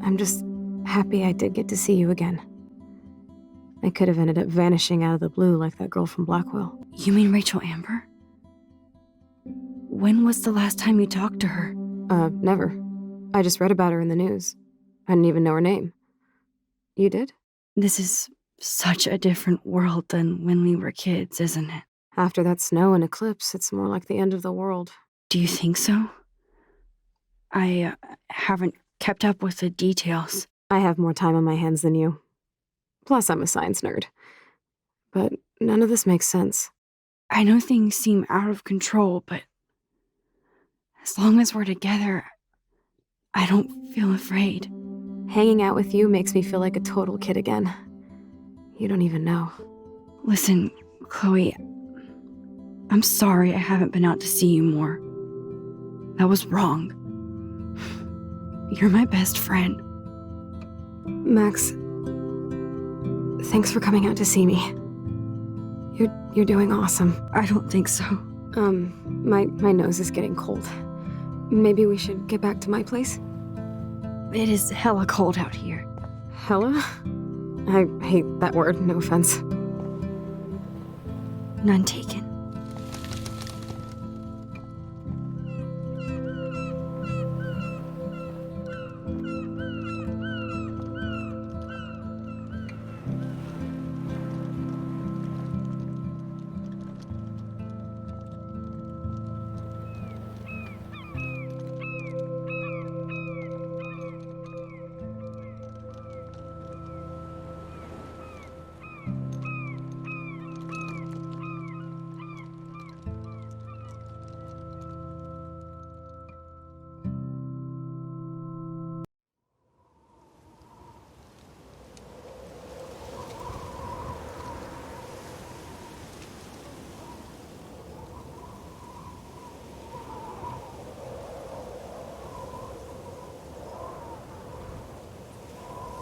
I'm just happy I did get to see you again. I could have ended up vanishing out of the blue like that girl from Blackwell. You mean Rachel Amber? When was the last time you talked to her? Never. I just read about her in the news. I didn't even know her name. You did? This is such a different world than when we were kids, isn't it? After that snow and eclipse, it's more like the end of the world. Do you think so? I haven't kept up with the details. I have more time on my hands than you. Plus, I'm a science nerd. But none of this makes sense. I know things seem out of control, but as long as we're together, I don't feel afraid. Hanging out with you makes me feel like a total kid again. You don't even know. Listen, Chloe, I'm sorry I haven't been out to see you more. That was wrong. You're my best friend. Max, thanks for coming out to see me. You're doing awesome. I don't think so. My nose is getting cold. Maybe we should get back to my place? It is hella cold out here. Hella? I hate that word, no offense. None taken.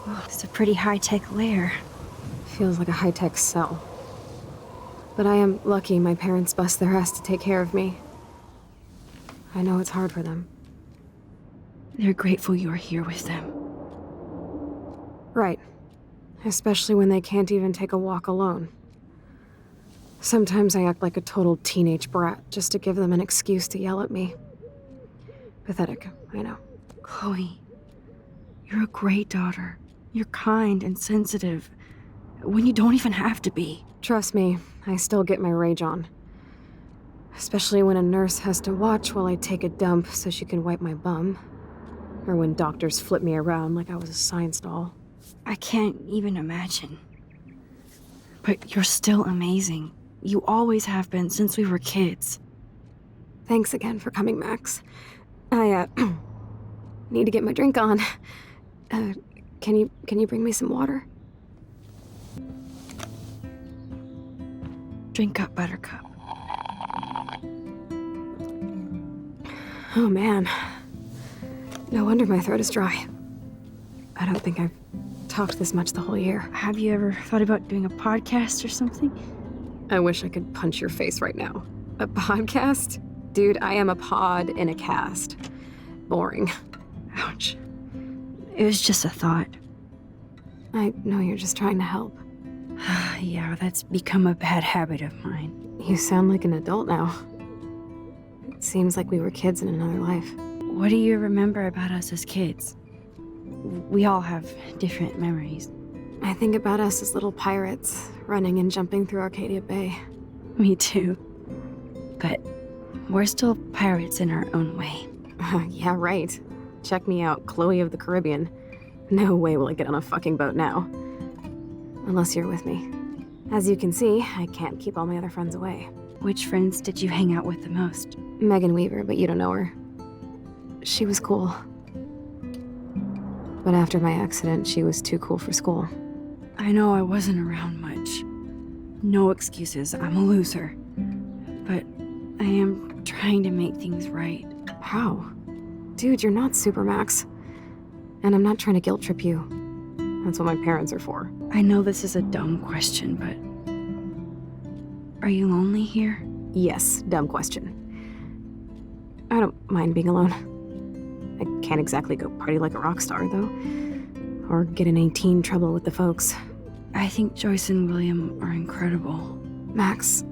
Oh, it's a pretty high-tech lair. Feels like a high-tech cell. But I am lucky my parents bust their ass to take care of me. I know it's hard for them. They're grateful you're here with them. Right. Especially when they can't even take a walk alone. Sometimes I act like a total teenage brat just to give them an excuse to yell at me. Pathetic, I know. Chloe, you're a great daughter. You're kind and sensitive when you don't even have to be. Trust me, I still get my rage on. Especially when a nurse has to watch while I take a dump so she can wipe my bum. Or when doctors flip me around like I was a science doll. I can't even imagine. But you're still amazing. You always have been since we were kids. Thanks again for coming, Max. I, need to get my drink on. Can you bring me some water? Drink up, Buttercup. Oh man. No wonder my throat is dry. I don't think I've talked this much the whole year. Have you ever thought about doing a podcast or something? I wish I could punch your face right now. A podcast? Dude, I am a pod in a cast. Boring. Ouch. It was just a thought. I know you're just trying to help. Yeah, that's become a bad habit of mine. You sound like an adult now. It seems like we were kids in another life. What do you remember about us as kids? We all have different memories. I think about us as little pirates, running and jumping through Arcadia Bay. Me too. But we're still pirates in our own way. Yeah, right. Check me out, Chloe of the Caribbean. No way will I get on a fucking boat now. Unless you're with me. As you can see, I can't keep all my other friends away. Which friends did you hang out with the most? Megan Weaver, but you don't know her. She was cool. But after my accident, she was too cool for school. I know I wasn't around much. No excuses, I'm a loser. But I am trying to make things right. How? Dude, you're not Supermax. And I'm not trying to guilt trip you. That's what my parents are for. I know this is a dumb question, but... Are you lonely here? Yes, dumb question. I don't mind being alone. I can't exactly go party like a rock star, though. Or get in any teen trouble with the folks. I think Joyce and William are incredible. Max,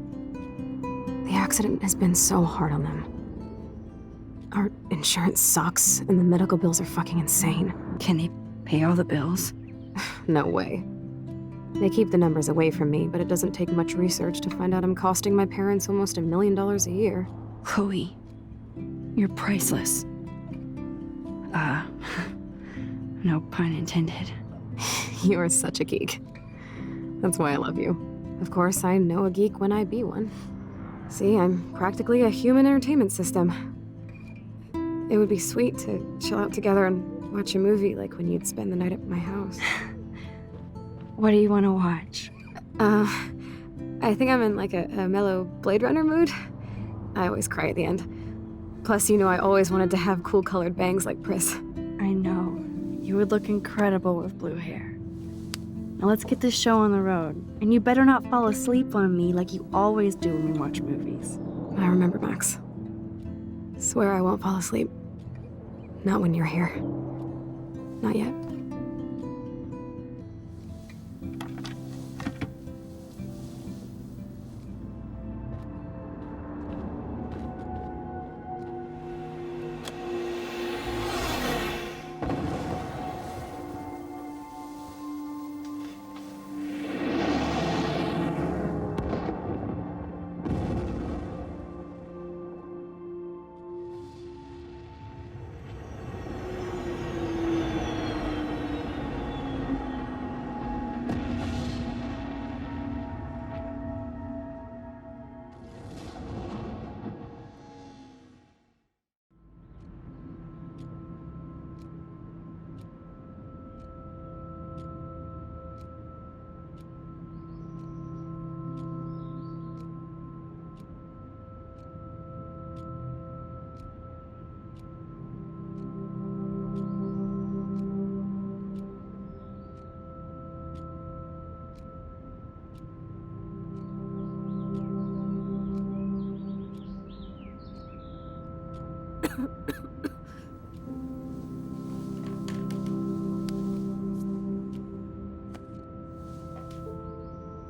the accident has been so hard on them. Our insurance sucks, and the medical bills are fucking insane. Can they pay all the bills? No way. They keep the numbers away from me, but it doesn't take much research to find out I'm costing my parents almost $1 million a year. Chloe, you're priceless. No pun intended. You are such a geek. That's why I love you. Of course, I know a geek when I be one. See, I'm practically a human entertainment system. It would be sweet to chill out together and watch a movie like when you'd spend the night at my house. What do you want to watch? I think I'm in like a mellow Blade Runner mood. I always cry at the end. Plus, you know I always wanted to have cool colored bangs like Pris. I know. You would look incredible with blue hair. Now let's get this show on the road. And you better not fall asleep on me like you always do when we watch movies. I remember, Max. Swear I won't fall asleep. Not when you're here. Not yet.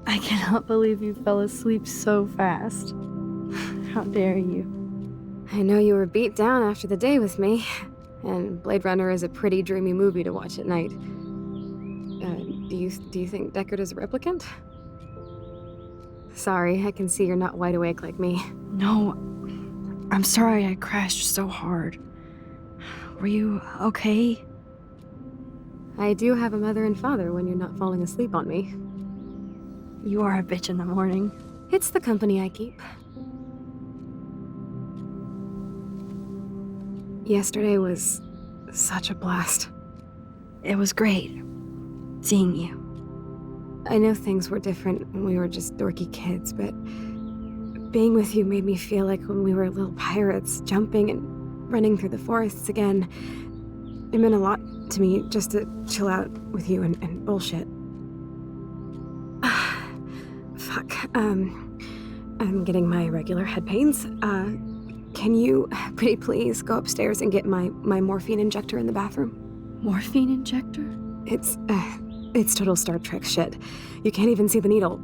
I cannot believe you fell asleep so fast. How dare you? I know you were beat down after the day with me, and Blade Runner is a pretty dreamy movie to watch at night. Do you think Deckard is a replicant? Sorry, I can see you're not wide awake like me. No, I'm sorry I crashed so hard. Were you okay? I do have a mother and father when you're not falling asleep on me. You are a bitch in the morning. It's the company I keep. Yesterday was such a blast. It was great seeing you. I know things were different when we were just dorky kids, but being with you made me feel like when we were little pirates, jumping and running through the forests again. It meant a lot to me just to chill out with you and bullshit. Fuck. I'm getting my regular head pains. Can you, pretty please, go upstairs and get my morphine injector in the bathroom? Morphine injector? It's total Star Trek shit. You can't even see the needle.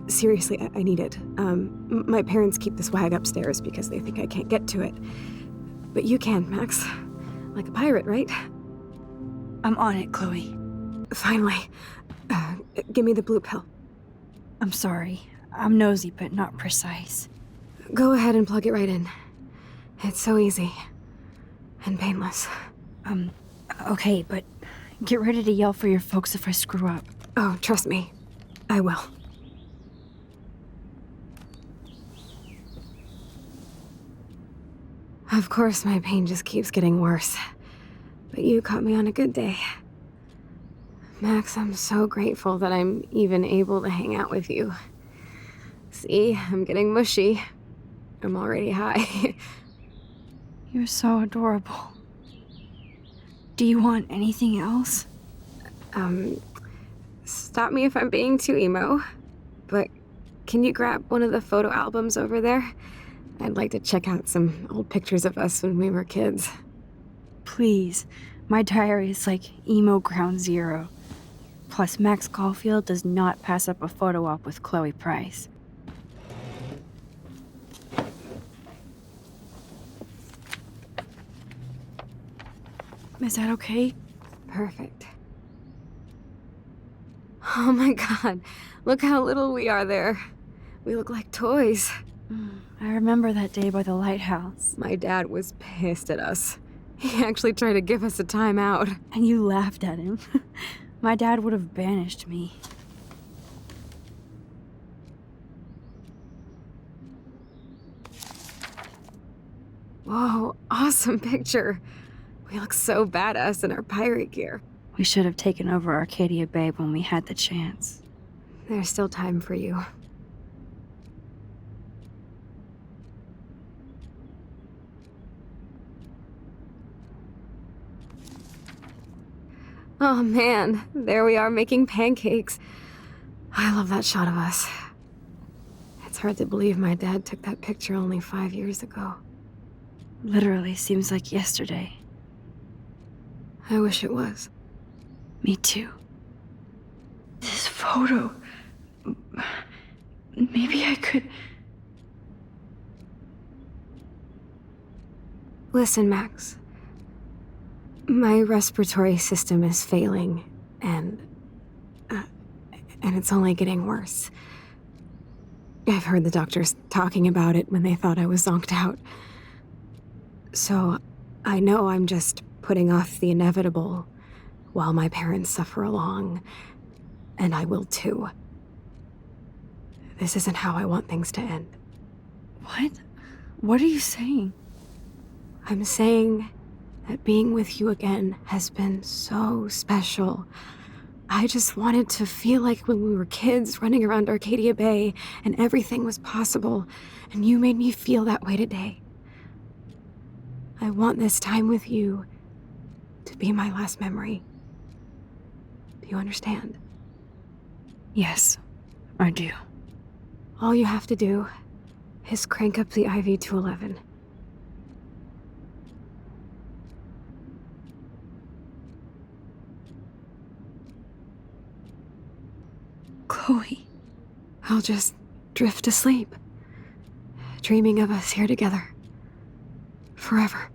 Seriously, I need it. My parents keep this wag upstairs because they think I can't get to it. But you can, Max. Like a pirate, right? I'm on it, Chloe. Finally. Give me the blue pill. I'm sorry. I'm nosy, but not precise. Go ahead and plug it right in. It's so easy. And painless. Okay, but get ready to yell for your folks if I screw up. Oh, trust me. I will. Of course, my pain just keeps getting worse. But you caught me on a good day. Max, I'm so grateful that I'm even able to hang out with you. See, I'm getting mushy. I'm already high. You're so adorable. Do you want anything else? Stop me if I'm being too emo, but can you grab one of the photo albums over there? I'd like to check out some old pictures of us when we were kids. Please. My diary is like emo ground zero. Plus, Max Caulfield does not pass up a photo op with Chloe Price. Is that okay? Perfect. Oh my god, look how little we are there. We look like toys. I remember that day by the lighthouse. My dad was pissed at us. He actually tried to give us a timeout. And you laughed at him. My dad would have banished me. Whoa, awesome picture. We look so badass in our pirate gear. We should have taken over Arcadia Bay when we had the chance. There's still time for you. Oh man, there we are making pancakes. I love that shot of us. It's hard to believe my dad took that picture only 5 years ago. Literally seems like yesterday. I wish it was. Me too. This photo... Maybe I could... Listen, Max. My respiratory system is failing, and it's only getting worse. I've heard the doctors talking about it when they thought I was zonked out. So, I know I'm just putting off the inevitable while my parents suffer along, and I will too. This isn't how I want things to end. What? What are you saying? I'm saying that being with you again has been so special. I just wanted to feel like when we were kids running around Arcadia Bay and everything was possible, and you made me feel that way today. I want this time with you to be my last memory. Do you understand? Yes, I do. All you have to do is crank up the IV to 11. Chloe. I'll just drift asleep, dreaming of us here together. Forever.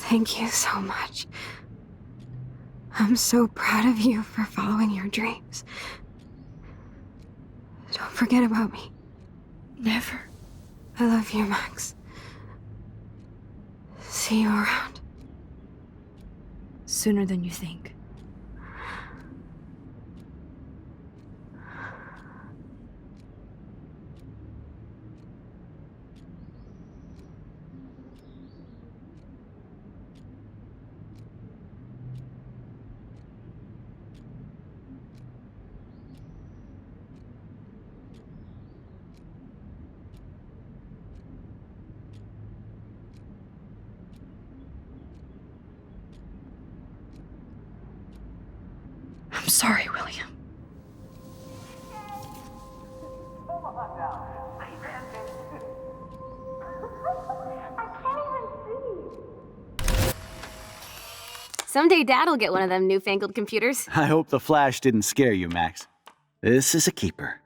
Thank you so much. I'm so proud of you for following your dreams. Don't forget about me. Never. I love you, Max. See you around. Sooner than you think. I'm sorry, William. Someday Dad'll get one of them newfangled computers. I hope the flash didn't scare you, Max. This is a keeper.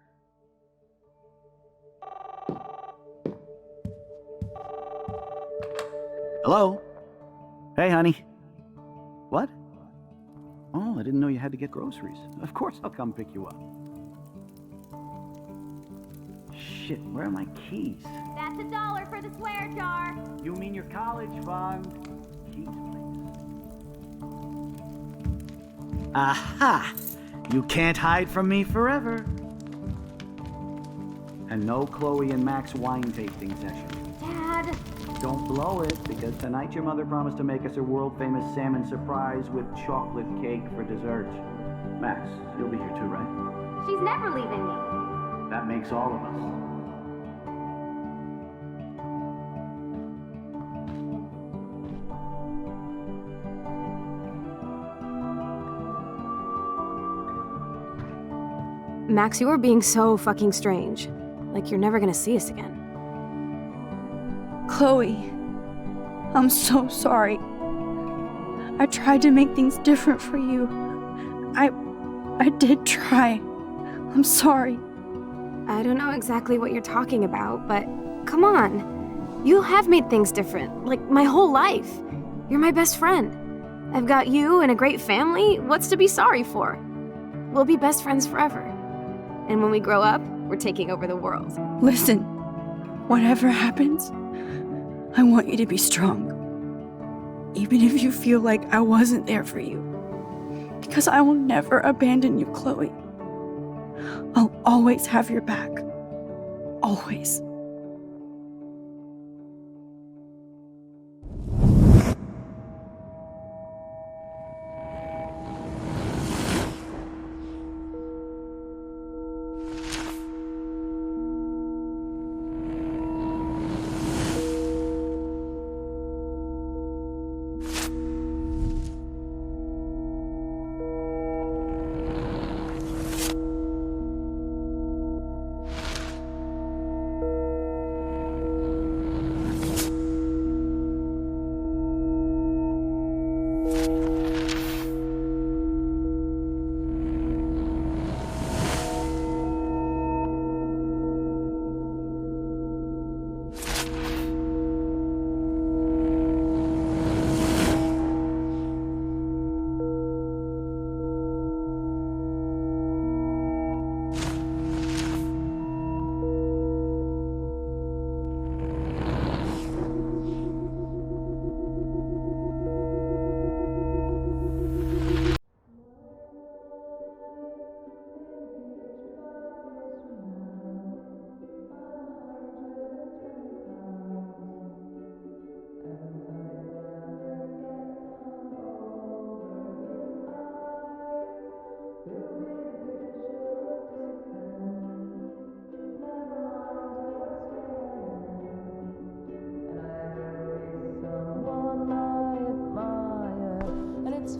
Hello? Hey, honey. What? Oh, I didn't know you had to get groceries. Of course I'll come pick you up. Shit, where are my keys? That's $1 for the swear jar. You mean your college fund? Keys, please. Aha! You can't hide from me forever. And no Chloe and Max wine tasting session. Dad. Don't blow it, because tonight your mother promised to make us a world-famous salmon surprise with chocolate cake for dessert. Max, you'll be here too, right? She's never leaving me. That makes all of us. Max, you're being so fucking strange. Like you're never gonna see us again. Chloe, I'm so sorry. I tried to make things different for you. I did try. I'm sorry. I don't know exactly what you're talking about, but come on. You have made things different, like my whole life. You're my best friend. I've got you and a great family. What's to be sorry for? We'll be best friends forever. And when we grow up, we're taking over the world. Listen, whatever happens, I want you to be strong. Even if you feel like I wasn't there for you. Because I will never abandon you, Chloe. I'll always have your back. Always.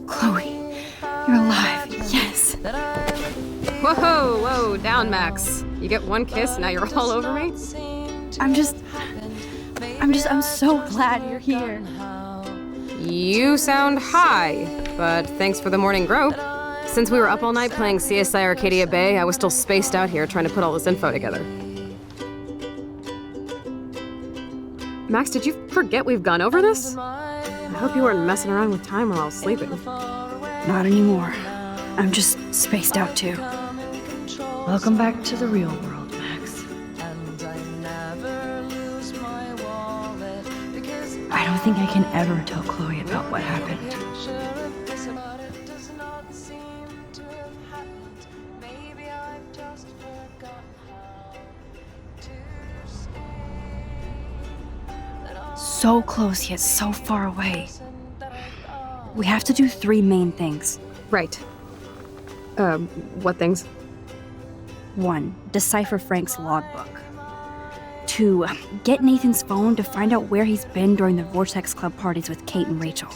Chloe, you're alive. Yes. Whoa, down, Max. You get one kiss, now you're all over me? I'm so glad you're here. You sound high, but thanks for the morning grope. Since we were up all night playing CSI Arcadia Bay, I was still spaced out here trying to put all this info together. Max, did you forget we've gone over this? I hope you weren't messing around with time while I was sleeping. Not anymore. I'm just spaced out too. Welcome back to the real world, Max. I don't think I can ever tell Chloe about what happened. So close yet so far away. We have to do 3 main things. Right. What things? 1. Decipher Frank's logbook. 2. Get Nathan's phone to find out where he's been during the Vortex Club parties with Kate and Rachel.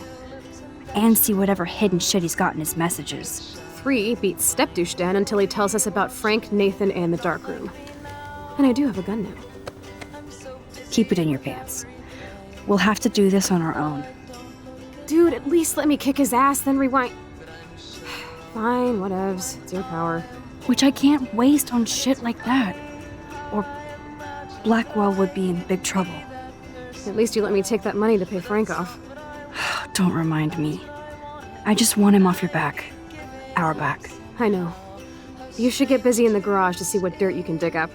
And see whatever hidden shit he's got in his messages. 3. Beat Step-douche Dan until he tells us about Frank, Nathan, and the dark room. And I do have a gun now. Keep it in your pants. We'll have to do this on our own. Dude, at least let me kick his ass, then rewind. Fine, whatevs. It's your power. Which I can't waste on shit like that. Or Blackwell would be in big trouble. At least you let me take that money to pay Frank off. Don't remind me. I just want him off your back. Our back. I know. You should get busy in the garage to see what dirt you can dig up.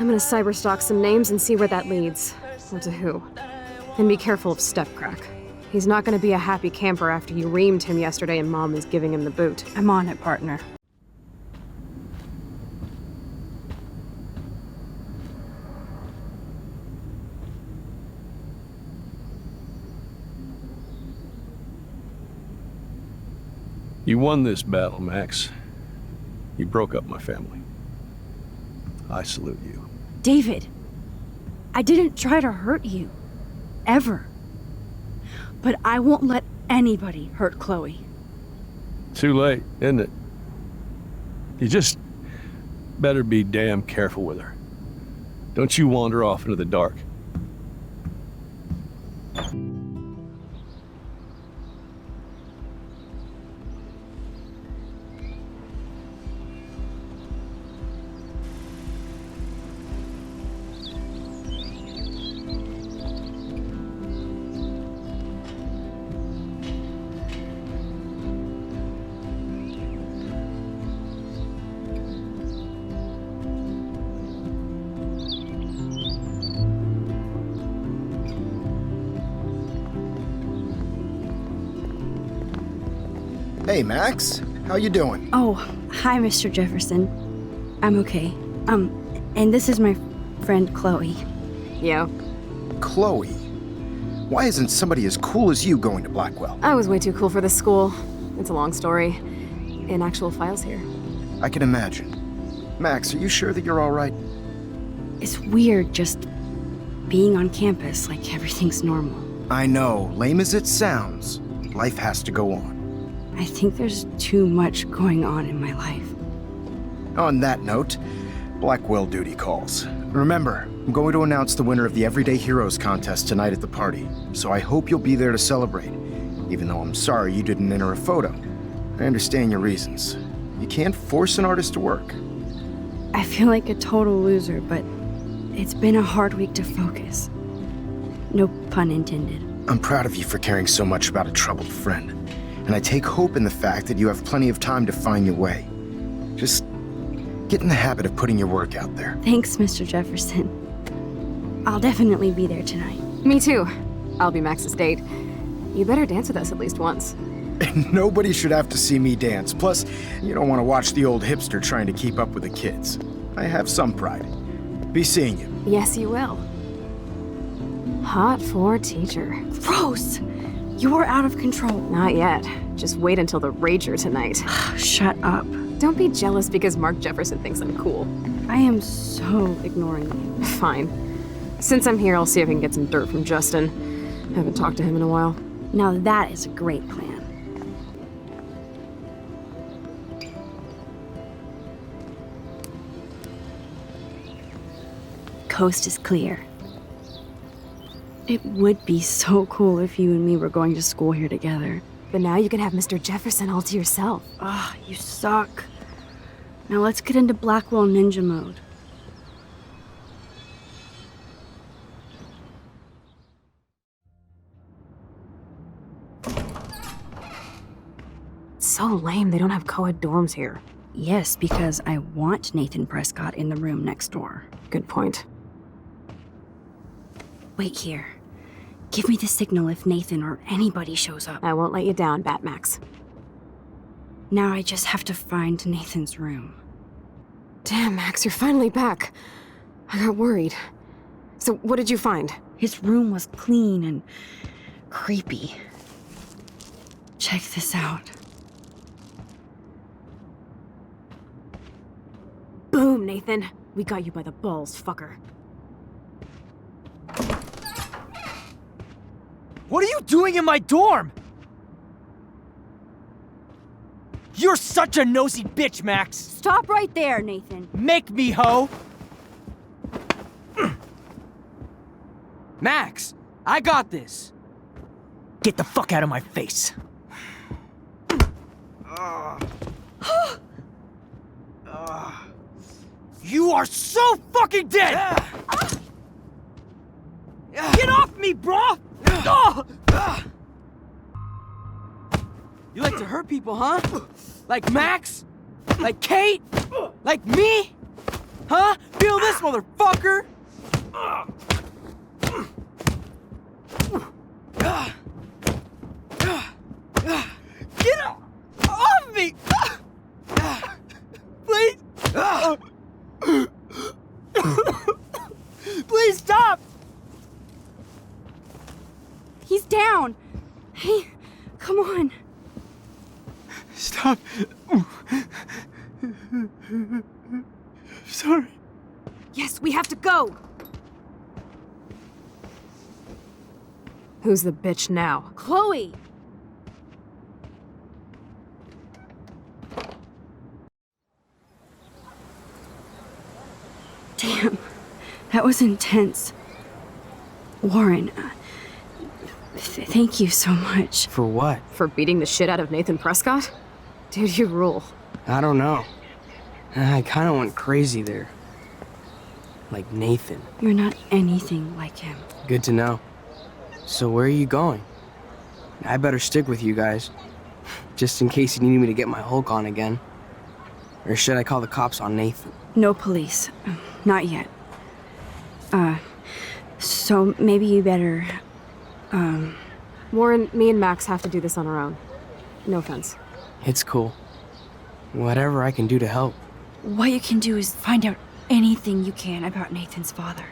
I'm gonna cyberstalk some names and see where that leads. Or to who. And be careful of Stepcrack. He's not gonna be a happy camper after you reamed him yesterday and Mom is giving him the boot. I'm on it, partner. You won this battle, Max. You broke up my family. I salute you. David, I didn't try to hurt you. Ever. But I won't let anybody hurt Chloe. Too late, isn't it? You just Better be damn careful with her. Don't you wander off into the dark. Hey, Max. How you doing? Oh, hi, Mr. Jefferson. I'm okay. And this is my friend Chloe. Yeah. Chloe? Why isn't somebody as cool as you going to Blackwell? I was way too cool for this school. It's a long story. In actual files here. I can imagine. Max, are you sure that you're all right? It's weird just being on campus like everything's normal. I know. Lame as it sounds, life has to go on. I think there's too much going on in my life. On that note, Blackwell duty calls. Remember, I'm going to announce the winner of the Everyday Heroes contest tonight at the party, so I hope you'll be there to celebrate, even though I'm sorry you didn't enter a photo. I understand your reasons. You can't force an artist to work. I feel like a total loser, but it's been a hard week to focus. No pun intended. I'm proud of you for caring so much about a troubled friend, and I take hope in the fact that you have plenty of time to find your way. Just get in the habit of putting your work out there. Thanks, Mr. Jefferson. I'll definitely be there tonight. Me too. I'll be Max's date. You better dance with us at least once. Nobody should have to see me dance. Plus, you don't want to watch the old hipster trying to keep up with the kids. I have some pride. Be seeing you. Yes, you will. Hot for teacher. Gross! You're out of control. Not yet. Just wait until the rager tonight. Shut up. Don't be jealous because Mark Jefferson thinks I'm cool. I am so ignoring you. Fine. Since I'm here, I'll see if I can get some dirt from Justin. Haven't talked to him in a while. Now that is a great plan. Coast is clear. It would be so cool if you and me were going to school here together. But now you can have Mr. Jefferson all to yourself. Ah, you suck. Now let's get into Blackwell Ninja mode. It's so lame they don't have co-ed dorms here. Yes, because I want Nathan Prescott in the room next door. Good point. Wait here. Give me the signal if Nathan or anybody shows up. I won't let you down, Batmax. Now I just have to find Nathan's room. Damn, Max, you're finally back. I got worried. So what did you find? His room was clean and creepy. Check this out. Boom, Nathan. We got you by the balls, fucker. What are you doing in my dorm? You're such a nosy bitch, Max. Stop right there, Nathan. Make me, ho. Max, I got this. Get the fuck out of my face. You are so fucking dead! Get off me, bro! You like to hurt people, huh? Like Max? Like Kate? Like me? Huh? Feel this, motherfucker! Get off me! Please! Please stop! He's down. Hey, come on. Stop. Sorry. Yes, we have to go! Who's the bitch now? Chloe! That was intense. Warren, thank you so much. For what? For beating the shit out of Nathan Prescott? Dude, you rule. I don't know. I kind of went crazy there. Like Nathan. You're not anything like him. Good to know. So where are you going? I better stick with you guys. Just in case you need me to get my Hulk on again. Or should I call the cops on Nathan? No police. Not yet. So maybe you better, Warren, me and Max have to do this on our own. No offense. It's cool. Whatever I can do to help. What you can do is find out anything you can about Nathan's father.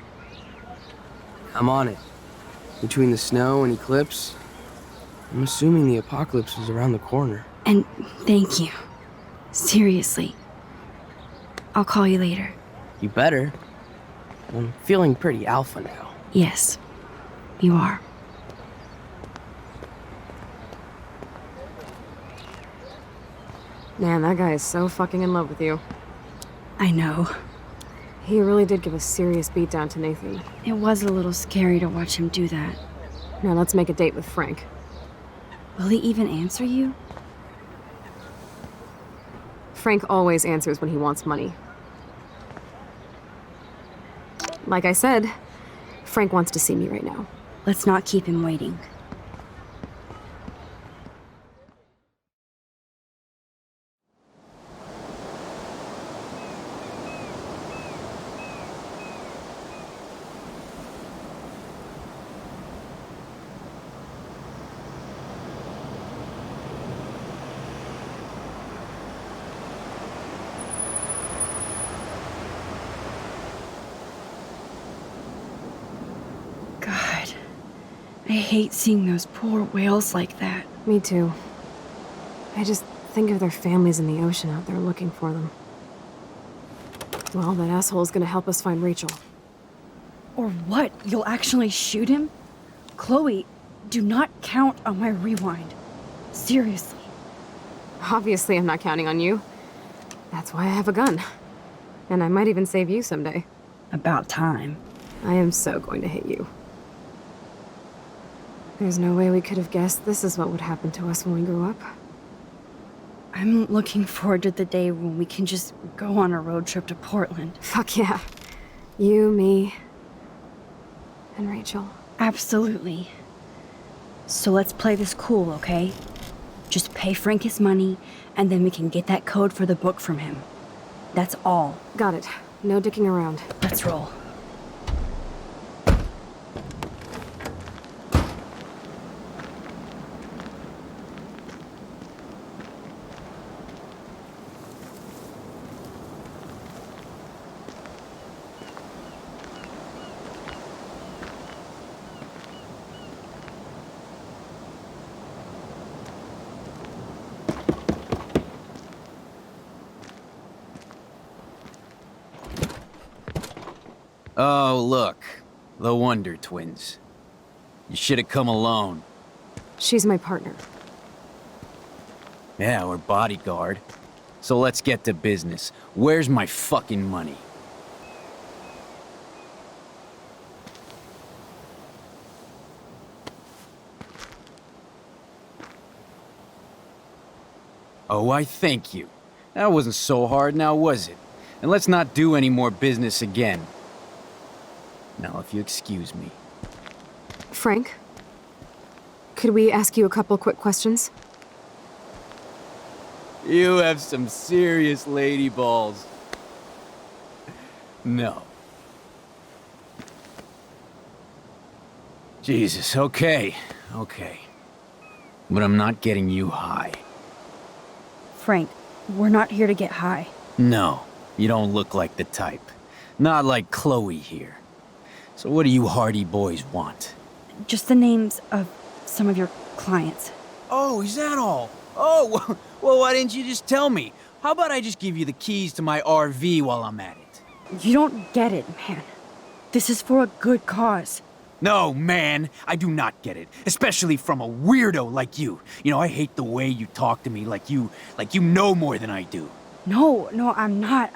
I'm on it. Between the snow and eclipse, I'm assuming the apocalypse is around the corner. And thank you. Seriously. I'll call you later. You better. I'm feeling pretty alpha now. Yes, you are. Man, that guy is so fucking in love with you. I know. He really did give a serious beatdown to Nathan. It was a little scary to watch him do that. Now let's make a date with Frank. Will he even answer you? Frank always answers when he wants money. Like I said, Frank wants to see me right now. Let's not keep him waiting. I hate seeing those poor whales like that. Me too. I just think of their families in the ocean out there looking for them. Well, that asshole's gonna help us find Rachel. Or what? You'll actually shoot him? Chloe, do not count on my rewind. Seriously. Obviously, I'm not counting on you. That's why I have a gun. And I might even save you someday. About time. I am so going to hit you. There's no way we could have guessed this is what would happen to us when we grew up. I'm looking forward to the day when we can just go on a road trip to Portland. Fuck yeah. You, me, and Rachel. Absolutely. So let's play this cool, okay? Just pay Frank his money, and then we can get that code for the book from him. That's all. Got it. No dicking around. Let's roll. Oh, look. The Wonder Twins. You should have come alone. She's my partner. Yeah, or bodyguard. So let's get to business. Where's my fucking money? Oh, I thank you. That wasn't so hard now, was it? And let's not do any more business again. Now, if you excuse me. Frank? Could we ask you a couple quick questions? You have some serious lady balls. No. Jesus, okay. But I'm not getting you high. Frank, we're not here to get high. No, you don't look like the type. Not like Chloe here. So what do you hardy boys want? Just the names of some of your clients. Oh, is that all? Oh, well, why didn't you just tell me? How about I just give you the keys to my RV while I'm at it? You don't get it, man. This is for a good cause. No, man, I do not get it. Especially from a weirdo like you. You know, I hate the way you talk to me like you know more than I do. No, I'm not.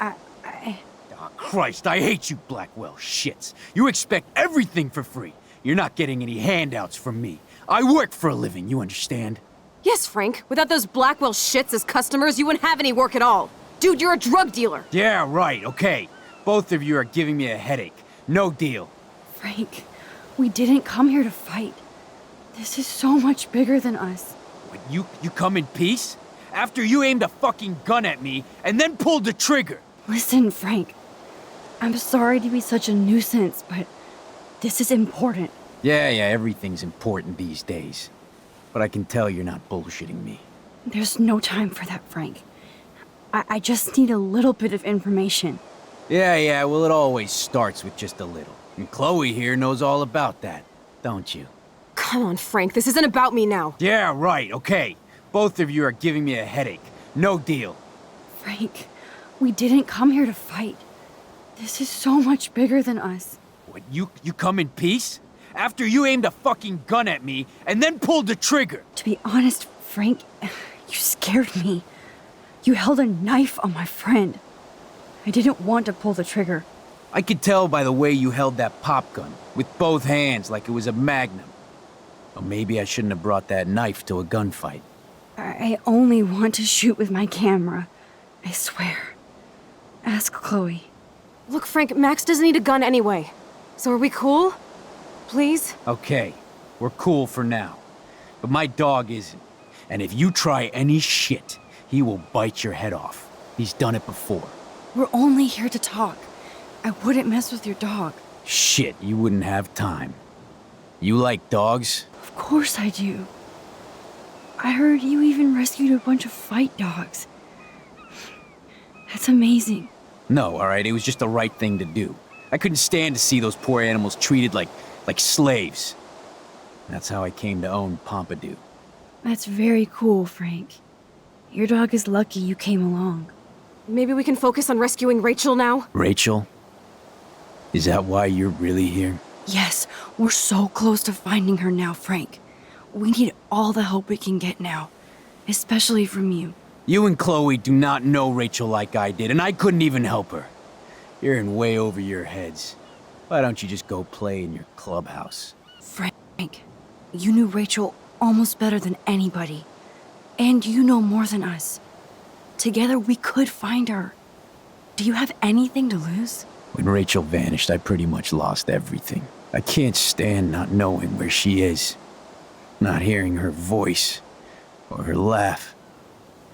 Christ, I hate you Blackwell shits. You expect everything for free. You're not getting any handouts from me. I work for a living, you understand? Yes, Frank. Without those Blackwell shits as customers, you wouldn't have any work at all. Dude, you're a drug dealer. Yeah, right, okay. Both of you are giving me a headache. No deal. Frank, we didn't come here to fight. This is so much bigger than us. What, you come in peace? After you aimed a fucking gun at me and then pulled the trigger. Listen, Frank. I'm sorry to be such a nuisance, but this is important. Yeah, everything's important these days. But I can tell you're not bullshitting me. There's no time for that, Frank. I just need a little bit of information. Yeah, well, it always starts with just a little. And Chloe here knows all about that, don't you? Come on, Frank. This isn't about me now. Yeah, right, okay. Both of you are giving me a headache. No deal. Frank, we didn't come here to fight. This is so much bigger than us. What, you come in peace? After you aimed a fucking gun at me and then pulled the trigger. To be honest, Frank, you scared me. You held a knife on my friend. I didn't want to pull the trigger. I could tell by the way you held that pop gun, with both hands like it was a magnum. Or maybe I shouldn't have brought that knife to a gunfight. I only want to shoot with my camera. I swear. Ask Chloe. Look, Frank, Max doesn't need a gun anyway. So are we cool? Please? Okay, we're cool for now. But my dog isn't. And if you try any shit, he will bite your head off. He's done it before. We're only here to talk. I wouldn't mess with your dog. Shit, you wouldn't have time. You like dogs? Of course I do. I heard you even rescued a bunch of fight dogs. That's amazing. No, alright, it was just the right thing to do. I couldn't stand to see those poor animals treated like slaves. That's how I came to own Pompidou. That's very cool, Frank. Your dog is lucky you came along. Maybe we can focus on rescuing Rachel now? Rachel? Is that why you're really here? Yes, we're so close to finding her now, Frank. We need all the help we can get now, especially from you. You and Chloe do not know Rachel like I did, and I couldn't even help her. You're in way over your heads. Why don't you just go play in your clubhouse? Frank, you knew Rachel almost better than anybody. And you know more than us. Together we could find her. Do you have anything to lose? When Rachel vanished, I pretty much lost everything. I can't stand not knowing where she is. Not hearing her voice or her laugh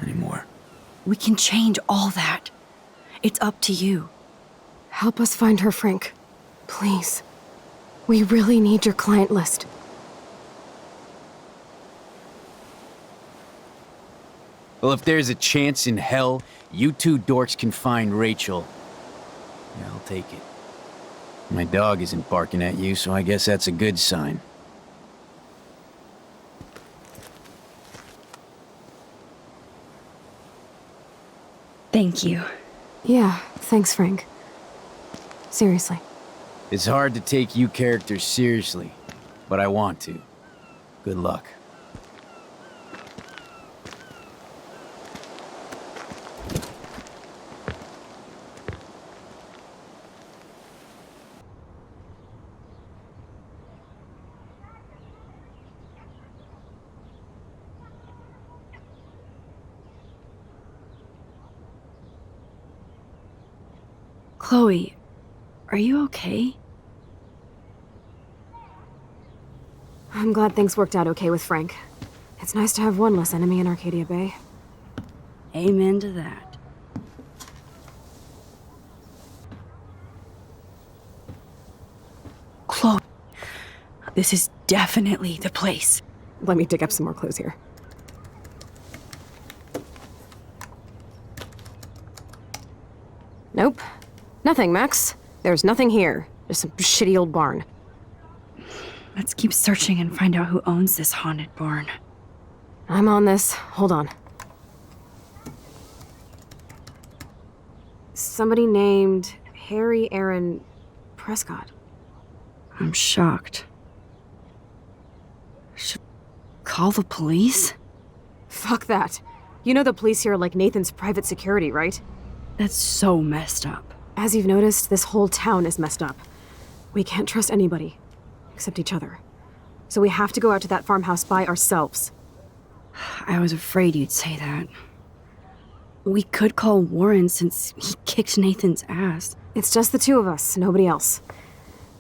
anymore. We can change all that. It's up to you. Help us find her, Frank. Please. We really need your client list. Well, if there's a chance in hell you two dorks can find Rachel, yeah, I'll take it. My dog isn't barking at you, so I guess that's a good sign. Thank you. Yeah, thanks, Frank. Seriously. It's hard to take you characters seriously, but I want to. Good luck. Chloe, are you okay? I'm glad things worked out okay with Frank. It's nice to have one less enemy in Arcadia Bay. Amen to that. Chloe, this is definitely the place. Let me dig up some more clues here. Nope. Nothing, Max. There's nothing here. Just some shitty old barn. Let's keep searching and find out who owns this haunted barn. I'm on this. Hold on. Somebody named Harry Aaron Prescott. I'm shocked. Should we call the police? Fuck that. You know the police here are like Nathan's private security, right? That's so messed up. As you've noticed, this whole town is messed up. We can't trust anybody, except each other. So we have to go out to that farmhouse by ourselves. I was afraid you'd say that. We could call Warren since he kicked Nathan's ass. It's just the two of us, nobody else.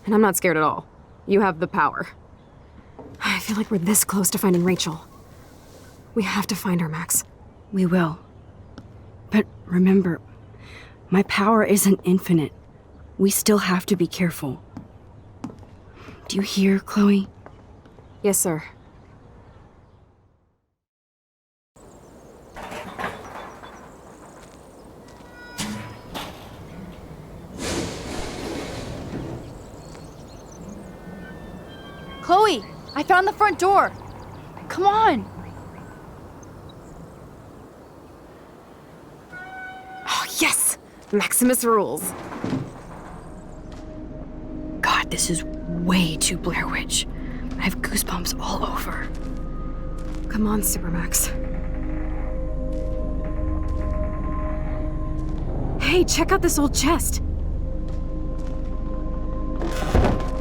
And I'm not scared at all. You have the power. I feel like we're this close to finding Rachel. We have to find her, Max. We will. But remember, my power isn't infinite. We still have to be careful. Do you hear, Chloe? Yes, sir. Chloe, I found the front door. Come on. Oh, yes! Maximus rules. God, this is way too Blair Witch. I have goosebumps all over. Come on, Supermax. Hey, check out this old chest.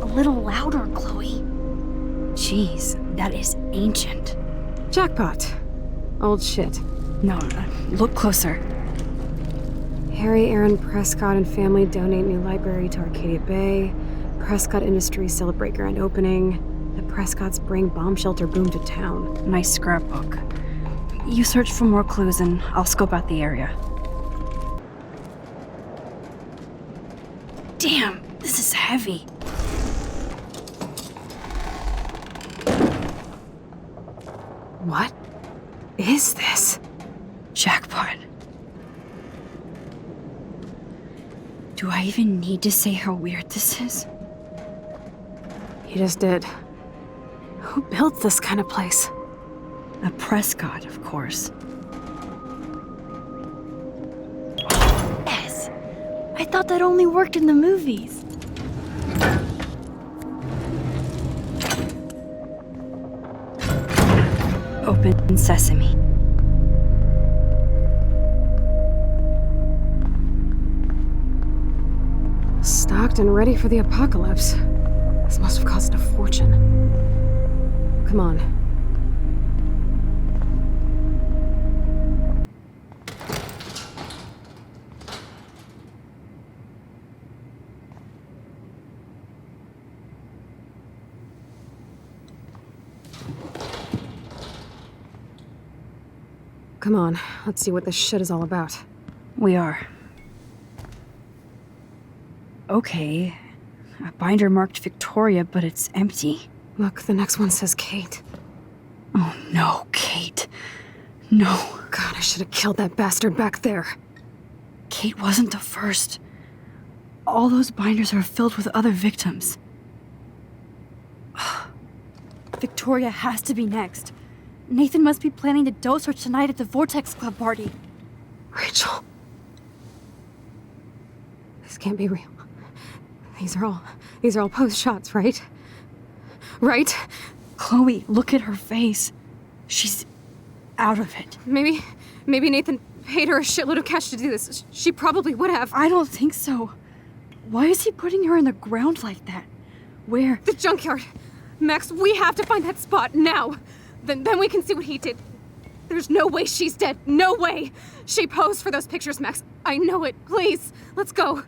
A little louder, Chloe. Jeez, that is ancient. Jackpot. Old shit. No, look closer. Harry Aaron Prescott and family donate new library to Arcadia Bay. Prescott Industries celebrate grand opening. The Prescotts bring bomb shelter boom to town. Nice scrapbook. You search for more clues and I'll scope out the area. Damn, this is heavy. What is this? Jackpot. Do I even need to say how weird this is? You just did. Who built this kind of place? A Prescott, of course. Yes. I thought that only worked in the movies. Open sesame. Stocked and ready for the apocalypse. This must have cost a fortune. Come on. Come on, let's see what this shit is all about. We are. Okay. A binder marked Victoria, but it's empty. Look, the next one says Kate. Oh no, Kate. No. God, I should have killed that bastard back there. Kate wasn't the first. All those binders are filled with other victims. Victoria has to be next. Nathan must be planning the dose search tonight at the Vortex Club party. Rachel. This can't be real. These are all post shots, right? Right? Chloe, look at her face. She's out of it. Maybe Nathan paid her a shitload of cash to do this. She probably would have. I don't think so. Why is he putting her in the ground like that? Where? The junkyard. Max, we have to find that spot now. Then we can see what he did. There's no way she's dead. No way. She posed for those pictures, Max. I know it. Please, let's go.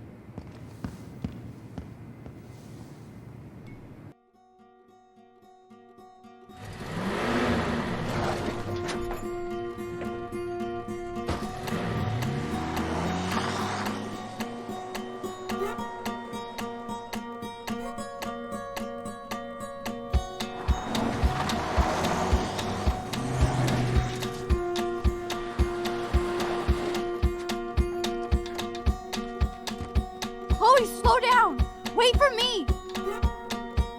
Chloe, slow down! Wait for me!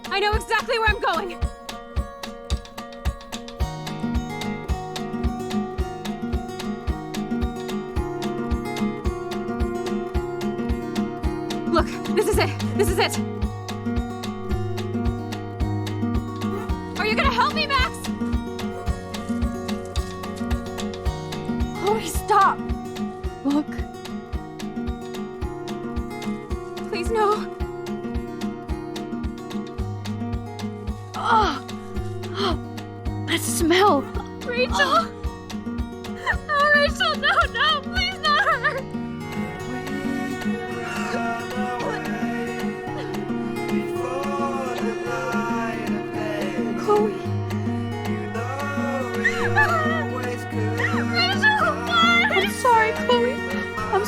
I know exactly where I'm going. Look, this is it. This is it. Are you gonna help me, Max? Chloe, stop! Look.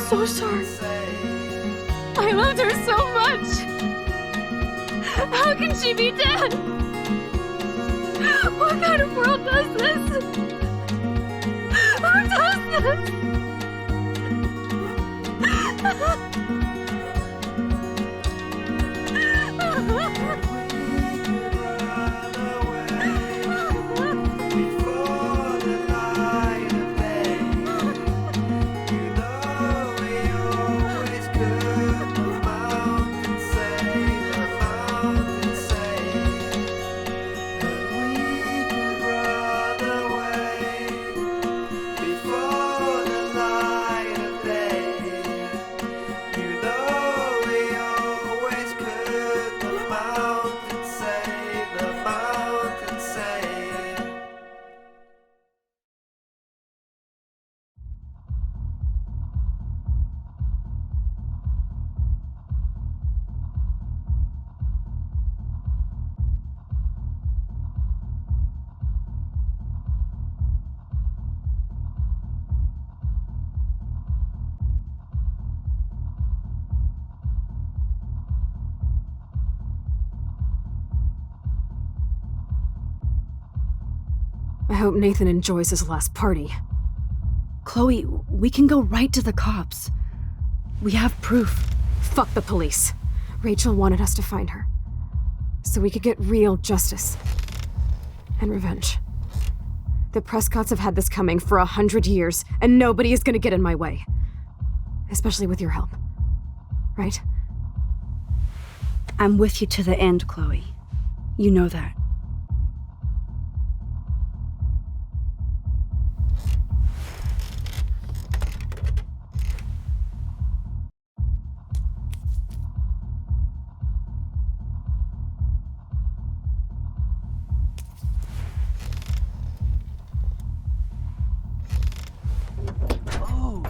so sorry. I loved her so much. How can she be dead? What kind of world does this? Who does this? I hope Nathan enjoys his last party. Chloe, we can go right to the cops. We have proof. Fuck the police. Rachel wanted us to find her, so we could get real justice and revenge. The Prescotts have had this coming for 100 years, and nobody is gonna get in my way. Especially with your help. Right? I'm with you to the end, Chloe. You know that.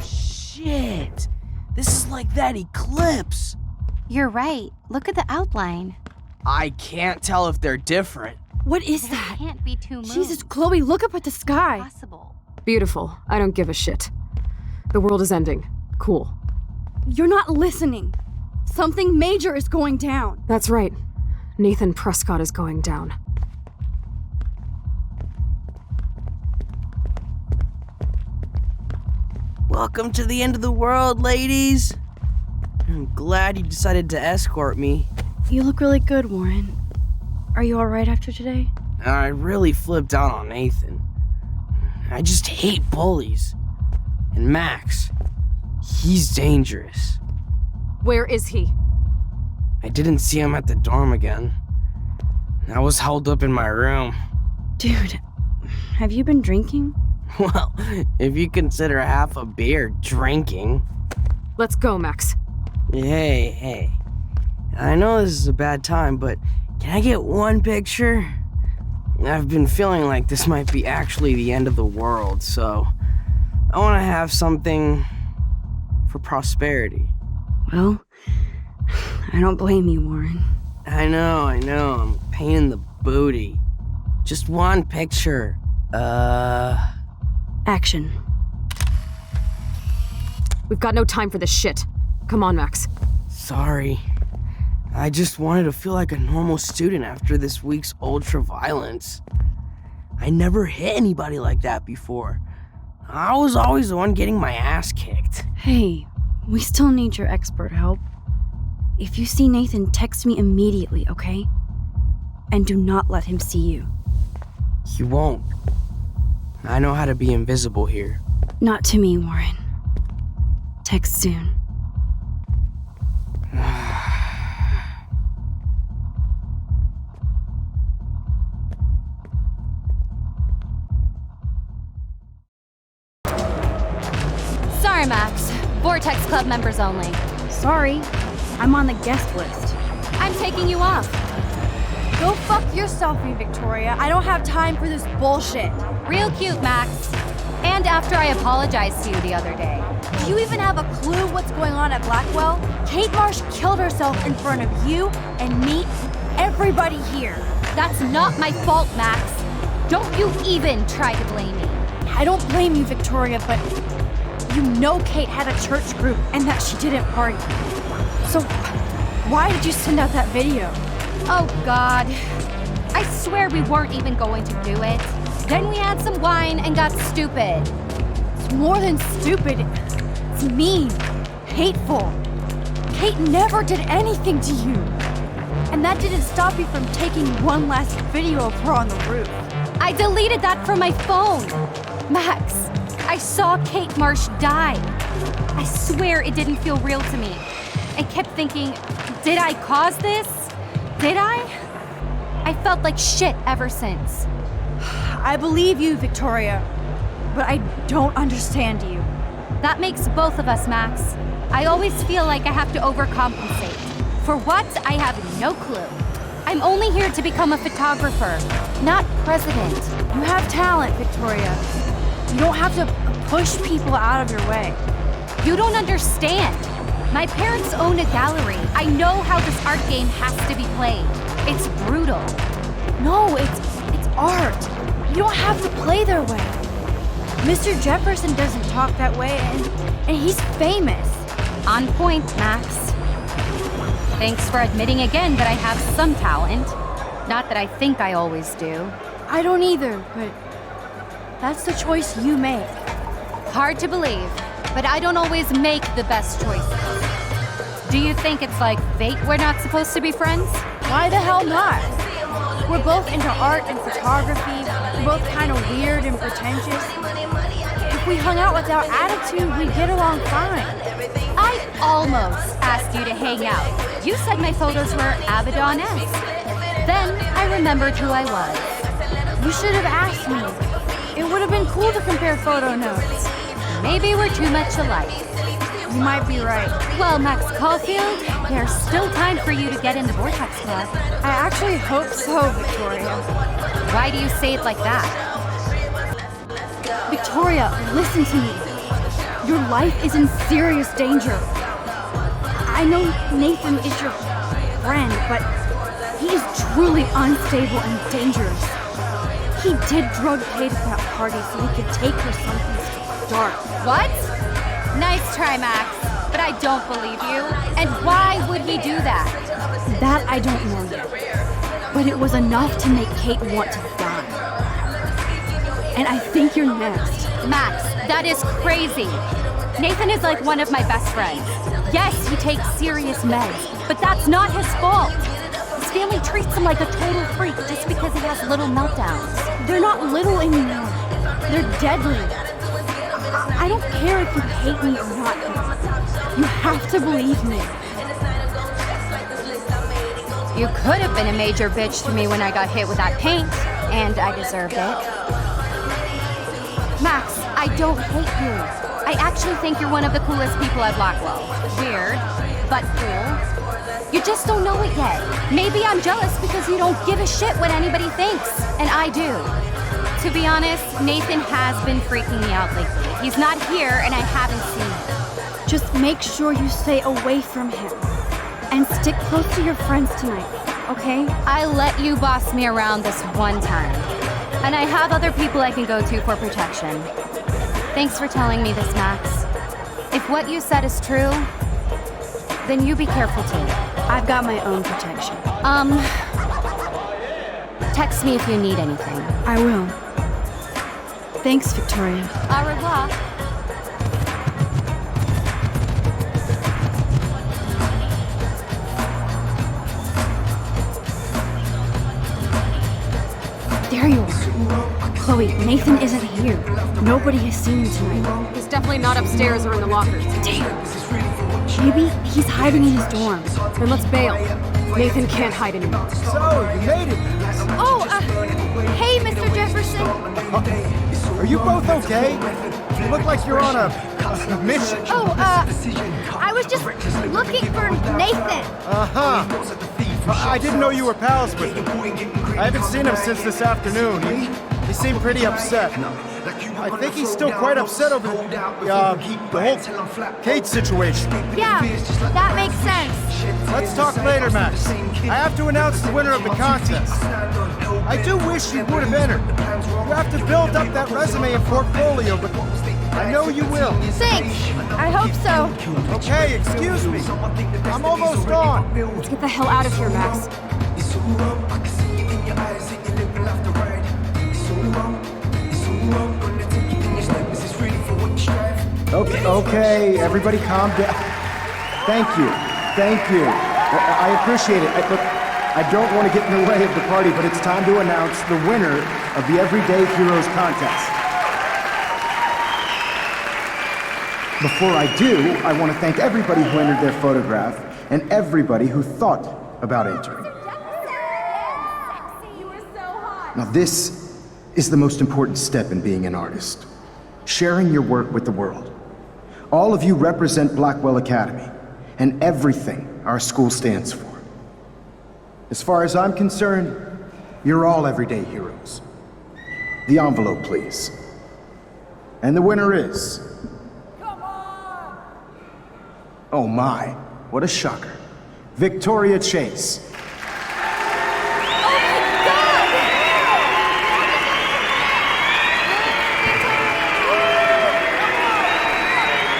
Shit! This is like that eclipse! You're right. Look at the outline. I can't tell if they're different. What is that? Can't be two moons. Jesus, Chloe, look up at the sky. Possible. Beautiful. I don't give a shit. The world is ending. Cool. You're not listening. Something major is going down. That's right. Nathan Prescott is going down. Welcome to the end of the world, ladies. I'm glad you decided to escort me. You look really good, Warren. Are you alright after today? I really flipped out on Nathan. I just hate bullies. And Max, he's dangerous. Where is he? I didn't see him at the dorm again. I was held up in my room. Dude, have you been drinking? Well, if you consider half a beer drinking. Let's go, Max. Hey. I know this is a bad time, but can I get one picture? I've been feeling like this might be actually the end of the world, so I want to have something for prosperity. Well, I don't blame you, Warren. I know. I'm a pain in the booty. Just one picture. Action. We've got no time for this shit. Come on, Max. Sorry. I just wanted to feel like a normal student after this week's ultra-violence. I never hit anybody like that before. I was always the one getting my ass kicked. Hey, we still need your expert help. If you see Nathan, text me immediately, okay? And do not let him see you. He won't. I know how to be invisible here. Not to me, Warren. Text soon. Sorry, Max. Vortex Club members only. Sorry, I'm on the guest list. I'm taking you off. Go fuck yourself, Victoria. I don't have time for this bullshit. Real cute, Max. And after I apologized to you the other day. Do you even have a clue what's going on at Blackwell? Kate Marsh killed herself in front of you and me, everybody here. That's not my fault, Max. Don't you even try to blame me. I don't blame you, Victoria, but You know Kate had a church group and that she didn't party. So why did you send out that video? Oh, God. I swear we weren't even going to do it. Then we had some wine and got stupid. It's more than stupid. It's mean, hateful. Kate never did anything to you. And that didn't stop you from taking one last video of her on the roof. I deleted that from my phone. Max, I saw Kate Marsh die. I swear it didn't feel real to me. I kept thinking, did I cause this? Did I? I felt like shit ever since. I believe you, Victoria, but I don't understand you. That makes both of us, Max. I always feel like I have to overcompensate. For what? I have no clue. I'm only here to become a photographer, not president. You have talent, Victoria. You don't have to push people out of your way. You don't understand. My parents own a gallery. I know how this art game has to be played. It's brutal. No, it's art. You don't have to play their way. Mr. Jefferson doesn't talk that way, and he's famous. On point, Max. Thanks for admitting again that I have some talent. Not that I think I always do. I don't either, but that's the choice you make. Hard to believe, but I don't always make the best choices. Do you think it's like fate we're not supposed to be friends? Why the hell not? We're both into art and photography. We're both kind of weird and pretentious. If we hung out without attitude, we'd get along fine. I almost asked you to hang out. You said my photos were Abaddon-esque. Then I remembered who I was. You should have asked me. It would have been cool to compare photo notes. Maybe we're too much alike. You might be right. Well, Max Caulfield, there's still time for you to get in the Vortex Club. I actually hope so, Victoria. Why do you say it like that? Victoria, listen to me. Your life is in serious danger. I know Nathan is your friend, but he is truly unstable and dangerous. He did drug Kate at that party so he could take her someplace dark. What? Nice try, Max, but I don't believe you. And why would he do that? That I don't know yet. But it was enough to make Kate want to die. And I think you're next. Max, that is crazy. Nathan is like one of my best friends. Yes, he takes serious meds, but that's not his fault. His family treats him like a total freak just because he has little meltdowns. They're not little anymore. They're deadly. I don't care if you hate me or not. You have to believe me. You could have been a major bitch to me when I got hit with that paint, and I deserved it. Max, I don't hate you. I actually think you're one of the coolest people at Blackwell. Weird, but cool. You just don't know it yet. Maybe I'm jealous because you don't give a shit what anybody thinks, and I do. To be honest, Nathan has been freaking me out lately. He's not here, and I haven't seen him. Just make sure you stay away from him. And stick close to your friends tonight, okay? I let you boss me around this one time. And I have other people I can go to for protection. Thanks for telling me this, Max. If what you said is true, then you be careful too. I've got my own protection. Text me if you need anything. I will. Thanks, Victoria. Au revoir. There you are. Chloe, Nathan isn't here. Nobody has seen him tonight. He's definitely not upstairs or in the lockers. Damn. Maybe he's hiding in his dorm. Then let's bail. Nathan can't hide anymore. So, you made it. Oh, hey, Mr. Jefferson. Are you both okay? You look like you're on a mission. Oh, I was just looking for Nathan. I didn't know you were pals with him. I haven't seen him since this afternoon. He seemed pretty upset. I think he's still quite upset over the whole Kate situation. Yeah, that makes sense. Let's talk later, Max. I have to announce the winner of the contest. I do wish you would have entered. You have to build up that resume and portfolio, but I know you will. Thanks. I hope so. Okay, excuse me. I'm almost on. Let's get the hell out of here, Max. Okay, everybody calm down. Thank you. I appreciate it. Look, I don't want to get in the way of the party, but it's time to announce the winner of the Everyday Heroes contest. Before I do, I want to thank everybody who entered their photograph and everybody who thought about entering. Now this is the most important step in being an artist. Sharing your work with the world. All of you represent Blackwell Academy and everything our school stands for. As far as I'm concerned, you're all everyday heroes. The envelope, please. And the winner is... Oh my, what a shocker. Victoria Chase.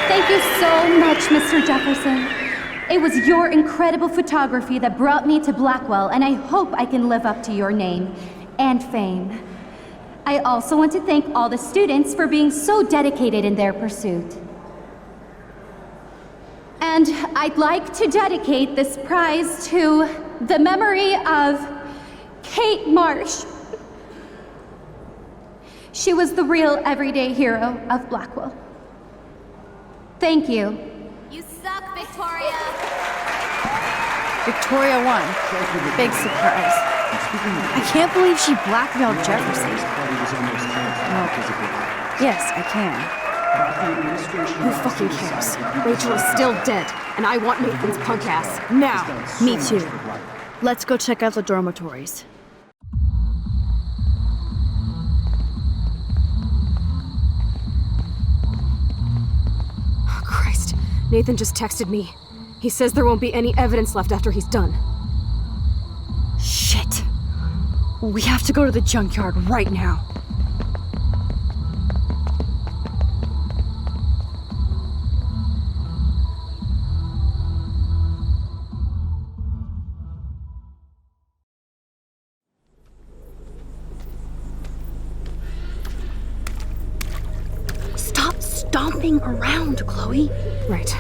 Thank you so much, Mr. Jefferson. It was your incredible photography that brought me to Blackwell, and I hope I can live up to your name and fame. I also want to thank all the students for being so dedicated in their pursuit. And I'd like to dedicate this prize to the memory of Kate Marsh. She was the real everyday hero of Blackwell. Thank you. You suck, Victoria! Victoria won. Big surprise. I can't believe she blackmailed Jefferson. Yes, I can. Who fucking cares? Rachel is still dead, and I want Nathan's punk ass. Now! Me too. Let's go check out the dormitories. Oh, Christ. Nathan just texted me. He says there won't be any evidence left after he's done. Shit. We have to go to the junkyard right now. Stop stomping around, Chloe. Right.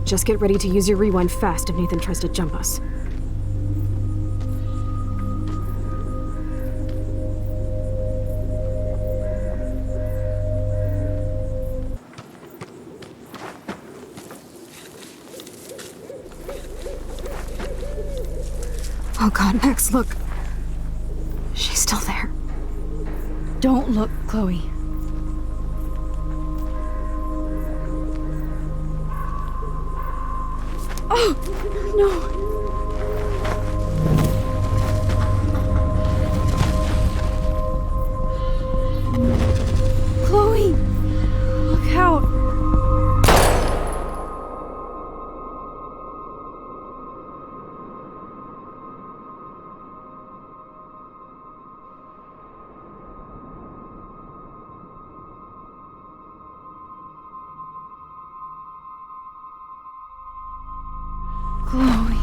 Just get ready to use your rewind fast if Nathan tries to jump us. Oh God, Max, look. She's still there. Don't look, Chloe. Oh, no. Chloe, look out. Chloe.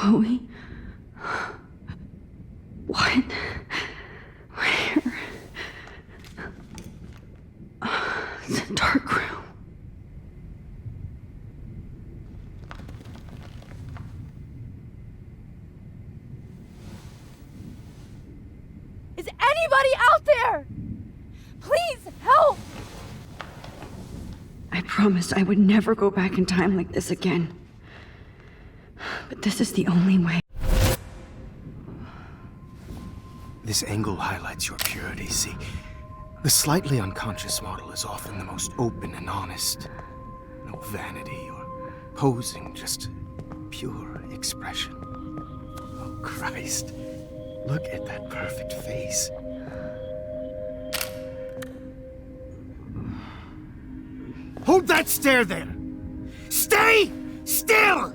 Chloe? What? Where? It's a dark room. Is anybody out there? Please help! I promised I would never go back in time like this again. But this is the only way. This angle highlights your purity, see? The slightly unconscious model is often the most open and honest. No vanity or posing, just pure expression. Oh, Christ. Look at that perfect face. Hold that stare there! Stay still!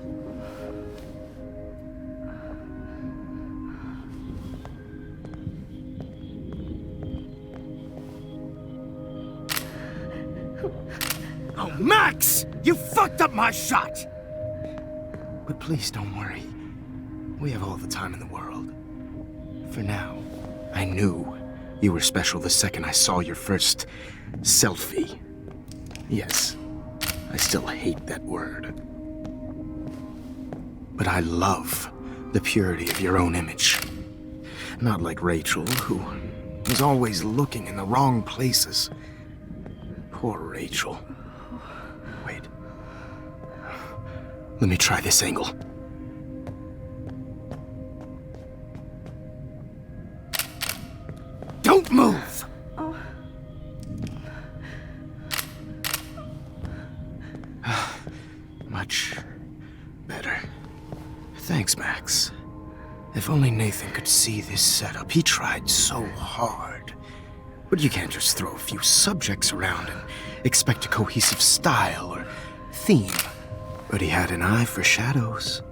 Oh, Max! You fucked up my shot! But please don't worry. We have all the time in the world. For now, I knew you were special the second I saw your first selfie. Yes, I still hate that word. But I love the purity of your own image. Not like Rachel, who was always looking in the wrong places. Poor Rachel. Wait. Let me try this angle. Don't move! Much better. Thanks, Max. If only Nathan could see this setup. He tried so hard. But you can't just throw a few subjects around and expect a cohesive style or theme. But he had an eye for shadows,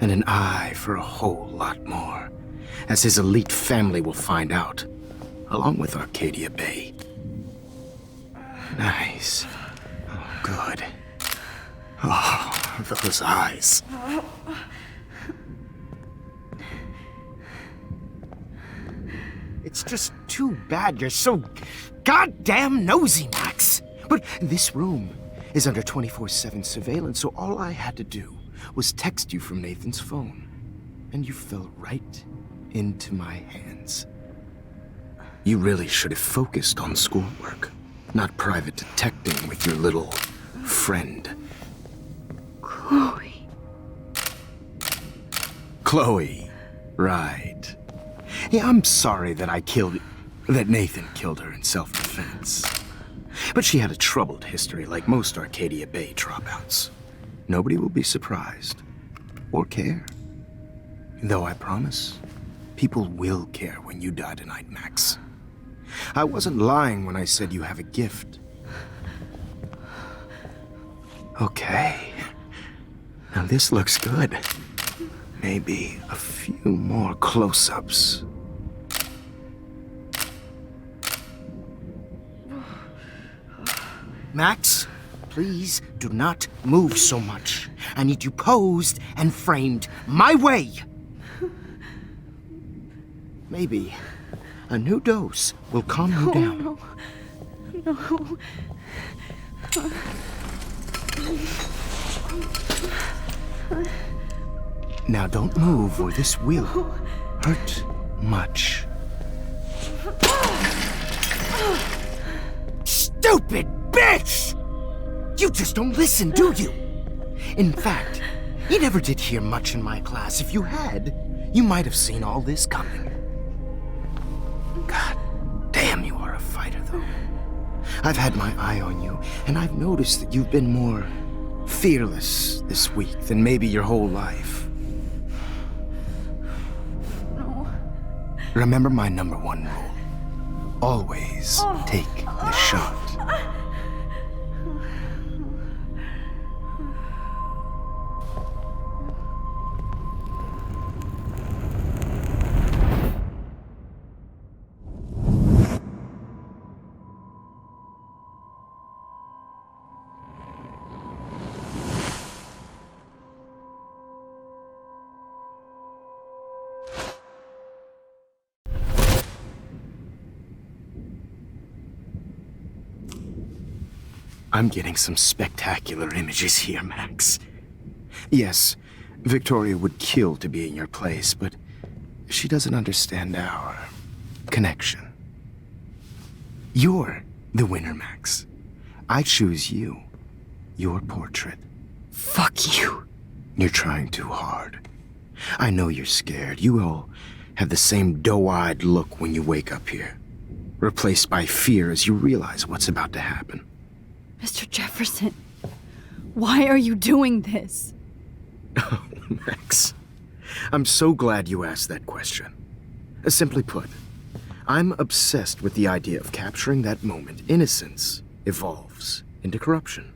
and an eye for a whole lot more, as his elite family will find out, along with Arcadia Bay. Nice. Oh, good. Oh, those eyes. It's just too bad you're so goddamn nosy, Max. But this room is under 24/7 surveillance, so all I had to do was text you from Nathan's phone. And you fell right into my hands. You really should have focused on schoolwork, not private detecting with your little friend. Chloe. Chloe, right. Yeah, I'm sorry that that Nathan killed her in self-defense. But she had a troubled history like most Arcadia Bay dropouts. Nobody will be surprised or care. Though I promise, people will care when you die tonight, Max. I wasn't lying when I said you have a gift. Okay. Now this looks good. Maybe a few more close-ups. Max, please do not move so much. I need you posed and framed my way. Maybe a new dose will calm you down. No. Now don't move or this will hurt much. Stupid bitch! You just don't listen, do you? In fact, you never did hear much in my class. If you had, you might have seen all this coming. God damn, you are a fighter, though. I've had my eye on you, and I've noticed that you've been more fearless this week than maybe your whole life. No. Remember my #1 rule. Always take the shot. I'm getting some spectacular images here, Max. Yes, Victoria would kill to be in your place, but she doesn't understand our connection. You're the winner, Max. I choose you. Your portrait. Fuck you. You're trying too hard. I know you're scared. You all have the same doe-eyed look when you wake up here, replaced by fear as you realize what's about to happen. Mr. Jefferson, why are you doing this? Oh, Max, I'm so glad you asked that question. Simply put, I'm obsessed with the idea of capturing that moment innocence evolves into corruption.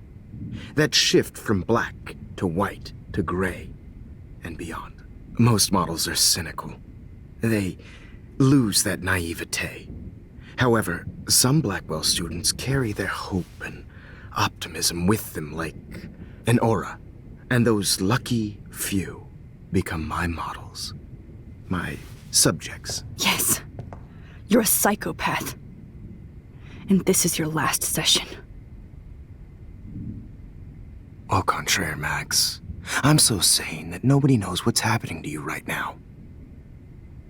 That shift from black to white to gray and beyond. Most models are cynical. They lose that naivete. However, some Blackwell students carry their hope and optimism with them like an aura. And those lucky few become my models. My subjects. Yes. You're a psychopath. And this is your last session. Au contraire, Max. I'm so sane that nobody knows what's happening to you right now.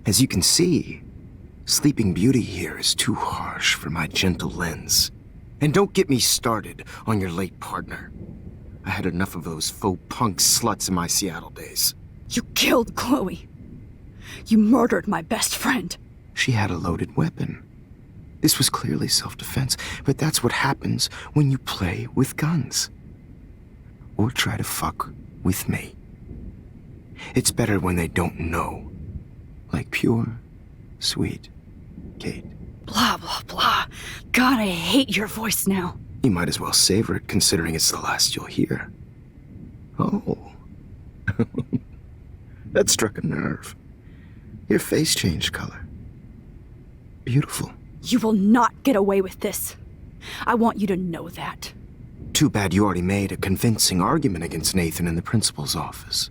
As you can see, Sleeping Beauty here is too harsh for my gentle lens. And don't get me started on your late partner. I had enough of those faux punk sluts in my Seattle days. You killed Chloe. You murdered my best friend. She had a loaded weapon. This was clearly self-defense, but that's what happens when you play with guns. Or try to fuck with me. It's better when they don't know. Like pure, sweet Kate. Blah, blah, blah. God, I hate your voice now. You might as well savor it, considering it's the last you'll hear. Oh. That struck a nerve. Your face changed color. Beautiful. You will not get away with this. I want you to know that. Too bad you already made a convincing argument against Nathan in the principal's office.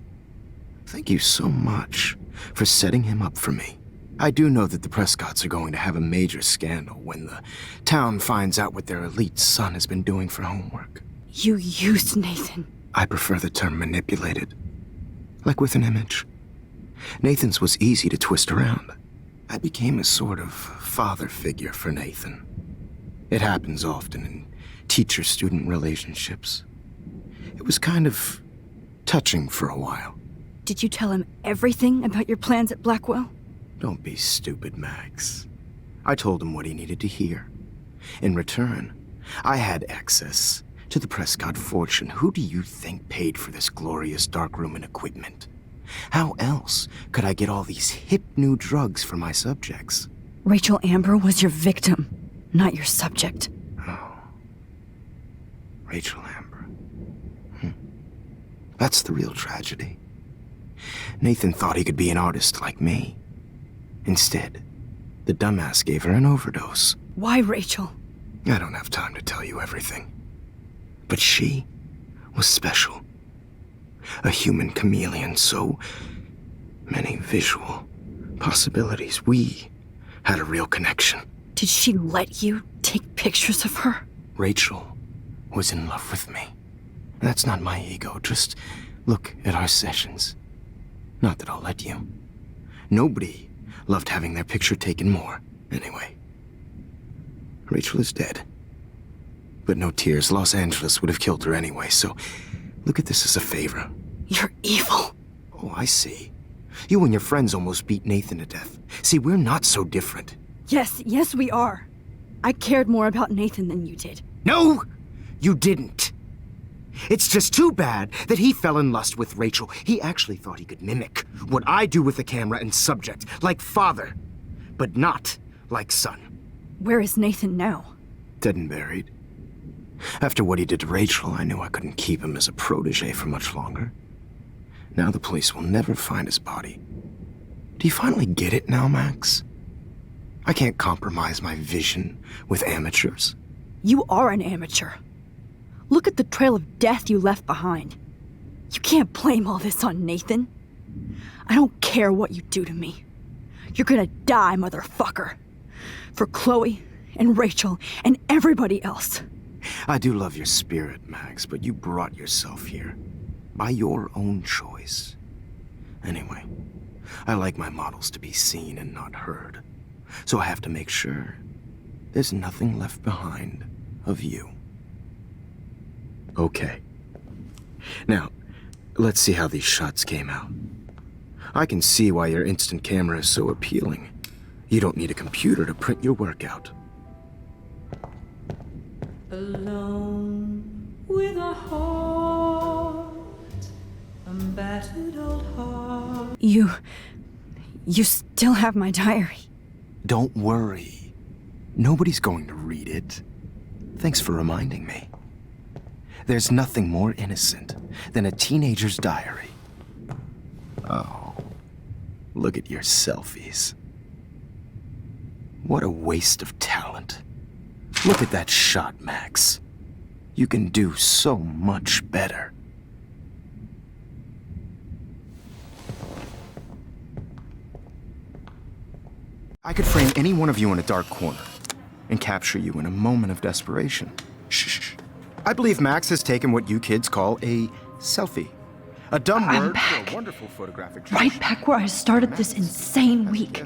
Thank you so much for setting him up for me. I do know that the Prescotts are going to have a major scandal when the town finds out what their elite son has been doing for homework. You used Nathan. I prefer the term manipulated. Like with an image. Nathan's was easy to twist around. I became a sort of father figure for Nathan. It happens often in teacher-student relationships. It was kind of touching for a while. Did you tell him everything about your plans at Blackwell? Don't be stupid, Max. I told him what he needed to hear. In return, I had access to the Prescott fortune. Who do you think paid for this glorious darkroom and equipment? How else could I get all these hip new drugs for my subjects? Rachel Amber was your victim, not your subject. Oh. Rachel Amber. That's the real tragedy. Nathan thought he could be an artist like me. Instead, the dumbass gave her an overdose. Why Rachel? I don't have time to tell you everything. But she was special. A human chameleon, so many visual possibilities. We had a real connection. Did she let you take pictures of her? Rachel was in love with me. That's not my ego, just look at our sessions. Not that I'll let you. Nobody loved having their picture taken more, anyway. Rachel is dead. But no tears, Los Angeles would have killed her anyway, so look at this as a favor. You're evil. Oh, I see. You and your friends almost beat Nathan to death. See, we're not so different. Yes, we are. I cared more about Nathan than you did. No, you didn't. It's just too bad that he fell in lust with Rachel. He actually thought he could mimic what I do with the camera and subject, like father, but not like son. Where is Nathan now? Dead and buried. After what he did to Rachel, I knew I couldn't keep him as a protege for much longer. Now the police will never find his body. Do you finally get it now, Max? I can't compromise my vision with amateurs. You are an amateur. Look at the trail of death you left behind. You can't blame all this on Nathan. I don't care what you do to me. You're gonna die, motherfucker. For Chloe and Rachel and everybody else. I do love your spirit, Max, but you brought yourself here. By your own choice. Anyway, I like my models to be seen and not heard. So I have to make sure there's nothing left behind of you. Okay. Now, let's see how these shots came out. I can see why your instant camera is so appealing. You don't need a computer to print your work out. Alone with a heart, a battered old heart. You still have my diary. Don't worry. Nobody's going to read it. Thanks for reminding me. There's nothing more innocent than a teenager's diary. Oh, look at your selfies. What a waste of talent. Look at that shot, Max. You can do so much better. I could frame any one of you in a dark corner and capture you in a moment of desperation. Shh. I believe Max has taken what you kids call a selfie. A dumb word for a wonderful photographic tradition. Right back where I started this insane week.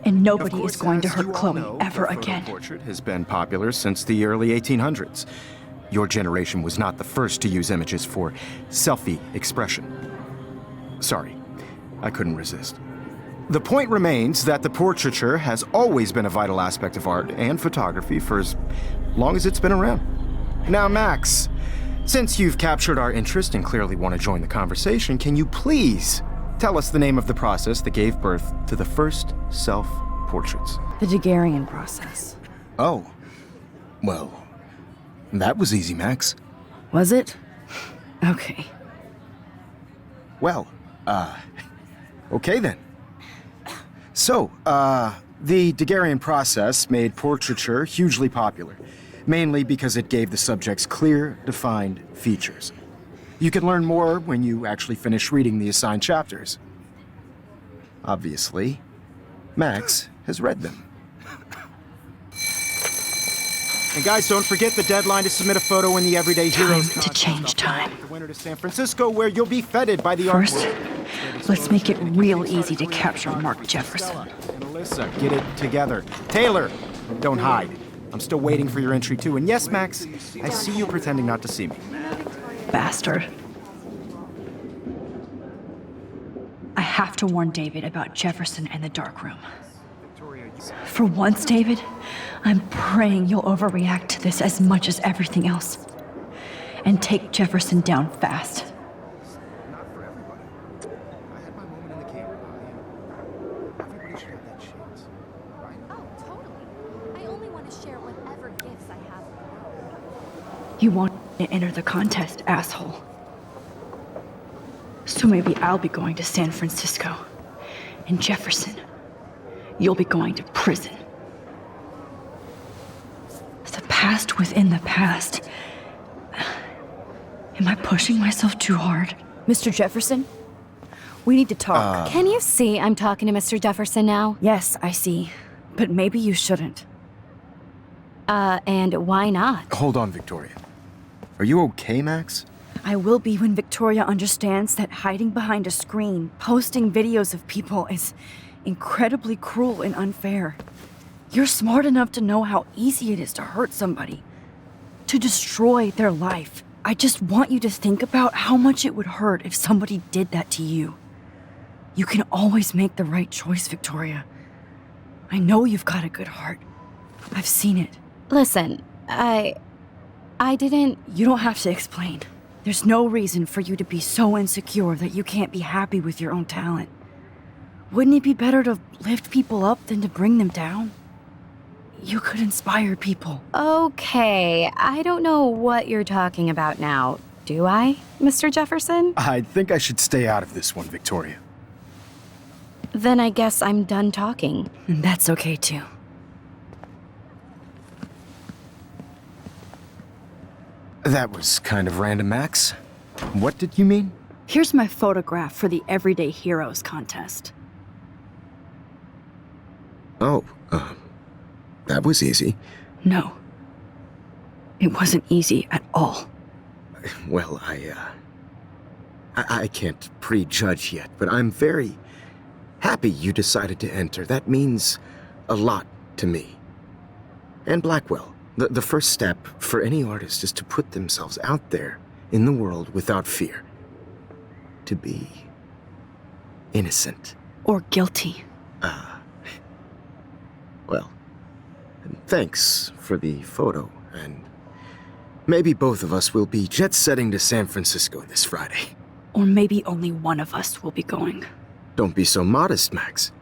And nobody is going to hurt Chloe ever again. Portrait has been popular since the early 1800s. Your generation was not the first to use images for selfie expression. Sorry, I couldn't resist. The point remains that the portraiture has always been a vital aspect of art and photography for as long as it's been around. Now, Max, since you've captured our interest and clearly want to join the conversation, can you please tell us the name of the process that gave birth to the first self-portraits? The Daguerrean process. Oh, well, that was easy, Max. Was it? Okay. Well, okay then. So, the Daguerrean process made portraiture hugely popular, mainly because it gave the subjects clear, defined features. You can learn more when you actually finish reading the assigned chapters. Obviously, Max has read them. And guys, don't forget the deadline to submit a photo in the Everyday Heroes to change time. The winter to San Francisco, where you'll be feted by the First, artwork. let's make it real easy to capture Mark Jefferson. And Alyssa, get it together. Taylor, don't hide. I'm still waiting for your entry too. And yes, Max, I see you pretending not to see me. Bastard. I have to warn David about Jefferson and the dark room. For once, David, I'm praying you'll overreact to this as much as everything else. And take Jefferson down fast. Not for everybody. I had my moment in the camera. Everybody should have that chance, right? Oh, totally. I only want to share whatever gifts I have. You want to enter the contest, asshole. So maybe I'll be going to San Francisco. And Jefferson, you'll be going to prison. The past within the past. Am I pushing myself too hard? Mr. Jefferson? We need to talk. Can you see I'm talking to Mr. Jefferson now? Yes, I see. But maybe you shouldn't. And why not? Hold on, Victoria. Are you okay, Max? I will be when Victoria understands that hiding behind a screen, posting videos of people is incredibly cruel and unfair. You're smart enough to know how easy it is to hurt somebody, to destroy their life. I just want you to think about how much it would hurt if somebody did that to you. You can always make the right choice, Victoria. I know you've got a good heart. I've seen it. Listen, I didn't... You don't have to explain. There's no reason for you to be so insecure that you can't be happy with your own talent. Wouldn't it be better to lift people up than to bring them down? You could inspire people. Okay, I don't know what you're talking about now, do I, Mr. Jefferson? I think I should stay out of this one, Victoria. Then I guess I'm done talking. And that's okay too. That was kind of random, Max. What did you mean? Here's my photograph for the Everyday Heroes contest. Oh, that was easy. No. It wasn't easy at all. Well, I can't prejudge yet, but I'm very happy you decided to enter. That means a lot to me. And Blackwell. The first step for any artist is to put themselves out there in the world without fear. To be innocent. Or guilty. Well, thanks for the photo, and maybe both of us will be jet-setting to San Francisco this Friday. Or maybe only one of us will be going. Don't be so modest, Max.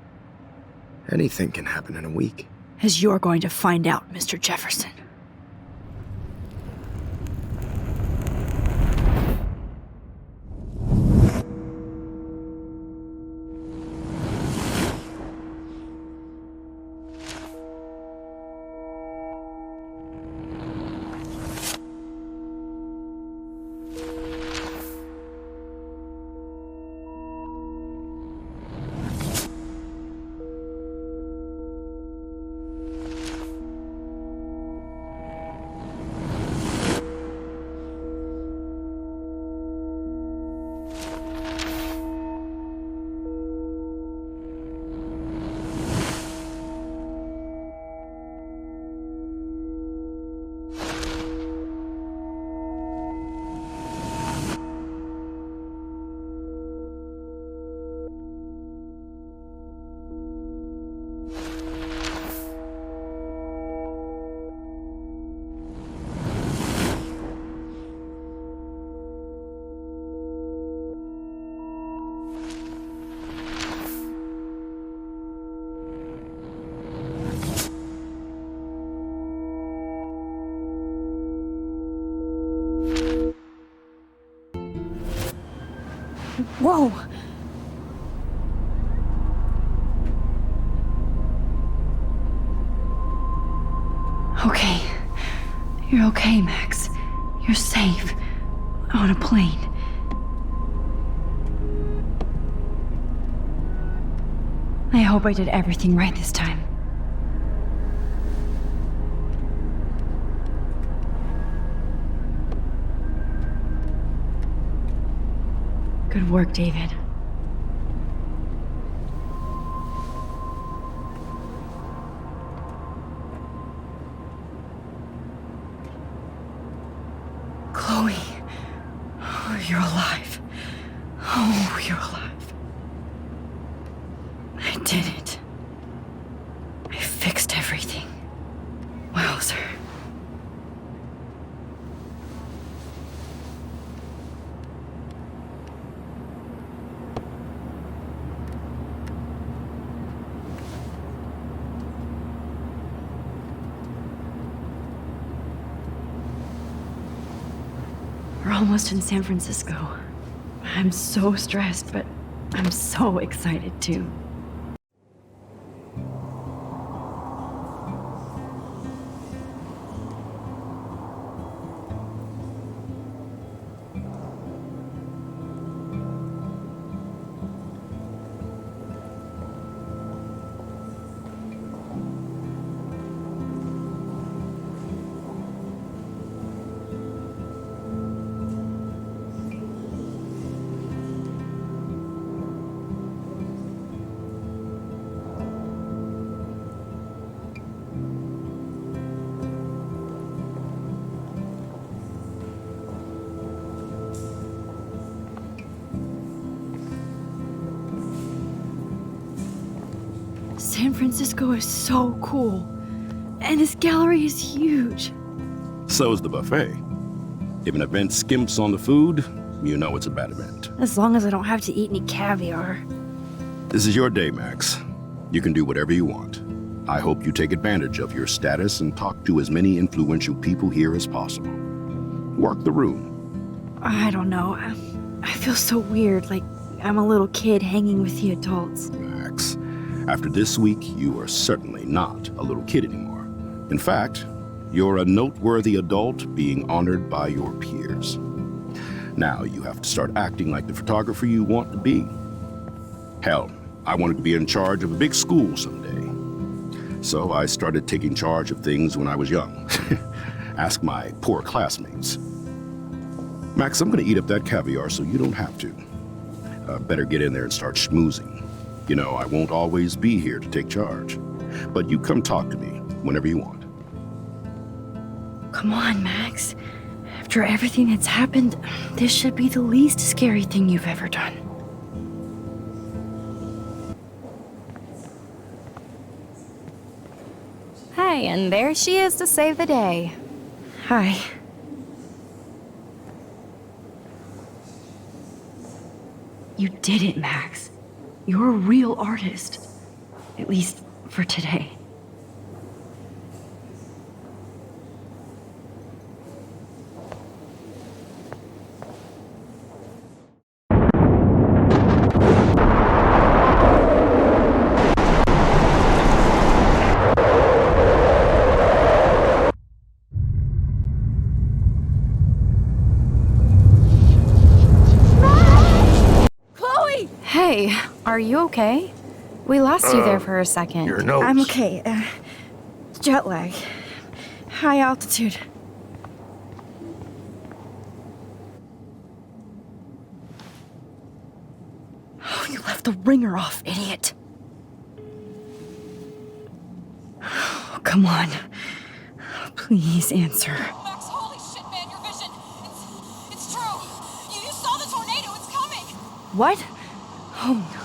Anything can happen in a week. As you're going to find out, Mr. Jefferson. Whoa! Okay. You're okay, Max. You're safe. On a plane. I hope I did everything right this time. Good work, David. Chloe. Oh, you're alive. Oh, you're alive. I did it. I fixed everything. Wowzer. We're almost in San Francisco. I'm so stressed, but I'm so excited too. San Francisco is so cool. And this gallery is huge. So is the buffet. If an event skimps on the food, you know it's a bad event. As long as I don't have to eat any caviar. This is your day, Max. You can do whatever you want. I hope you take advantage of your status and talk to as many influential people here as possible. Work the room. I don't know. I feel so weird, like I'm a little kid hanging with the adults. Max, after this week, you are certainly not a little kid anymore. In fact, you're a noteworthy adult being honored by your peers. Now you have to start acting like the photographer you want to be. Hell, I wanted to be in charge of a big school someday. So I started taking charge of things when I was young. Ask my poor classmates. Max, I'm gonna eat up that caviar so you don't have to. Better get in there and start schmoozing. You know, I won't always be here to take charge. But you come talk to me whenever you want. Come on, Max. After everything that's happened, this should be the least scary thing you've ever done. Hi, and there she is to save the day. Hi. You did it, Max. You're a real artist. At least for today. Hey, are you okay? We lost you there for a second. Your nose. I'm okay. Jet lag. High altitude. Oh, you left the ringer off, idiot. Oh, come on. Please answer. Max, holy shit, man, your vision. It's true. You saw the tornado. It's coming. What? Oh no.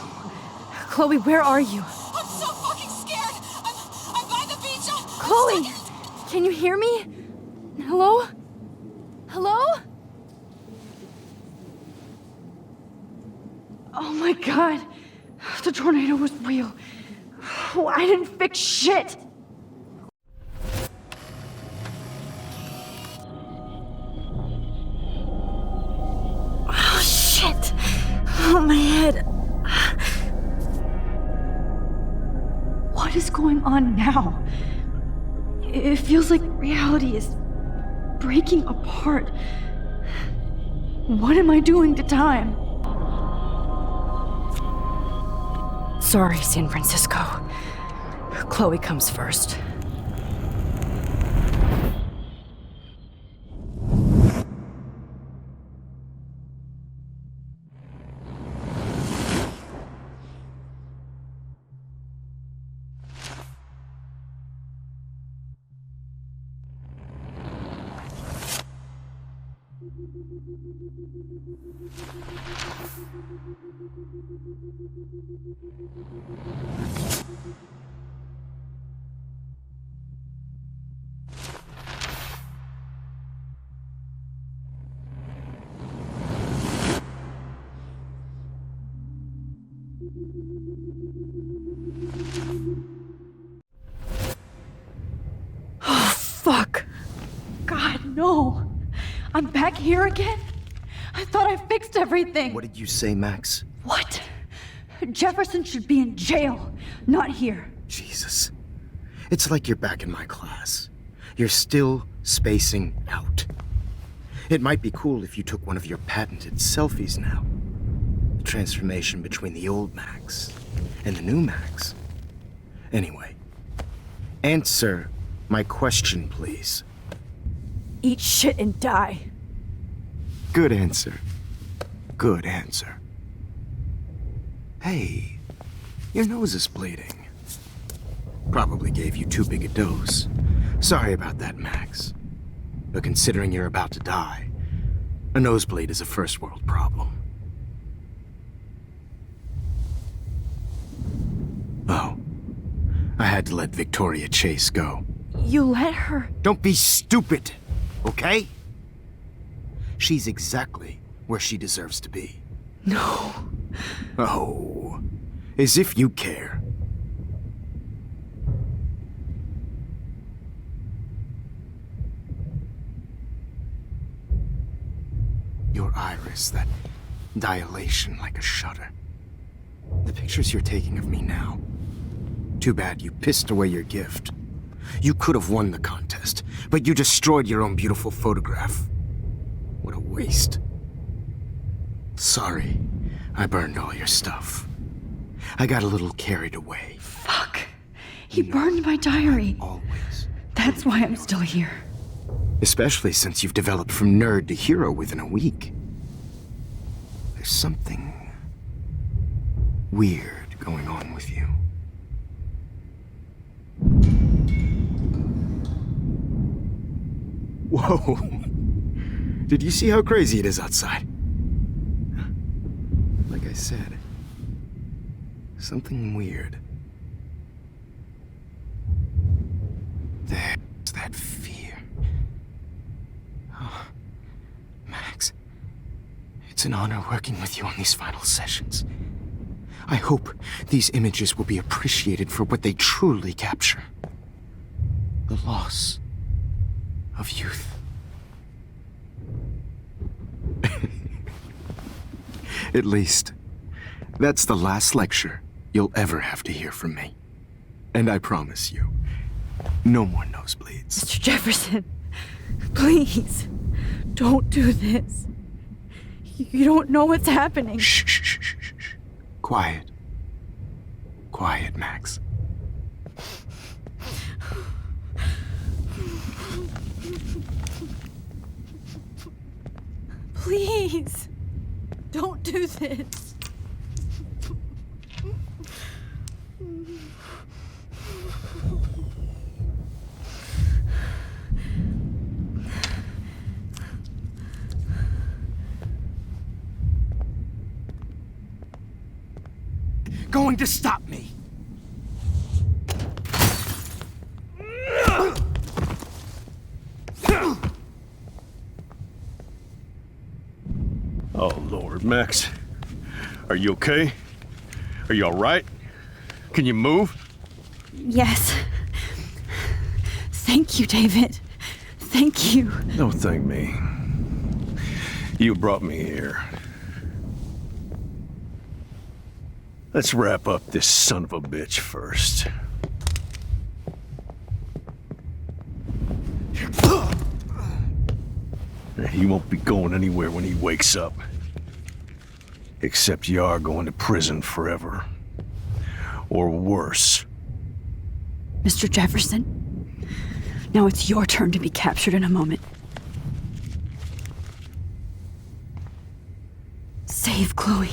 Chloe, where are you? I'm so fucking scared. I'm by the beach. Chloe! Can you hear me? Hello? Hello? Oh my god. The tornado was real. Oh, I didn't fix shit. Oh shit. Oh, my head. What is going on now? It feels like reality is breaking apart. What am I doing to time? Sorry, San Francisco. Chloe comes first. Oh, fuck. God, no. I'm back here again? I thought I fixed everything. What did you say, Max? What? Jefferson should be in jail, not here. Jesus. It's like you're back in my class. You're still spacing out. It might be cool if you took one of your patented selfies now. The transformation between the old Max and the new Max. Anyway, answer my question, please. Eat shit and die. Good answer. Good answer. Hey, your nose is bleeding. Probably gave you too big a dose. Sorry about that, Max. But considering you're about to die, a nosebleed is a first world problem. Oh, I had to let Victoria Chase go. You let her? Don't be stupid, okay? She's exactly where she deserves to be. No. Oh, as if you care. Your iris, that dilation like a shutter. The pictures you're taking of me now. Too bad you pissed away your gift. You could have won the contest, but you destroyed your own beautiful photograph. What a waste. Sorry, I burned all your stuff. I got a little carried away. Fuck. He burned my diary. Always. That's why I'm still here. Especially since you've developed from nerd to hero within a week. There's something weird going on with you. Whoa. Did you see how crazy it is outside? Like I said, something weird. There's that fear. Oh, Max, it's an honor working with you on these final sessions. I hope these images will be appreciated for what they truly capture. The loss of youth. At least, that's the last lecture you'll ever have to hear from me. And I promise you, no more nosebleeds. Mr. Jefferson, please, don't do this. You don't know what's happening. Shh, shh, shh, shh, shh. Quiet. Quiet, Max. Please, don't do this. Going to stop me. Oh, Lord, Max. Are you okay? Are you all right? Can you move? Yes. Thank you, David. Thank you. Don't thank me. You brought me here. Let's wrap up this son of a bitch first. He won't be going anywhere when he wakes up. Except you are going to prison forever. Or worse. Mr. Jefferson, now it's your turn to be captured in a moment. Save Chloe.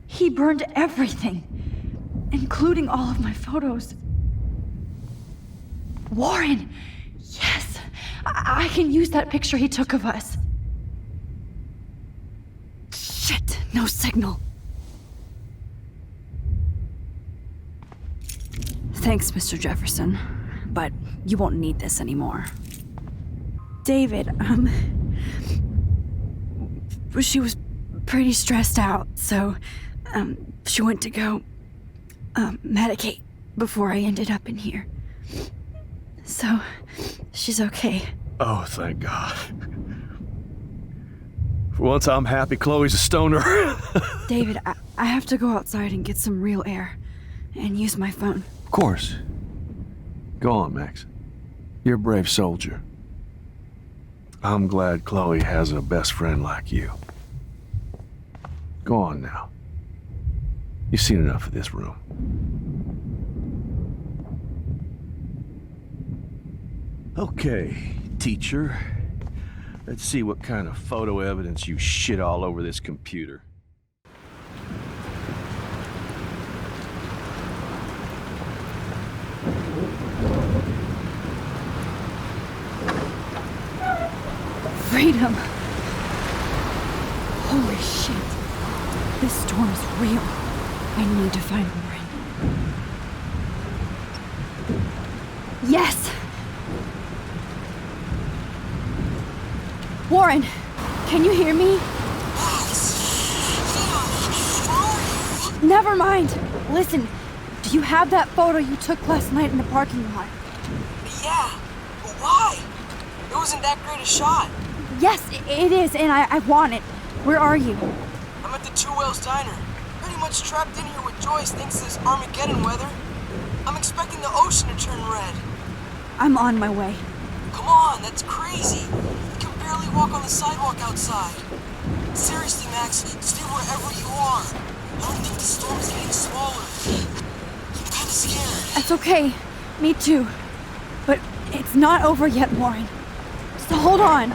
He burned everything, including all of my photos. Warren! Yes! I can use that picture he took of us. Shit, no signal. Thanks, Mr. Jefferson, but you won't need this anymore. David, she was pretty stressed out, so, she went to go, medicate before I ended up in here. So, she's okay. Oh, thank God. For once, I'm happy Chloe's a stoner. David, I have to go outside and get some real air and use my phone. Of course. Go on, Max. You're a brave soldier. I'm glad Chloe has a best friend like you. Go on now. You've seen enough of this room. Okay, teacher. Let's see what kind of photo evidence you shit all over this computer. Freedom! Holy shit. This storm is real. I need to find Warren. Yes! Warren, can you hear me? Never mind. Listen, do you have that photo you took last night in the parking lot? Yeah, but why? It wasn't that great a shot. Yes, it is, and I want it. Where are you? I'm at the Two Whales Diner. Pretty much trapped in here with Joyce thanks to this Armageddon weather. I'm expecting the ocean to turn red. I'm on my way. Come on, that's crazy. You can barely walk on the sidewalk outside. Seriously, Max, stay wherever you are. I don't think the storm's getting smaller. I'm kinda scared. That's okay. Me too. But It's not over yet, Warren. So hold on.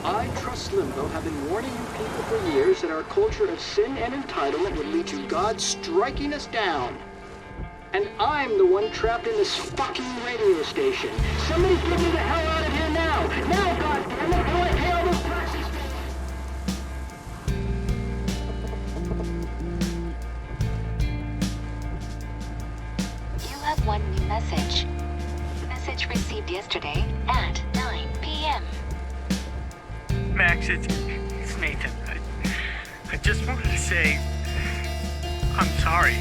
I, Trust Limbo, have been warning you people for years that our culture of sin and entitlement would lead to God striking us down. And I'm the one trapped in this fucking radio station. Somebody get me the hell out of here now! Now, goddammit, before I pay all those taxes! You have one new message. Message received yesterday at 9 p.m. Max, it's Nathan. I just wanted to say I'm sorry.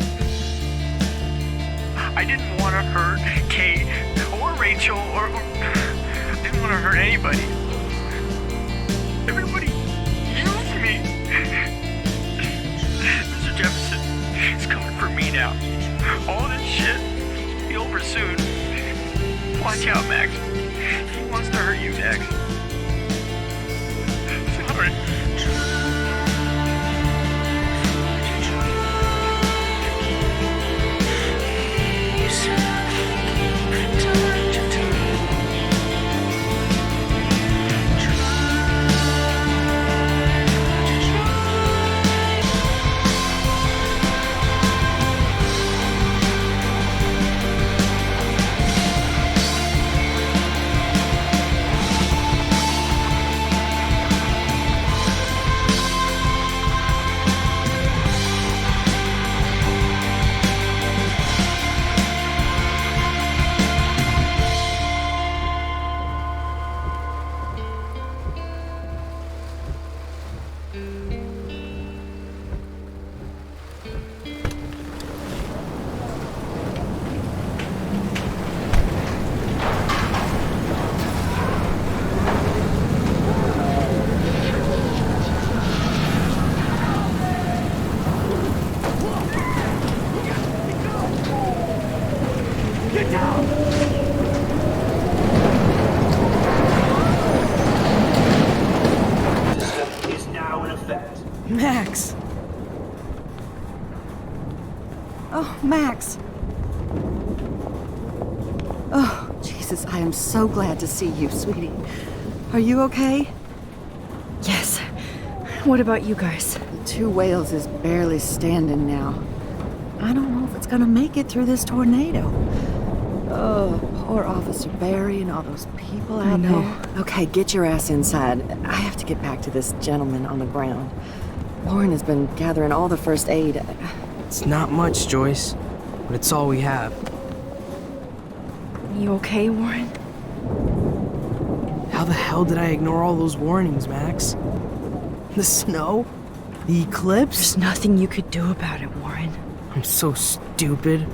I didn't want to hurt Kate or Rachel or I didn't want to hurt anybody. Everybody used me. Mr. Jefferson is coming for me now. All this shit will be over soon. Watch out, Max. He wants to hurt you next. Sorry. Max! Oh, Max! Oh, Jesus, I am so glad to see you, sweetie. Are you okay? Yes. What about you guys? The Two Whales is barely standing now. I don't know if it's gonna make it through this tornado. Oh, poor Officer Barry and all those people out there. Okay, get your ass inside. I have to get back to this gentleman on the ground. Lauren has been gathering all the first aid. It's not much, Joyce, but it's all we have. You okay, Warren? How the hell did I ignore all those warnings, Max? The snow? The eclipse? There's nothing you could do about it, Warren. I'm so stupid.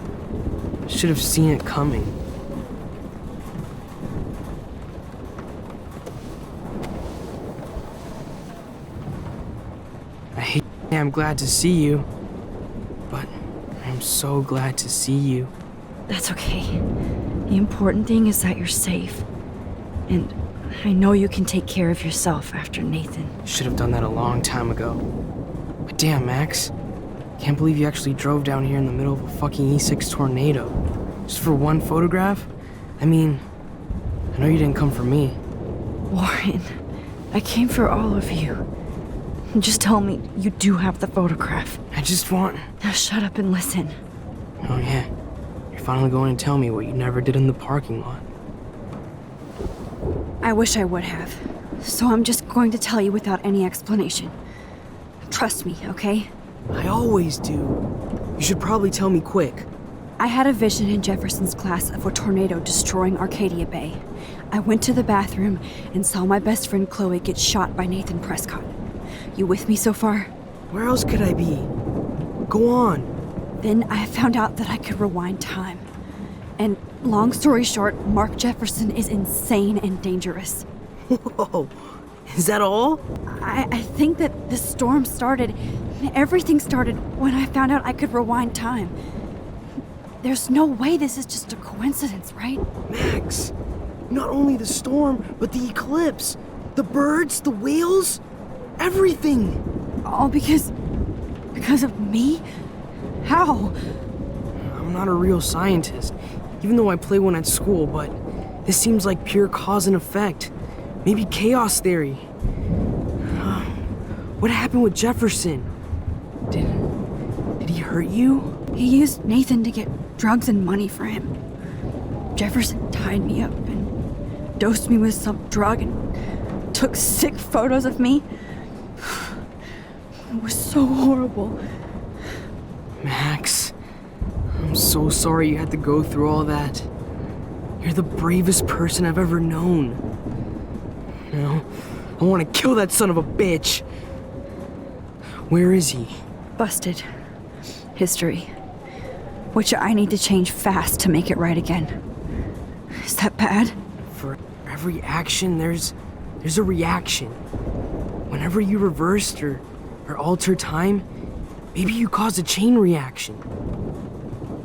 I should have seen it coming. I'm glad to see you, but I'm so glad to see you. That's okay. The important thing is that you're safe. And I know you can take care of yourself after Nathan. Should have done that a long time ago. But damn, Max. Can't believe you actually drove down here in the middle of a fucking E6 tornado. Just for one photograph? I mean, I know you didn't come for me. Warren, I came for all of you. Just tell me you do have the photograph. I just want... Now shut up and listen. Oh yeah, you're finally going to tell me what you never did in the parking lot. I wish I would have. So I'm just going to tell you without any explanation. Trust me, okay? I always do. You should probably tell me quick. I had a vision in Jefferson's class of a tornado destroying Arcadia Bay. I went to the bathroom and saw my best friend Chloe get shot by Nathan Prescott. You with me so far? Where else could I be? Go on. Then I found out that I could rewind time. And long story short, Mark Jefferson is insane and dangerous. Whoa, is that all? I think that the storm started, everything started when I found out I could rewind time. There's no way this is just a coincidence, right? Max, not only the storm, but the eclipse, the birds, the whales, everything. All because of me? How? I'm not a real scientist, even though I play one at school, but this seems like pure cause and effect. Maybe chaos theory. What happened with Jefferson? Did he hurt you? He used Nathan to get drugs and money for him. Jefferson tied me up and dosed me with some drug and took sick photos of me. It was so horrible. Max, I'm so sorry you had to go through all that. You're the bravest person I've ever known. You know, I want to kill that son of a bitch. Where is he? Busted. History. Which I need to change fast to make it right again. Is that bad? For every action, there's a reaction. Whenever you reversed or alter time, maybe you caused a chain reaction.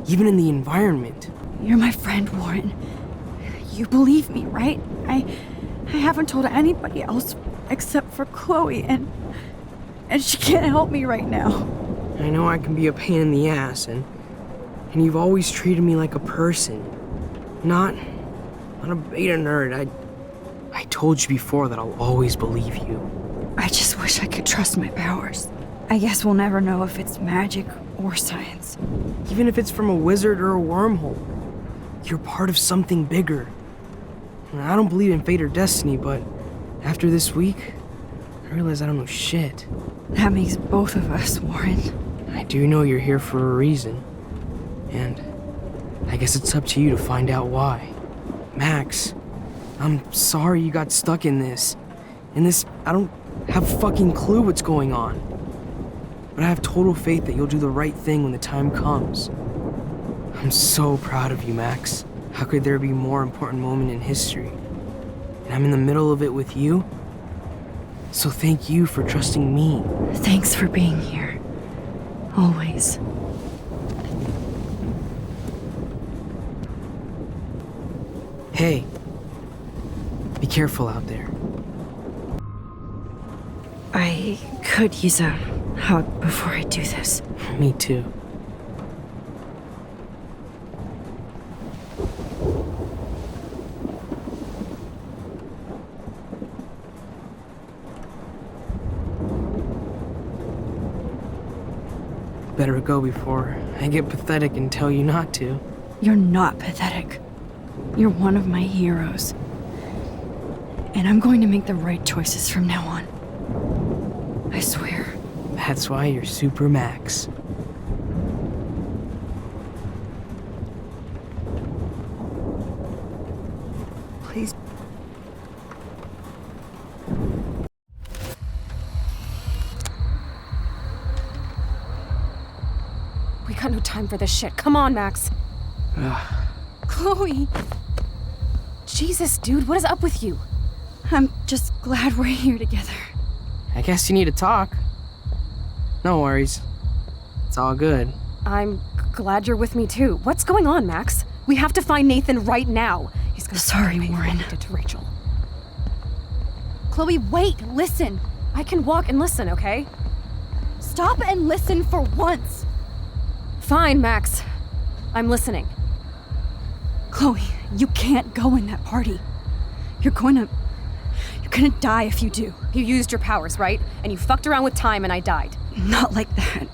Even in the environment. You're my friend, Warren. You believe me, right? I haven't told anybody else except for Chloe, and she can't help me right now. I know I can be a pain in the ass, and you've always treated me like a person. Not a beta nerd. I told you before that I'll always believe you. I just wish I could trust my powers. I guess we'll never know if it's magic or science. Even if it's from a wizard or a wormhole, you're part of something bigger. I don't believe in fate or destiny, but after this week, I realize I don't know shit. That makes both of us, Warren. I do know you're here for a reason. And I guess it's up to you to find out why. Max, I'm sorry you got stuck in this. I don't have a fucking clue what's going on. But I have total faith that you'll do the right thing when the time comes. I'm so proud of you, Max. How could there be a more important moment in history? And I'm in the middle of it with you. So thank you for trusting me. Thanks for being here. Always. Hey, be careful out there. I could use a hug before I do this. Me too. Better go before I get pathetic and tell you not to. You're not pathetic. You're one of my heroes. And I'm going to make the right choices from now on. I swear. That's why you're Super Max. Please. We got no time for this shit. Come on, Max. Chloe. Jesus, dude, what is up with you? I'm just glad we're here together. I guess you need to talk. No worries. It's all good. I'm glad you're with me too. What's going on, Max? We have to find Nathan right now. He's gonna Sorry, Warren. Did to Rachel. Chloe, wait, listen. I can walk and listen, okay? Stop and listen for once. Fine, Max. I'm listening. Chloe, you can't go in that party. You're gonna die if you do. You used your powers, right? And you fucked around with time and I died. Not like that.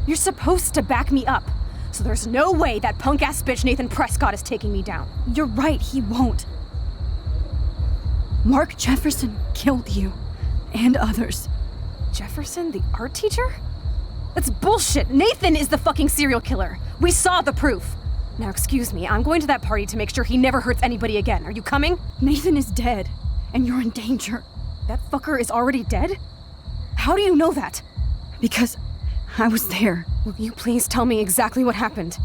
You're supposed to back me up. So there's no way that punk-ass bitch Nathan Prescott is taking me down. You're right, he won't. Mark Jefferson killed you. And others. Jefferson, the art teacher? That's bullshit. Nathan is the fucking serial killer. We saw the proof. Now, excuse me, I'm going to that party to make sure he never hurts anybody again. Are you coming? Nathan is dead, and you're in danger. That fucker is already dead? How do you know that? Because I was there. Will you please tell me exactly what happened?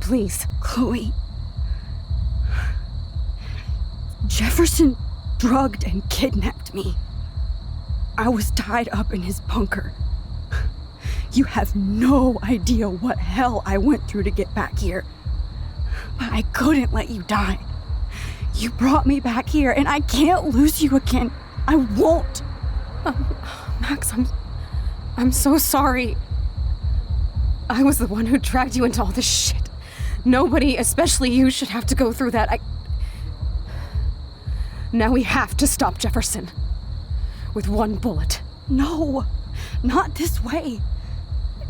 Please. Chloe. Jefferson drugged and kidnapped me. I was tied up in his bunker. You have no idea what hell I went through to get back here. But I couldn't let you die. You brought me back here, and I can't lose you again. I won't. Max, I'm so sorry. I was the one who dragged you into all this shit. Nobody, especially you, should have to go through that. Now we have to stop Jefferson. With one bullet. No, not this way.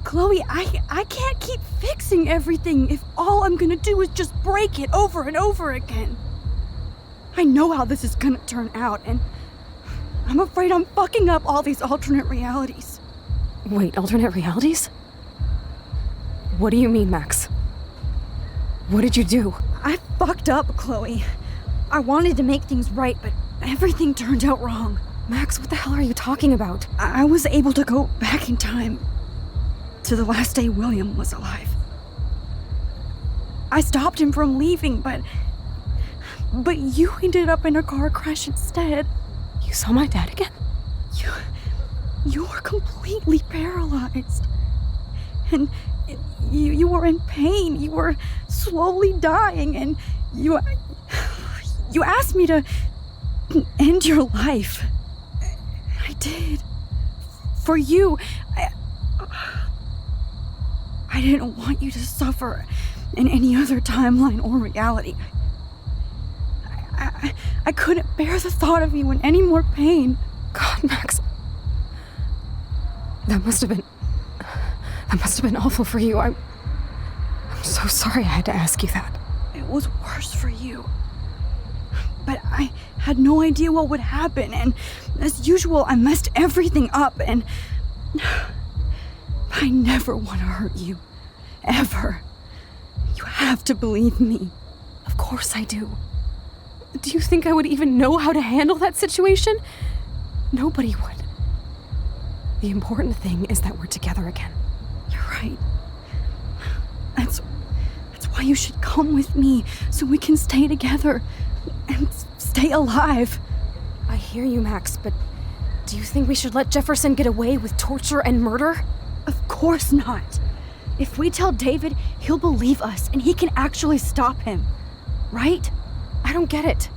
Chloe, I can't keep fixing everything if all I'm gonna do is just break it over and over again. I know how this is gonna turn out, and I'm afraid I'm fucking up all these alternate realities. Wait, alternate realities? What do you mean, Max? What did you do? I fucked up, Chloe. I wanted to make things right, but everything turned out wrong. Max, what the hell are you talking about? I was able to go back in time to the last day William was alive. I stopped him from leaving, but you ended up in a car crash instead. You saw my dad again? You were completely paralyzed. And you were in pain. You were slowly dying, and you asked me to end your life. I did. For you. I didn't want you to suffer in any other timeline or reality. I couldn't bear the thought of you in any more pain. God, Max. That must have been awful for you. I'm so sorry I had to ask you that. It was worse for you. But I had no idea what would happen, and as usual, I messed everything up, and I never want to hurt you. Ever. You have to believe me. Of course I do. Do you think I would even know how to handle that situation? Nobody would. The important thing is that we're together again. You're right. That's why you should come with me, so we can stay together and stay alive. I hear you, Max, but do you think we should let Jefferson get away with torture and murder? Of course not. If we tell David, he'll believe us and he can actually stop him. Right? I don't get it.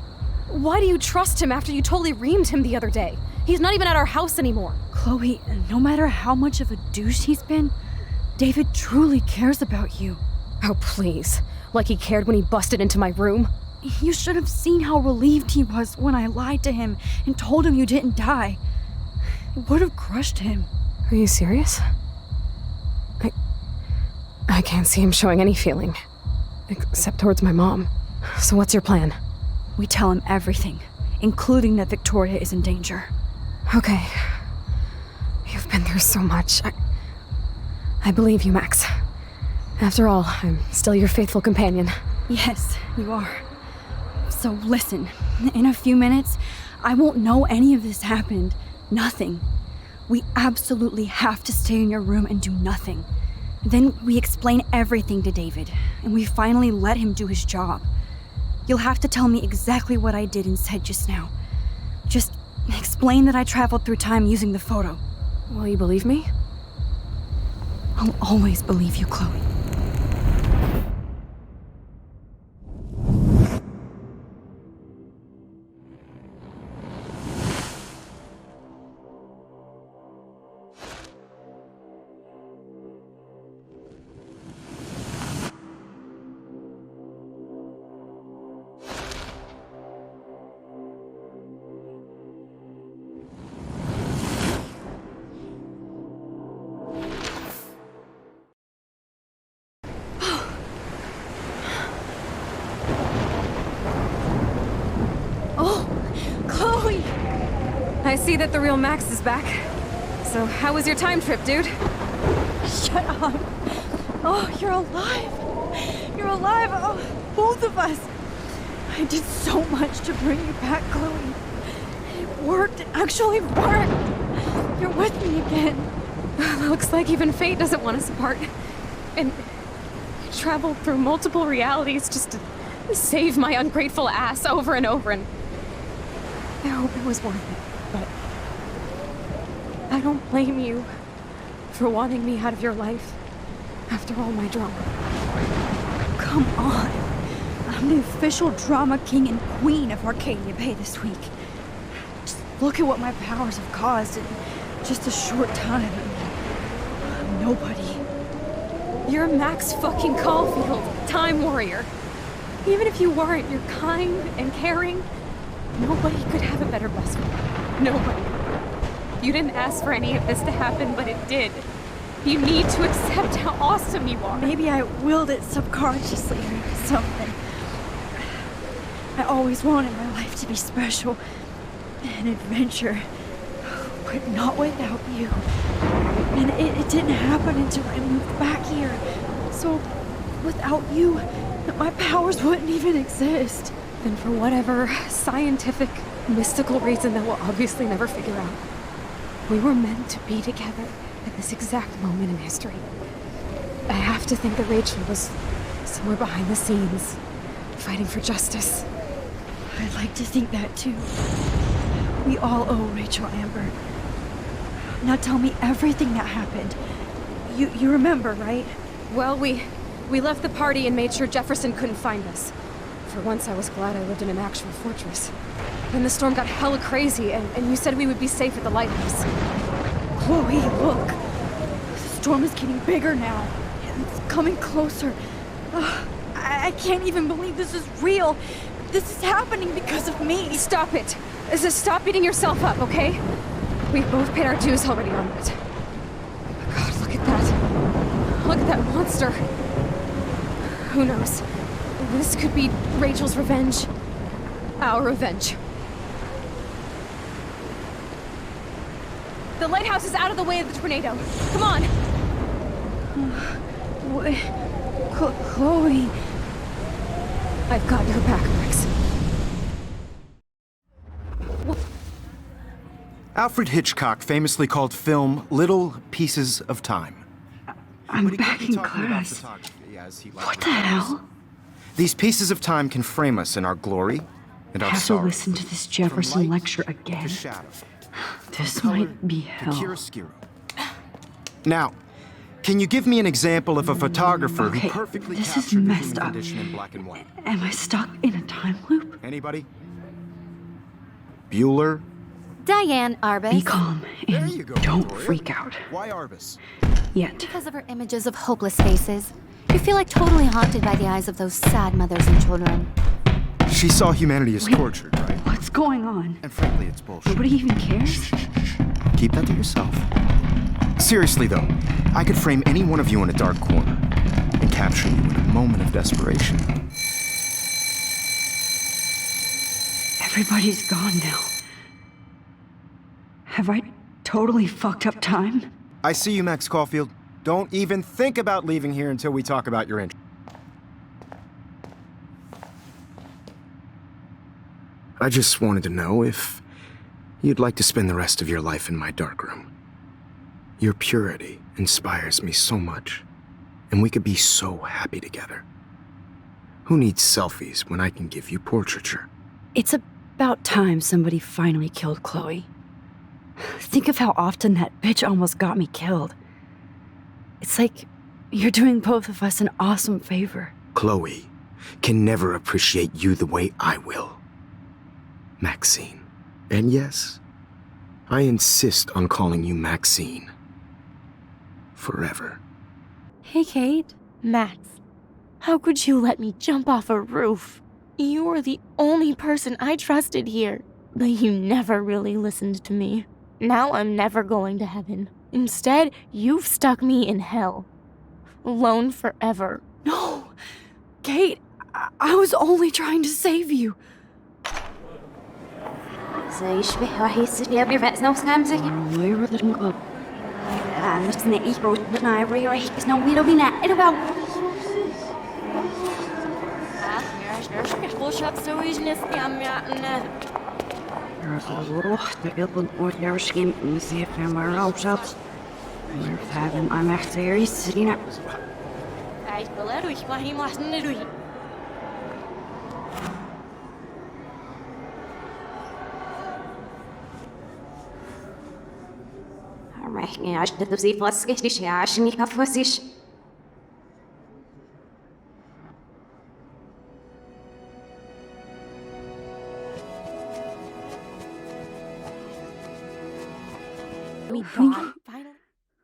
Why do you trust him after you totally reamed him the other day? He's not even at our house anymore. Chloe, no matter how much of a douche he's been, David truly cares about you. Oh, please. Like he cared when he busted into my room? You should have seen how relieved he was when I lied to him and told him you didn't die. It would have crushed him. Are you serious? I can't see him showing any feeling. Except towards my mom. So what's your plan? We tell him everything, including that Victoria is in danger. Okay. You've been through so much. I believe you, Max. After all, I'm still your faithful companion. Yes, you are. So listen, in a few minutes, I won't know any of this happened. Nothing. We absolutely have to stay in your room and do nothing. Then we explain everything to David, and we finally let him do his job. You'll have to tell me exactly what I did and said just now. Just explain that I traveled through time using the photo. Will you believe me? I'll always believe you, Chloe. I see that the real Max is back. So how was your time trip, dude? Shut up. Oh, you're alive. You're alive. Oh, both of us. I did so much to bring you back, Chloe. It worked. It actually worked. You're with me again. Looks like even fate doesn't want us apart. And traveled through multiple realities just to save my ungrateful ass over and over, and I hope it was worth it, but I don't blame you for wanting me out of your life after all my drama. Come on. I'm the official drama king and queen of Arcadia Bay this week. Just look at what my powers have caused in just a short time. I'm nobody. You're Max fucking Caulfield, Time Warrior. Even if you weren't, you're kind and caring. Nobody could have a better best friend. Nobody. You didn't ask for any of this to happen, but it did. You need to accept how awesome you are. Maybe I willed it subconsciously or something. I always wanted my life to be special, an adventure, but not without you. And it didn't happen until I moved back here. So, without you, my powers wouldn't even exist. And for whatever scientific, mystical reason that we'll obviously never figure out, we were meant to be together at this exact moment in history. I have to think that Rachel was somewhere behind the scenes, fighting for justice. I'd like to think that too. We all owe Rachel Amber. Now tell me everything that happened. You remember, right? Well, we left the party and made sure Jefferson couldn't find us. For once, I was glad I lived in an actual fortress. Then the storm got hella crazy, and you said we would be safe at the lighthouse. Chloe, look. The storm is getting bigger now. It's coming closer. I can't even believe this is real. This is happening because of me. Stop it. Stop beating yourself up, okay? We've both paid our dues already on that. God, look at that. Look at that monster. Who knows? This could be Rachel's revenge. Our revenge. The lighthouse is out of the way of the tornado. Come on! Chloe... I've got your back, Max. Alfred Hitchcock famously called film little pieces of time. I'm back in class. What the hell? These pieces of time can frame us in our glory and our I have sorrow. to listen to this Jefferson lecture again. This might be hell. Now, can you give me an example of a photographer Okay, who perfectly this is captured the messed human up. condition in black and white? Am I stuck in a time loop? Anybody? Bueller? Diane Arbus. Be calm and don't freak out. Why Arbus? Yet. Because of her images of hopeless faces. You feel like totally haunted by the eyes of those sad mothers and children. She saw humanity as tortured, right? What's going on? And frankly, it's bullshit. Nobody even cares? Keep that to yourself. Seriously, though, I could frame any one of you in a dark corner and capture you in a moment of desperation. Everybody's gone now. Have I totally fucked up time? I see you, Max Caulfield. Don't even think about leaving here until we talk about your interest. I just wanted to know if you'd like to spend the rest of your life in my darkroom. Your purity inspires me so much, and we could be so happy together. Who needs selfies when I can give you portraiture? It's about time somebody finally killed Chloe. Think of how often that bitch almost got me killed. It's like you're doing both of us an awesome favor. Chloe can never appreciate you the way I will. Maxine. And yes, I insist on calling you Maxine. Forever. Hey, Kate. Max, how could you let me jump off a roof? You were the only person I trusted here, but you never really listened to me. Now I'm never going to heaven. Instead, you've stuck me in hell. Alone forever. No! Kate, I was only trying to save you. I'm actually sitting up.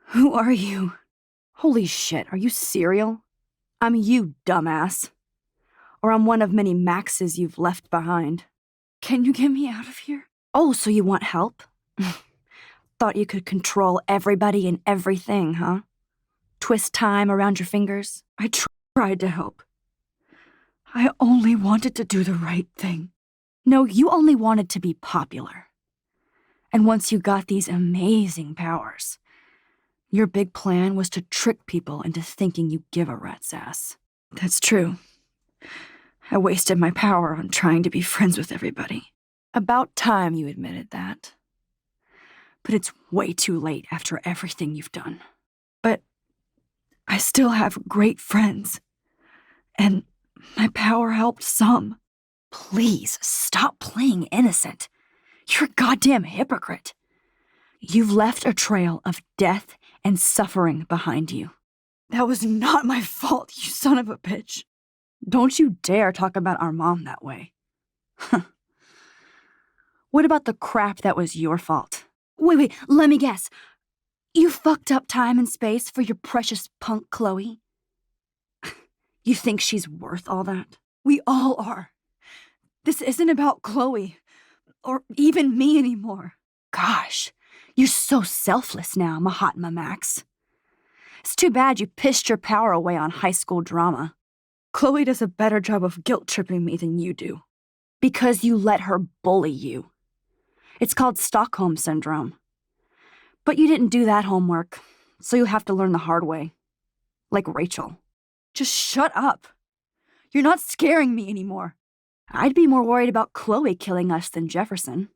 Who are you? Holy shit, are you serial? I'm you, dumbass. Or I'm one of many Maxes you've left behind. Can you get me out of here? Oh, so you want help? Thought you could control everybody and everything, huh? Twist time around your fingers? I tried to help. I only wanted to do the right thing. No, you only wanted to be popular. And once you got these amazing powers, your big plan was to trick people into thinking you give a rat's ass. That's true. I wasted my power on trying to be friends with everybody. About time you admitted that. But it's way too late after everything you've done. But I still have great friends. And my power helped some. Please, stop playing innocent. You're a goddamn hypocrite. You've left a trail of death and suffering behind you. That was not my fault, you son of a bitch. Don't you dare talk about our mom that way. What about the crap that was your fault? Wait, let me guess. You fucked up time and space for your precious punk Chloe? You think she's worth all that? We all are. This isn't about Chloe, or even me anymore. Gosh, you're so selfless now, Mahatma Max. It's too bad you pissed your power away on high school drama. Chloe does a better job of guilt-tripping me than you do. Because you let her bully you. It's called Stockholm Syndrome. But you didn't do that homework, so you'll have to learn the hard way. Like Rachel. Just shut up. You're not scaring me anymore. I'd be more worried about Chloe killing us than Jefferson.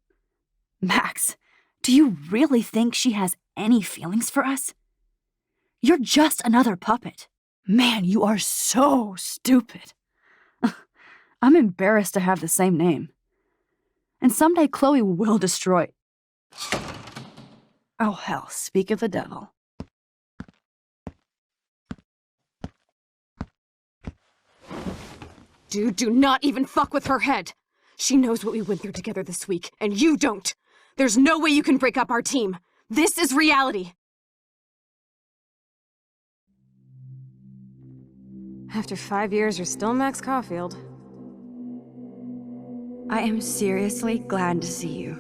Max, do you really think she has any feelings for us? You're just another puppet. Man, you are so stupid. I'm embarrassed to have the same name. And someday Chloe will destroy... Oh hell, speak of the devil. Dude, do not even fuck with her head. She knows what we went through together this week, and you don't. There's no way you can break up our team. This is reality. After 5 years, you're still Max Caulfield. I am seriously glad to see you.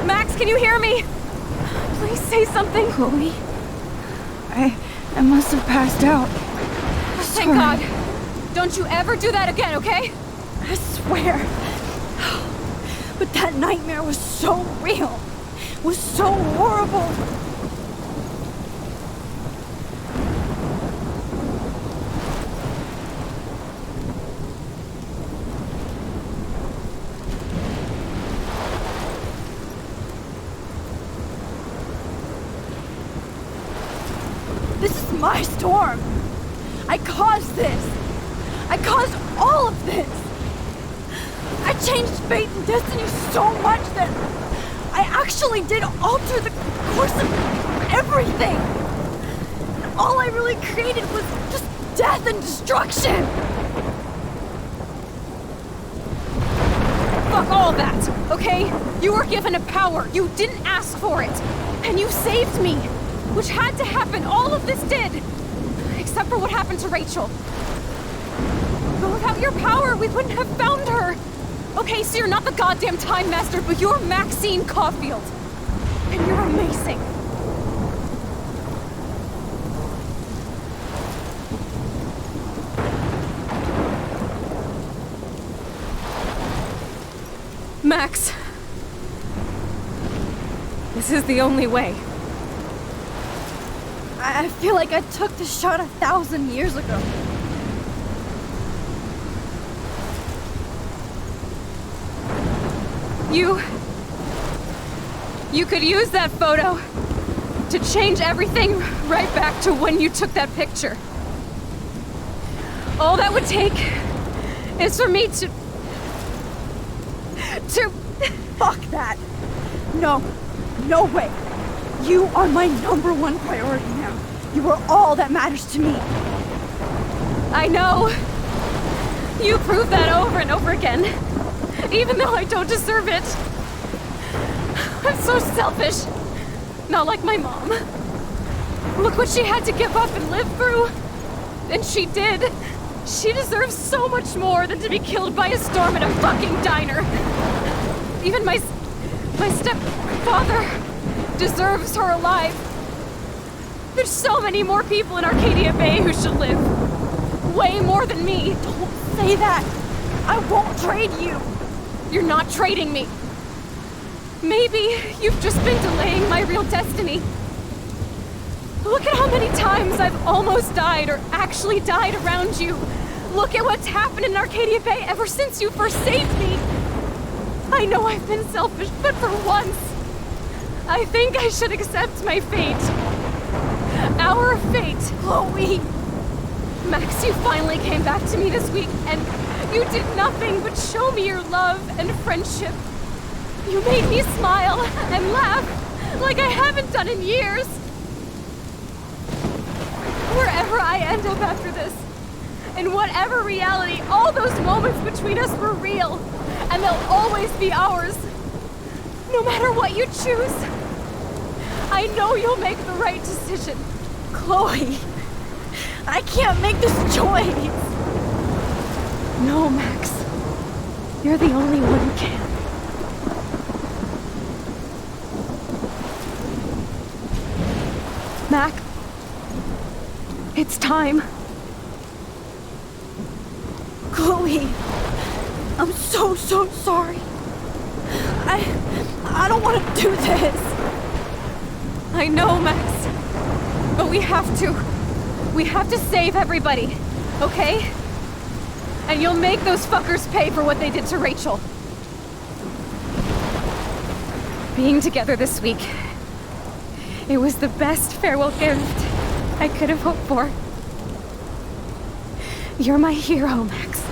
Max, can you hear me? Please say something. Chloe? I must have passed out. Thank God. Don't you ever do that again, okay? I swear. But that nightmare was so real. Was so horrible. This is my storm. I caused this. I caused all of this. I changed fate and destiny so much that I actually did alter the course of everything. And all I really created was just death and destruction. Fuck all that, okay? You were given a power. You didn't ask for it. And you saved me. Which had to happen. All of this did. Except for what happened to Rachel. But without your power, we wouldn't have found her. Okay, so you're not the goddamn Time Master, but you're Maxine Caulfield. And you're amazing. Max. This is the only way. I feel like I took the shot 1,000 years ago. You could use that photo to change everything right back to when you took that picture. All that would take is for me to... Fuck that! No, no way. You are my #1 priority now. You are all that matters to me. I know. You prove that over and over again, even though I don't deserve it. I'm so selfish. Not like my mom. Look what she had to give up and live through. And she did. She deserves so much more than to be killed by a storm at a fucking diner. Even my stepfather deserves her alive. There's so many more people in Arcadia Bay who should live. Way more than me. Don't say that. I won't trade you. You're not trading me. Maybe you've just been delaying my real destiny. Look at how many times I've almost died or actually died around you. Look at what's happened in Arcadia Bay ever since you first saved me. I know I've been selfish, but for once, I think I should accept my fate. Our fate. Chloe! Max, you finally came back to me this week, and you did nothing but show me your love and friendship. You made me smile and laugh like I haven't done in years. Wherever I end up after this, in whatever reality, all those moments between us were real, and they'll always be ours. No matter what you choose, I know you'll make the right decision. Chloe, I can't make this choice. No, Max. You're the only one who can. Mac, it's time. Chloe, I'm so sorry. I don't want to do this. I know, Max. But we have to. We have to save everybody, okay? And you'll make those fuckers pay for what they did to Rachel. Being together this week, it was the best farewell gift I could have hoped for. You're my hero, Max.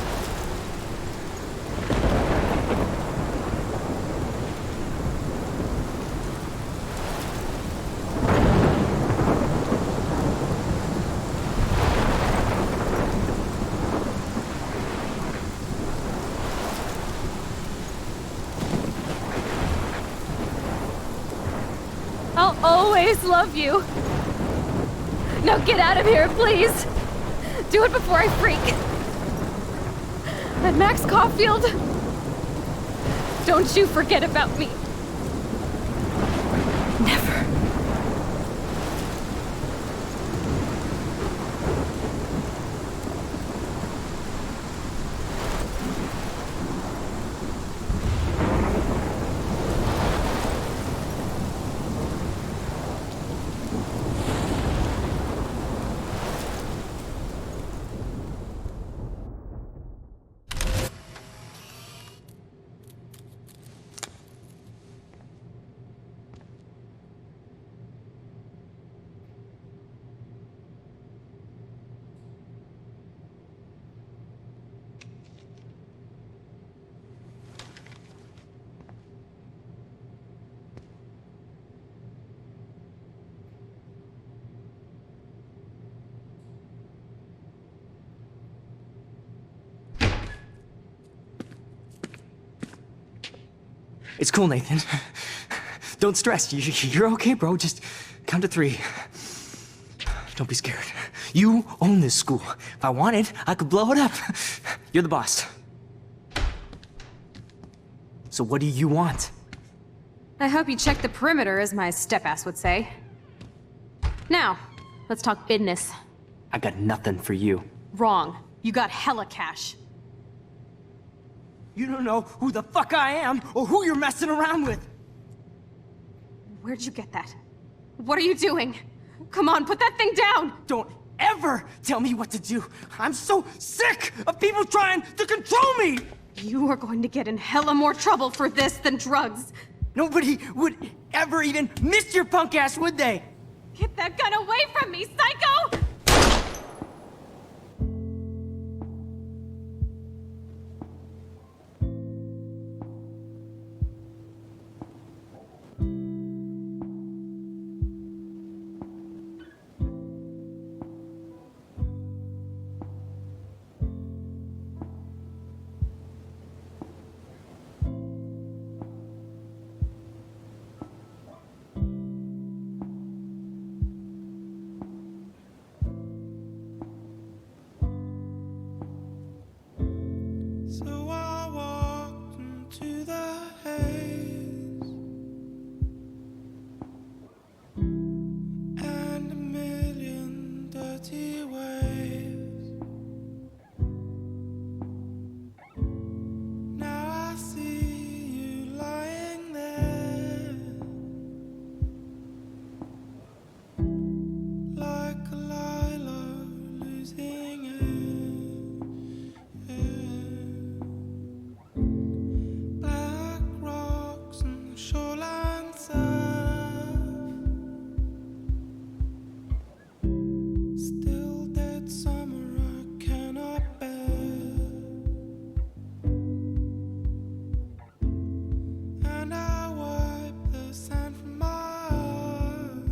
I'll always love you. Now get out of here, please. Do it before I freak. And Max Caulfield, don't you forget about me. Never. It's cool, Nathan. Don't stress. You're okay, bro. Just count to 3. Don't be scared. You own this school. If I wanted, I could blow it up. You're the boss. So what do you want? I hope you check the perimeter, as my step-ass would say. Now, let's talk business. I got nothing for you. Wrong. You got hella cash. You don't know who the fuck I am or who you're messing around with. Where'd you get that? What are you doing? Come on, put that thing down! Don't ever tell me what to do. I'm so sick of people trying to control me! You are going to get in hella more trouble for this than drugs. Nobody would ever even miss your punk ass, would they? Get that gun away from me, psycho! So I walked into the haze, and a million dirty waves. Now I see you lying there, like a lilo losing it. Black rocks and the shoreline surf, still dead summer I cannot bear. And I wipe the sand from my eyes.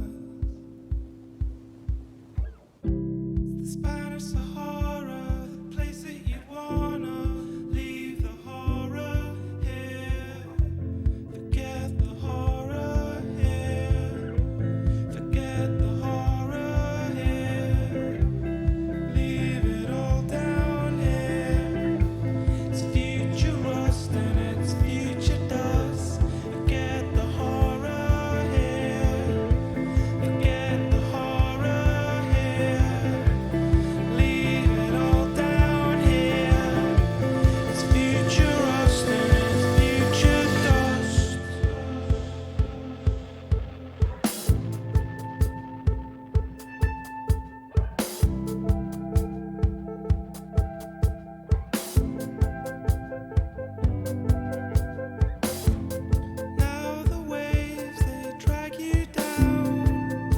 It's the Spanish Sahara, the place that you'd wanna leave the horror here. Forget the horror here. Forget the horror here. Leave it all down here. It's future rust and it's future dust. Forget the horror here. Forget the horror here. Leave it all down here. It's future rust and it's future dust. Now the waves they drag you down,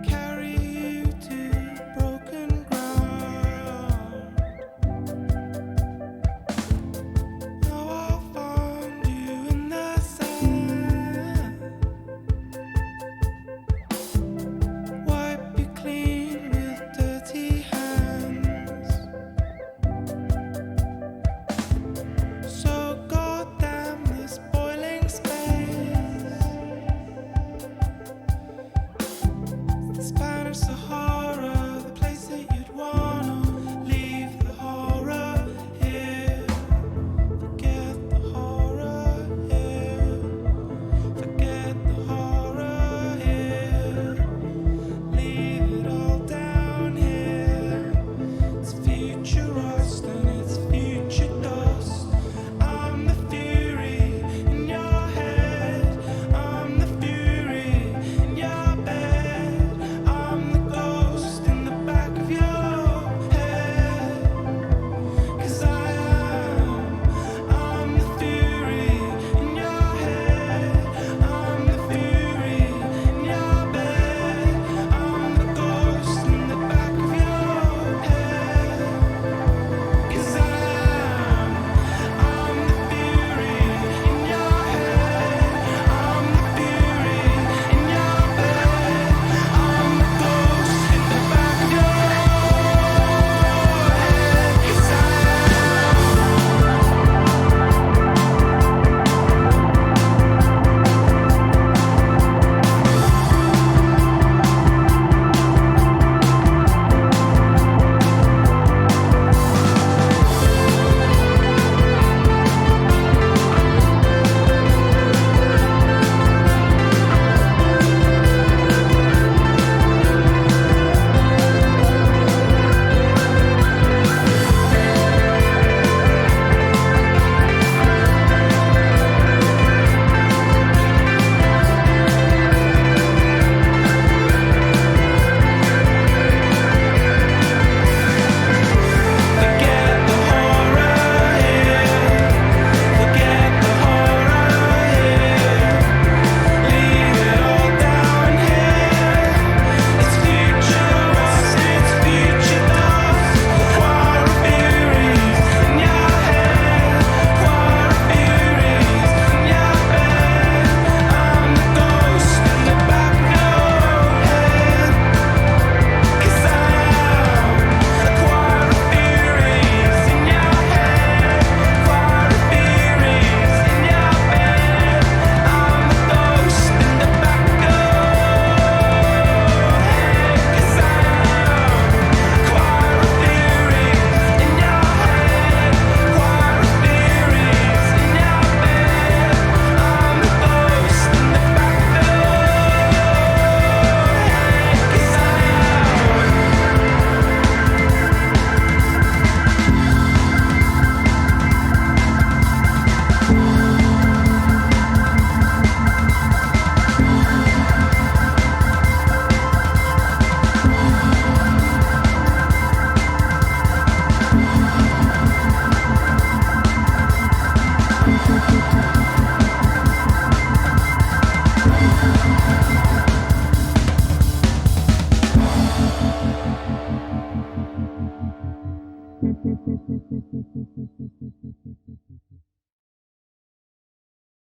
carry you to broken ground. Now I'll find you in the sand, wipe you clean with dirty hands. So goddamn this boiling space. It's the Spanish Sahara, the place that you'd wanna leave the horror here. Forget the horror here. Forget the horror here. Leave it all down here. It's future rust and it's future dust. I'm the fury in your head. I'm the fury in your bed. I'm the ghost in the back of your head. 'Cause I'm the fury in your head. I'm the fury in your bed. I'm the ghost in the back of your head. you.